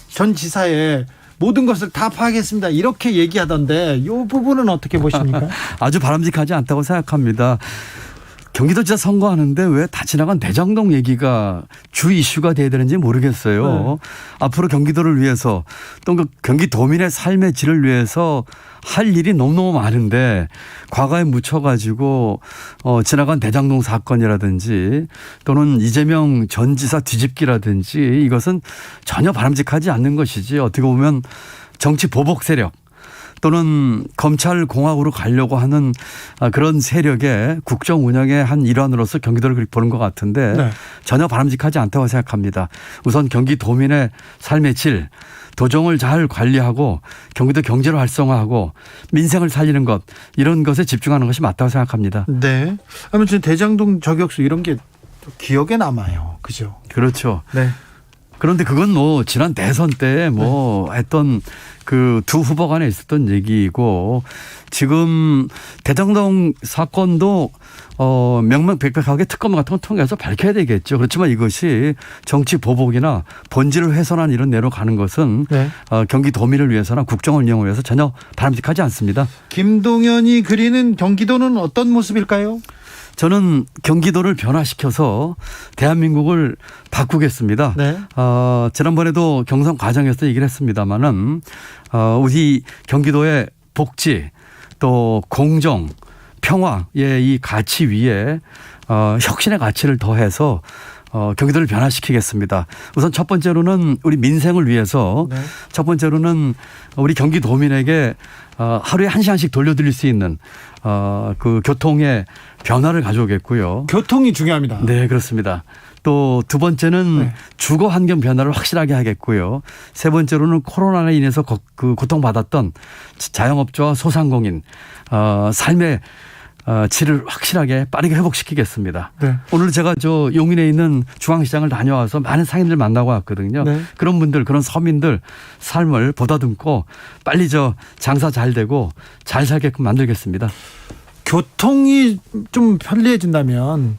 전 지사의 모든 것을 다 파악했습니다. 이렇게 얘기하던데 이 부분은 어떻게 보십니까? 아주 바람직하지 않다고 생각합니다. 경기도지사 선거하는데 왜 다 지나간 대장동 얘기가 주 이슈가 돼야 되는지 모르겠어요. 네. 앞으로 경기도를 위해서 또 그 경기도민의 삶의 질을 위해서 할 일이 너무너무 많은데 과거에 묻혀가지고 지나간 대장동 사건이라든지 또는 이재명 전 지사 뒤집기라든지 이것은 전혀 바람직하지 않는 것이지 어떻게 보면 정치 보복 세력 또는 검찰 공화국으로 가려고 하는 그런 세력의 국정 운영의 한 일환으로서 경기도를 그렇게 보는 것 같은데 네. 전혀 바람직하지 않다고 생각합니다. 우선 경기도민의 삶의 질, 도정을 잘 관리하고 경기도 경제를 활성화하고 민생을 살리는 것, 이런 것에 집중하는 것이 맞다고 생각합니다. 네. 아무튼 대장동 저격수 이런 게 기억에 남아요. 그죠? 그렇죠. 네. 그런데 그건 뭐 지난 대선 때 뭐 했던 그 두 후보 간에 있었던 얘기이고, 지금 대장동 사건도 명명백백하게 특검 같은 거 통해서 밝혀야 되겠죠. 그렇지만 이것이 정치 보복이나 본질을 훼손한 이런 내로 가는 것은 네. 경기도민을 위해서나 국정을 운영을 위해서 전혀 바람직하지 않습니다. 김동연이 그리는 경기도는 어떤 모습일까요? 저는 경기도를 변화시켜서 대한민국을 바꾸겠습니다. 네. 지난번에도 경선 과정에서 얘기를 했습니다마는 우리 경기도의 복지 또 공정 평화의 이 가치 위에 혁신의 가치를 더해서 경기도를 변화시키겠습니다. 우선 첫 번째로는 우리 민생을 위해서 네. 첫 번째로는 우리 경기도민에게 하루에 1시간씩 돌려드릴 수 있는 그 교통의 변화를 가져오겠고요. 교통이 중요합니다. 네, 그렇습니다. 또 두 번째는 네. 주거 환경 변화를 확실하게 하겠고요. 세 번째로는 코로나로 인해서 그 고통받았던 자영업자와 소상공인 삶의 질을 확실하게 빠르게 회복시키겠습니다. 네. 오늘 제가 저 용인에 있는 중앙시장을 다녀와서 많은 상인들 만나고 왔거든요. 네. 그런 분들, 그런 서민들 삶을 보다듬고 빨리 저 장사 잘 되고 잘 살게끔 만들겠습니다. 교통이 좀 편리해진다면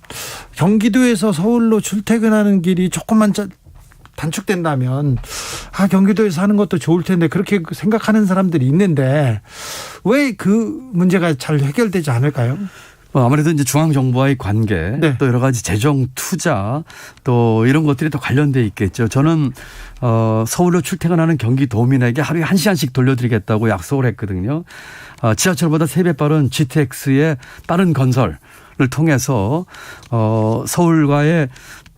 경기도에서 서울로 출퇴근하는 길이 조금만 단축된다면 경기도에서 사는 것도 좋을 텐데 그렇게 생각하는 사람들이 있는데 왜 그 문제가 잘 해결되지 않을까요? 아무래도 이제 중앙정부와의 관계, 네. 또 여러 가지 재정 투자, 또 이런 것들이 더 관련돼 있겠죠. 저는 서울로 출퇴근하는 경기도민에게 하루에 1시간씩 돌려드리겠다고 약속을 했거든요. 지하철보다 3배 빠른 GTX의 빠른 건설을 통해서 서울과의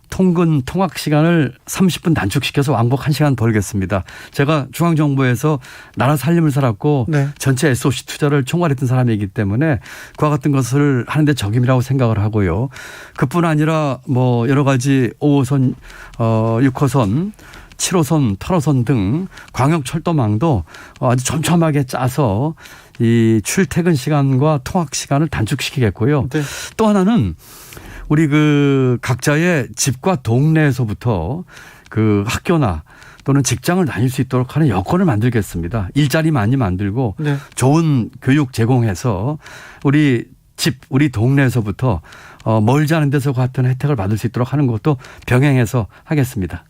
통근 통학 시간을 30분 단축시켜서 왕복 1시간 벌겠습니다. 제가 중앙정부에서 나라 살림을 살았고 네. 전체 SOC 투자를 총괄했던 사람이기 때문에 그와 같은 것을 하는데 적임이라고 생각을 하고요. 그뿐 아니라 뭐 여러 가지 5호선, 6호선, 7호선, 8호선 등 광역철도망도 아주 촘촘하게 짜서 이 출퇴근 시간과 통학 시간을 단축시키겠고요. 네. 또 하나는 우리 그 각자의 집과 동네에서부터 그 학교나 또는 직장을 다닐 수 있도록 하는 여건을 만들겠습니다. 일자리 많이 만들고 네. 좋은 교육 제공해서 우리 집, 우리 동네에서부터 멀지 않은 데서 같은 혜택을 받을 수 있도록 하는 것도 병행해서 하겠습니다.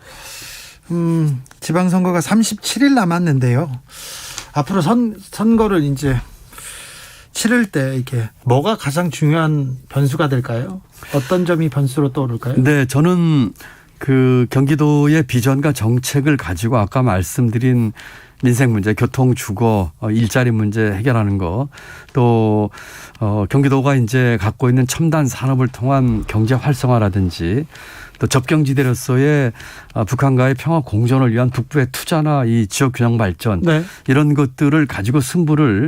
지방선거가 37일 남았는데요. 앞으로 선거를 이제 치를 때 이렇게 뭐가 가장 중요한 변수가 될까요? 어떤 점이 변수로 떠오를까요? 네, 저는 그 경기도의 비전과 정책을 가지고 아까 말씀드린 민생 문제, 교통, 주거, 일자리 문제 해결하는 거, 또 경기도가 이제 갖고 있는 첨단 산업을 통한 경제 활성화라든지 또 접경지대로서의 북한과의 평화 공존을 위한 북부의 투자나 이 지역 균형 발전 네. 이런 것들을 가지고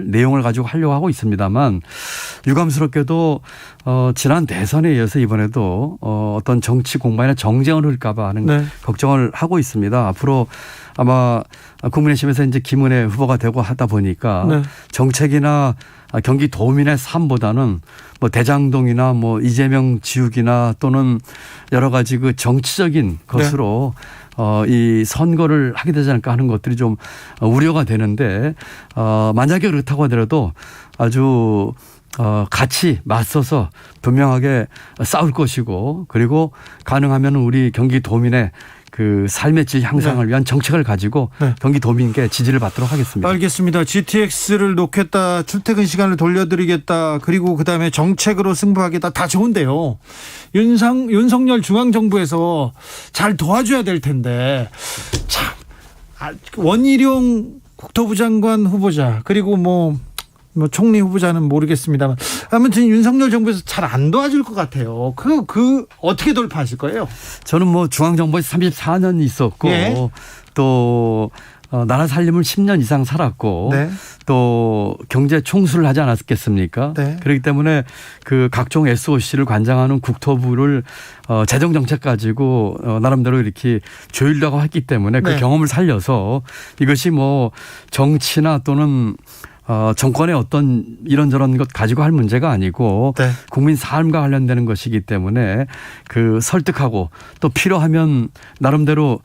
내용을 가지고 하려고 하고 있습니다만 유감스럽게도 지난 대선에 이어서 이번에도 어떤 정치 공방이나 정쟁을 흘까 봐 하는 네. 걱정을 하고 있습니다. 앞으로 아마 국민의힘에서 이제 김은혜 후보가 되고 하다 보니까 네. 정책이나 경기도민의 삶보다는 뭐 대장동이나 뭐 이재명 지우기나 또는 여러 가지 그 정치적인 것으로 이 선거를 하게 되지 않을까 하는 것들이 좀 우려가 되는데 만약에 그렇다고 하더라도 아주 같이 맞서서 분명하게 싸울 것이고 그리고 가능하면 우리 경기도민의 그 삶의 질 향상을 위한 정책을 가지고 경기도민께 지지를 받도록 하겠습니다. 알겠습니다. GTX를 놓겠다, 출퇴근 시간을 돌려드리겠다, 그리고 그다음에 정책으로 승부하겠다, 다 좋은데요. 윤석열 중앙정부에서 잘 도와줘야 될 텐데 참 원희룡 국토부 장관 후보자 그리고 뭐 총리 후보자는 모르겠습니다만 아무튼 윤석열 정부에서 잘 안 도와줄 것 같아요. 그 어떻게 돌파하실 거예요? 저는 뭐 중앙정부에서 34년 있었고 또 나라 살림을 10년 이상 살았고 네. 또 경제 총수를 하지 않았겠습니까? 네. 그렇기 때문에 그 각종 SOC를 관장하는 국토부를 재정 정책 가지고 나름대로 이렇게 조율하고 했기 때문에 그 네. 경험을 살려서 이것이 뭐 정치나 또는 정권의 어떤 이런저런 것 가지고 할 문제가 아니고 네. 국민 삶과 관련되는 것이기 때문에 그 설득하고 또 필요하면 나름대로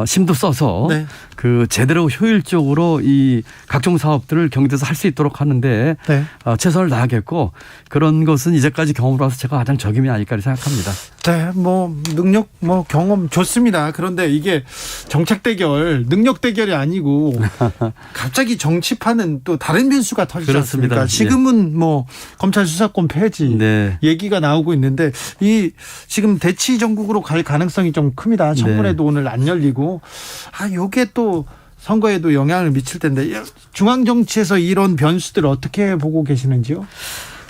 힘도 써서 네. 그 제대로 효율적으로 이 각종 사업들을 경기도에서 할 수 있도록 하는데 네. 최선을 다하겠고 그런 것은 이제까지 경험으로서 제가 가장 적임이 아닐까 생각합니다. 네, 뭐 능력, 뭐 경험 좋습니다. 그런데 이게 정책 대결, 능력 대결이 아니고 갑자기 정치판은 또 다른 변수가 터지지 그렇습니다. 않습니까? 지금은 뭐 검찰 수사권 폐지 얘기가 나오고 있는데 이 지금 대치 정국으로 갈 가능성이 좀 큽니다. 청문회도 오늘 안 열리고 요게 또 선거에도 영향을 미칠 텐데 중앙 정치에서 이런 변수들 어떻게 보고 계시는지요?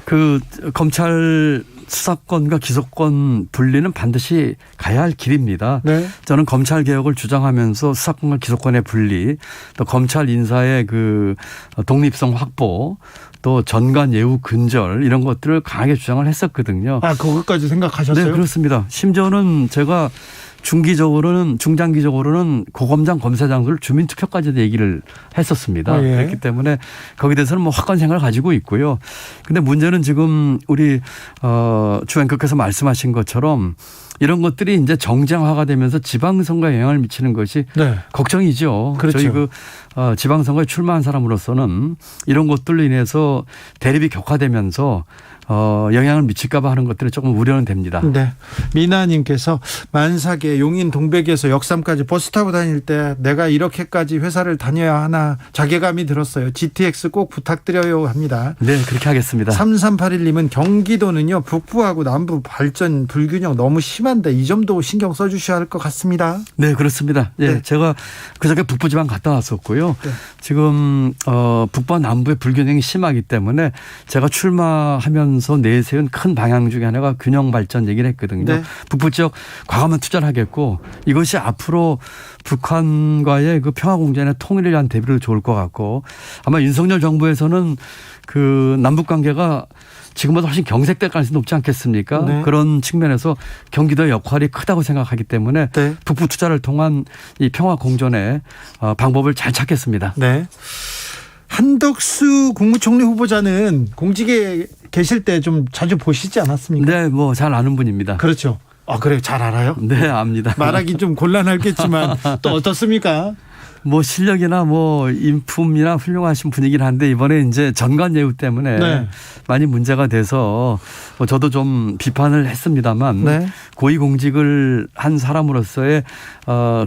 그 검찰 수사권과 기소권 분리는 반드시 가야 할 길입니다. 네. 저는 검찰 개혁을 주장하면서 수사권과 기소권의 분리, 또 검찰 인사의 그 독립성 확보, 또 전관 예우 근절 이런 것들을 강하게 주장을 했었거든요. 그것까지 생각하셨어요? 네, 그렇습니다. 심지어는 제가 중장기적으로는 고검장 검사장들 주민투표까지도 얘기를 했었습니다. 예. 그렇기 때문에 거기에 대해서는 뭐 확고한 생각을 가지고 있고요. 근데 문제는 지금 우리 주 앵커께서 말씀하신 것처럼 이런 것들이 이제 정쟁화가 되면서 지방선거에 영향을 미치는 것이 걱정이죠. 그렇죠. 저희 지방선거에 출마한 사람으로서는 이런 것들로 인해서 대립이 격화되면서 영향을 미칠까 봐 하는 것들이 조금 우려는 됩니다. 네. 미나님께서 만삭에 용인 동백에서 역삼까지 버스 타고 다닐 때 내가 이렇게까지 회사를 다녀야 하나 자괴감이 들었어요. GTX 꼭 부탁드려요 합니다. 네, 그렇게 하겠습니다. 3381님은 경기도는요 북부하고 남부 발전 불균형 너무 심한데 이 점도 신경 써주셔야 할 것 같습니다. 네, 그렇습니다. 예, 네. 제가 그저께 북부지방 갔다 왔었고요. 네. 지금 북부와 남부의 불균형이 심하기 때문에 제가 출마하면서 내세운 큰 방향 중에 하나가 균형 발전 얘기를 했거든요. 네. 북부 지역 과감한 투자를 하겠고 이것이 앞으로 북한과의 그 평화공존의 통일을 위한 대비로 좋을 것 같고 아마 윤석열 정부에서는 그 남북 관계가 지금보다 훨씬 경색될 가능성이 높지 않겠습니까? 네. 그런 측면에서 경기도의 역할이 크다고 생각하기 때문에 네. 북부 투자를 통한 이 평화 공존의 방법을 잘 찾겠습니다. 네. 한덕수 국무총리 후보자는 공직에 계실 때 좀 자주 보시지 않았습니까? 네, 뭐 잘 아는 분입니다. 그렇죠. 그래요? 잘 알아요? 네, 압니다. 말하기 좀 곤란하겠지만 또 어떻습니까? 뭐 실력이나 뭐 인품이나 훌륭하신 분이긴 한데 이번에 이제 전관 예우 때문에 네. 많이 문제가 돼서 뭐 저도 좀 비판을 했습니다만 네. 고위공직을 한 사람으로서의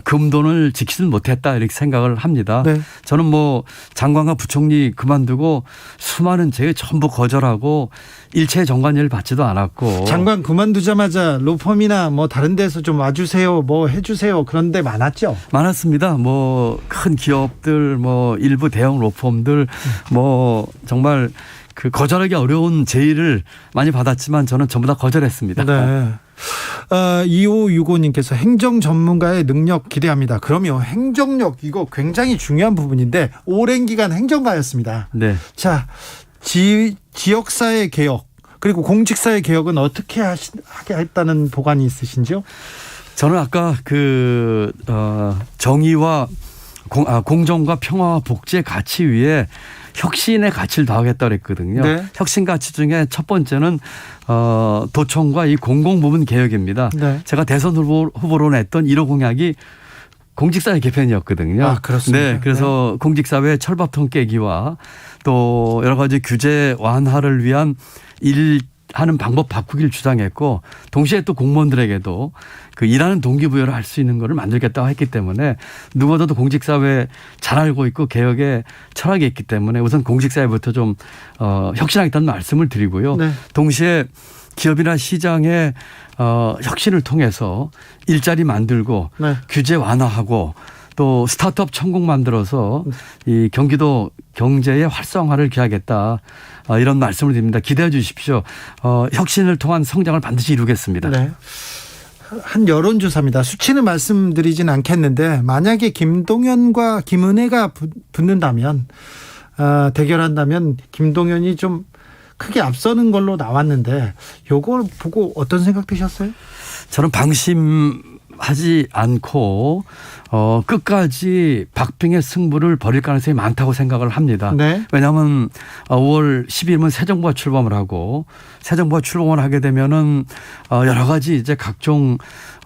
금돈을 지키지 못했다 이렇게 생각을 합니다. 네. 저는 뭐 장관과 부총리 그만두고 수많은 제의 전부 거절하고 일체의 정관예를 받지도 않았고 장관 그만두자마자 로펌이나 뭐 다른 데서 좀 와주세요, 뭐 해주세요 그런 데 많았죠? 많았습니다. 뭐 큰 기업들, 뭐 일부 대형 로펌들, 뭐 정말 그 거절하기 어려운 제의를 많이 받았지만 저는 전부 다 거절했습니다. 네. 2565님께서 행정 전문가의 능력 기대합니다. 그러면 행정력 이거 굉장히 중요한 부분인데 오랜 기간 행정가였습니다. 네. 자, 지역사회 개혁 그리고 공직사회 개혁은 어떻게 하게 했다는 보관이 있으신지요? 저는 아까 그 정의와 공정과 평화와 복지의 가치 위에 혁신의 가치를 더하겠다 그랬거든요. 네. 혁신 가치 중에 첫 번째는 도청과 이 공공부문 개혁입니다. 네. 제가 대선 후보로 냈던 1호 공약이 공직사회 개편이었거든요. 그렇습니다. 네, 그래서 공직사회 철밥통 깨기와 또 여러 가지 규제 완화를 위한 일하는 방법 바꾸기를 주장했고 동시에 또 공무원들에게도 그 일하는 동기부여를 할 수 있는 거를 만들겠다고 했기 때문에 누구보다도 공직사회 잘 알고 있고 개혁의 철학이 있기 때문에 우선 공직사회부터 좀 혁신하겠다는 말씀을 드리고요. 네. 동시에 기업이나 시장의 혁신을 통해서 일자리 만들고 네. 규제 완화하고 또 스타트업 천국 만들어서 이 경기도 경제의 활성화를 기하겠다. 이런 말씀을 드립니다. 기대해 주십시오. 혁신을 통한 성장을 반드시 이루겠습니다. 네. 한 여론조사입니다. 수치는 말씀드리진 않겠는데 만약에 김동연과 김은혜가 붙는다면 대결한다면 김동연이 좀 크게 앞서는 걸로 나왔는데 요걸 보고 어떤 생각 드셨어요? 저는 방심하지 않고 끝까지 박빙의 승부를 벌일 가능성이 많다고 생각을 합니다. 네. 왜냐하면 5월 10일이면 새 정부가 출범을 하고 새 정부가 출범을 하게 되면은 여러 가지 이제 각종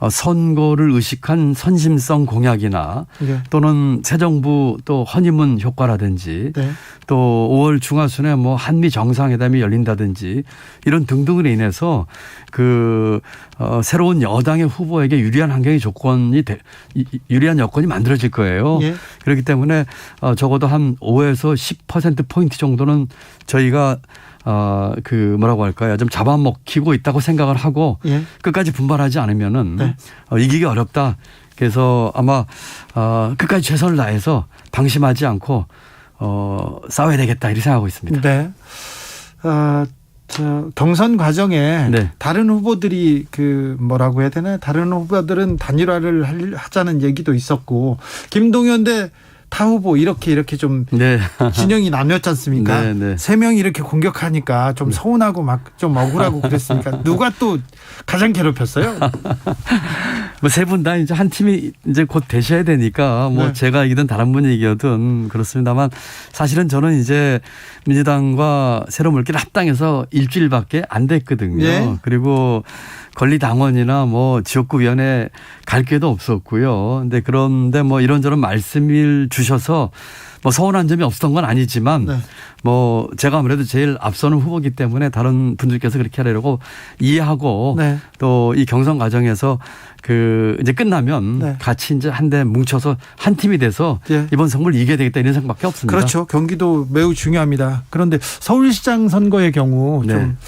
선거를 의식한 선심성 공약이나 네. 또는 새 정부 또 허니문 효과라든지 네. 또 5월 중하순에 뭐 한미 정상회담이 열린다든지 이런 등등으로 인해서 새로운 여당의 후보에게 유리한 환경의 유리한 여건이 만들어질 거예요. 예. 그렇기 때문에 적어도 한 5에서 10%포인트 정도는 저희가 뭐라고 할까요? 좀 잡아먹히고 있다고 생각을 하고 예. 끝까지 분발하지 않으면은 네. 이기기 어렵다. 그래서 아마 끝까지 최선을 다해서 방심하지 않고 싸워야 되겠다 이렇게 생각하고 있습니다. 네. 경선 과정에 네. 다른 후보들이 뭐라고 해야 되나? 다른 후보들은 단일화를 하자는 얘기도 있었고 김동연 대 타 후보 이렇게 좀 네. 진영이 나뉘었지 않습니까? 네, 네. 세 명이 이렇게 공격하니까 좀 서운하고 막 좀 억울하고 그랬으니까 누가 또 가장 괴롭혔어요? 뭐 세 분 다 이제 한 팀이 이제 곧 되셔야 되니까 뭐 네. 제가 이기든 다른 분이 이기든 그렇습니다만 사실은 저는 이제 민주당과 새로물길 합당해서 일주일밖에 안 됐거든요. 네. 그리고 권리당원이나 뭐 지역구위원회 갈 기회도 없었고요. 그런데 뭐 이런저런 말씀을 주셔서 뭐 서운한 점이 없었던 건 아니지만 네. 뭐 제가 아무래도 제일 앞서는 후보기 때문에 다른 분들께서 그렇게 하려고 이해하고 네. 또 이 경선 과정에서 이제 끝나면 네. 같이 이제 한데 뭉쳐서 한 팀이 돼서 네. 이번 선거를 이겨야 되겠다 이런 생각밖에 없습니다. 그렇죠. 경기도 매우 중요합니다. 그런데 서울시장 선거의 경우 네. 좀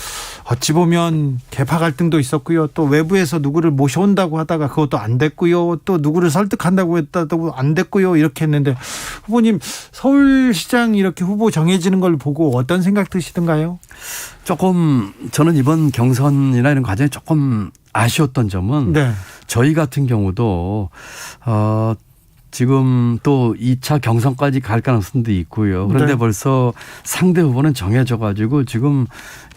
어찌 보면 계파 갈등도 있었고요. 또 외부에서 누구를 모셔온다고 하다가 그것도 안 됐고요. 또 누구를 설득한다고 했다고 안 됐고요. 이렇게 했는데 후보님 서울시장 이렇게 후보 정해지는 걸 보고 어떤 생각 드시던가요? 조금 저는 이번 경선이나 이런 과정에 조금 아쉬웠던 점은 네. 저희 같은 경우도 지금 또 2차 경선까지 갈 가능성도 있고요. 그런데 네. 벌써 상대 후보는 정해져 가지고 지금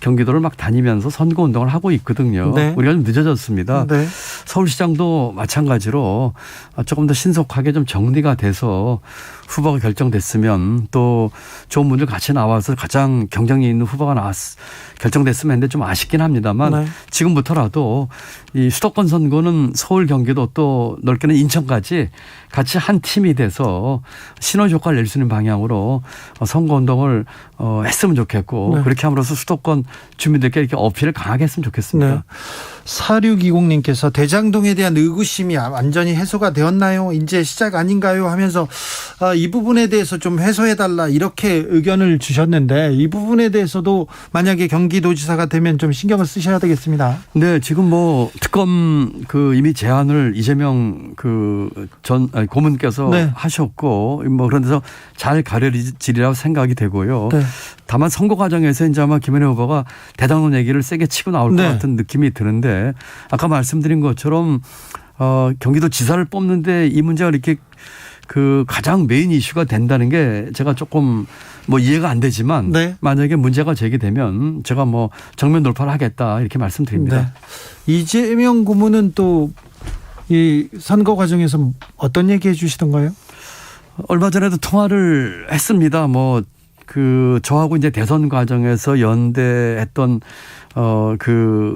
경기도를 막 다니면서 선거 운동을 하고 있거든요. 네. 우리가 좀 늦어졌습니다. 네. 서울시장도 마찬가지로 조금 더 신속하게 좀 정리가 돼서 후보가 결정됐으면 또 좋은 분들 같이 나와서 가장 경쟁력 있는 후보가 결정됐으면 했는데 좀 아쉽긴 합니다만 네. 지금부터라도 이 수도권 선거는 서울, 경기도 또 넓게는 인천까지 같이 한 팀이 돼서 시너지 효과를 낼 수 있는 방향으로 선거운동을 했으면 좋겠고 네. 그렇게 함으로써 수도권 주민들께 이렇게 어필을 강하게 했으면 좋겠습니다. 네. 4620님께서 대장동에 대한 의구심이 완전히 해소가 되었나요? 이제 시작 아닌가요? 하면서 이 부분에 대해서 좀 해소해달라 이렇게 의견을 주셨는데 이 부분에 대해서도 만약에 경기도지사가 되면 좀 신경을 쓰셔야 되겠습니다. 네, 지금 뭐 특검 이미 제안을 이재명 전 고문께서 네. 하셨고 뭐 그런 데서 잘 가려지리라고 생각이 되고요. 네. 다만 선거 과정에서 이제 아마 김은혜 후보가 대장동 얘기를 세게 치고 나올 네. 것 같은 느낌이 드는데 아까 말씀드린 것처럼 경기도 지사를 뽑는데 이 문제가 이렇게 가장 메인 이슈가 된다는 게 제가 조금 뭐 이해가 안 되지만 네. 만약에 문제가 제기되면 제가 뭐 정면 돌파를 하겠다 이렇게 말씀드립니다. 네. 이재명 고문은 또 이 선거 과정에서 어떤 얘기해 주시던가요? 얼마 전에도 통화를 했습니다. 뭐 저하고 이제 대선 과정에서 연대했던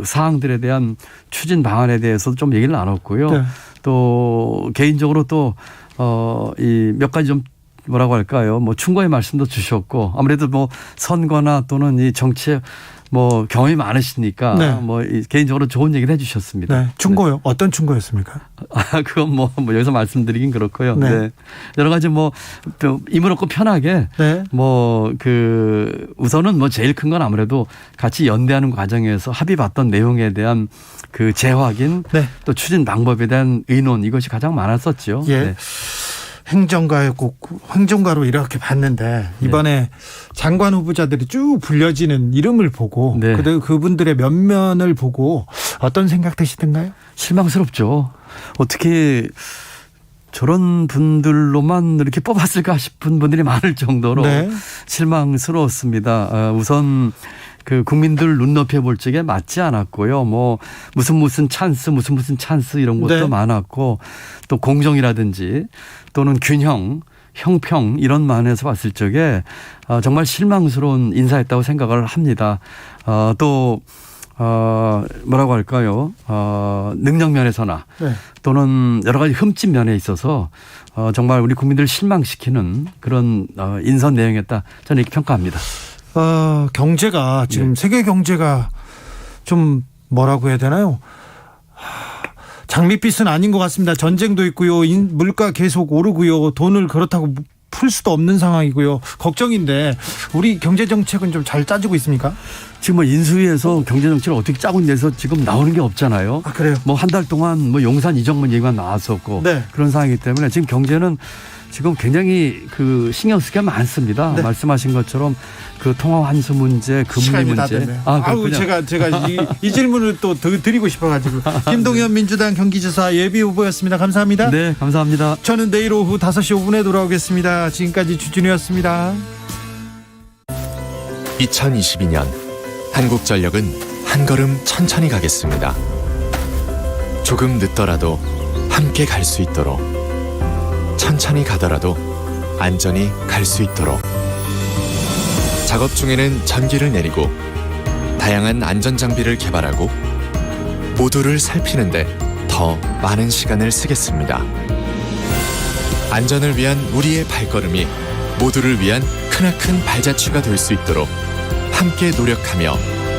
사항들에 대한 추진 방안에 대해서도 좀 얘기를 나눴고요. 네. 또 개인적으로 또 이 몇 가지 좀 뭐라고 할까요? 뭐 충고의 말씀도 주셨고 아무래도 뭐 선거나 또는 이 정치에 뭐 경험이 많으시니까 네. 뭐 개인적으로 좋은 얘기를 해주셨습니다. 네. 충고요? 네. 어떤 충고였습니까? 그건 뭐 여기서 말씀드리긴 그렇고요. 네. 네. 여러 가지 뭐 힘을 얻고 편하게 네. 뭐 우선은 뭐 제일 큰 건 아무래도 같이 연대하는 과정에서 합의봤던 내용에 대한 재확인 네. 또 추진 방법에 대한 의논 이것이 가장 많았었죠. 예. 네. 행정가로 이렇게 봤는데 이번에 장관 후보자들이 쭉 불려지는 이름을 보고 네. 그분들의 면면을 보고 어떤 생각 드시던가요? 실망스럽죠. 어떻게 저런 분들로만 이렇게 뽑았을까 싶은 분들이 많을 정도로 네. 실망스러웠습니다. 우선 그 국민들 눈높이에 볼 적에 맞지 않았고요. 뭐 무슨 찬스 이런 것도 네. 많았고 또 공정이라든지 또는 균형, 형평 이런 면에서 봤을 적에 정말 실망스러운 인사였다고 생각을 합니다. 또 뭐라고 할까요? 능력 면에서나 네. 또는 여러 가지 흠집 면에 있어서 정말 우리 국민들을 실망시키는 그런 인선 내용이었다. 저는 이렇게 평가합니다. 경제가 지금 세계 경제가 좀 뭐라고 해야 되나요? 장밋빛은 아닌 것 같습니다. 전쟁도 있고요. 물가 계속 오르고요. 돈을 그렇다고 풀 수도 없는 상황이고요. 걱정인데 우리 경제 정책은 좀 잘 짜지고 있습니까? 지금 뭐 인수위에서 경제 정책을 어떻게 짜고 있는데서 지금 나오는 게 없잖아요. 그래요? 뭐 한 달 동안 뭐 용산 이정문 얘기만 나왔었고 네. 그런 상황이기 때문에 지금 경제는 지금 굉장히 그 신경 쓰기가 많습니다. 네. 말씀하신 것처럼 그 통화 환수 문제, 금리 시간이 다 문제. 됐네요. 아우 제가 이 질문을 또 드리고 싶어가지고 김동연 민주당 경기지사 예비 후보였습니다. 감사합니다. 네, 감사합니다. 저는 내일 오후 5시 5분에 돌아오겠습니다. 지금까지 주진우였습니다. 2022년 한국전력은 한 걸음 천천히 가겠습니다. 조금 늦더라도 함께 갈 수 있도록, 천천히 가더라도 안전히 갈 수 있도록. 작업 중에는 전기를 내리고 다양한 안전장비를 개발하고 모두를 살피는데 더 많은 시간을 쓰겠습니다. 안전을 위한 우리의 발걸음이 모두를 위한 크나큰 발자취가 될 수 있도록 함께 노력하며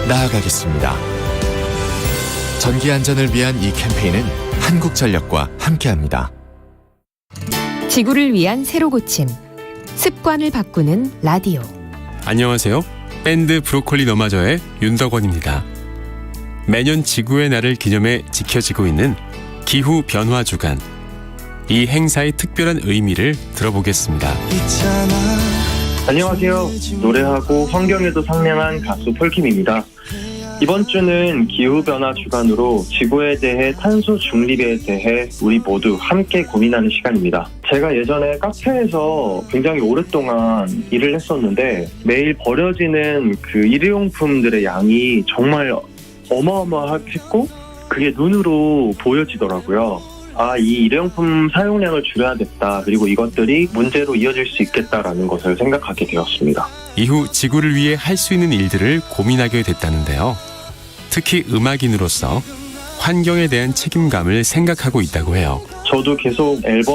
나아가겠습니다. 전기 안전을 위한 이 캠페인은 한국전력과 함께합니다. 지구를 위한 새로 고침, 습관을 바꾸는 라디오. 안녕하세요. 밴드 브로콜리 너마저의 윤덕원입니다. 매년 지구의 날을 기념해 지켜지고 있는 기후 변화 주간. 이 행사의 특별한 의미를 들어보겠습니다. 안녕하세요. 노래하고 환경에도 상냥한 가수 폴킴입니다. 이번 주는 기후변화 주간으로 지구에 대해 탄소 중립에 대해 우리 모두 함께 고민하는 시간입니다. 제가 예전에 카페에서 굉장히 오랫동안 일을 했었는데 매일 버려지는 그 일회용품들의 양이 정말 어마어마했고 그게 눈으로 보여지더라고요. 이 일회용품 사용량을 줄여야겠다. 그리고 이것들이 문제로 이어질 수 있겠다라는 것을 생각하게 되었습니다. 이후 지구를 위해 할 수 있는 일들을 고민하게 됐다는데요. 특히 음악인으로서 환경에 대한 책임감을 생각하고 있다고 해요. 저도 계속 앨범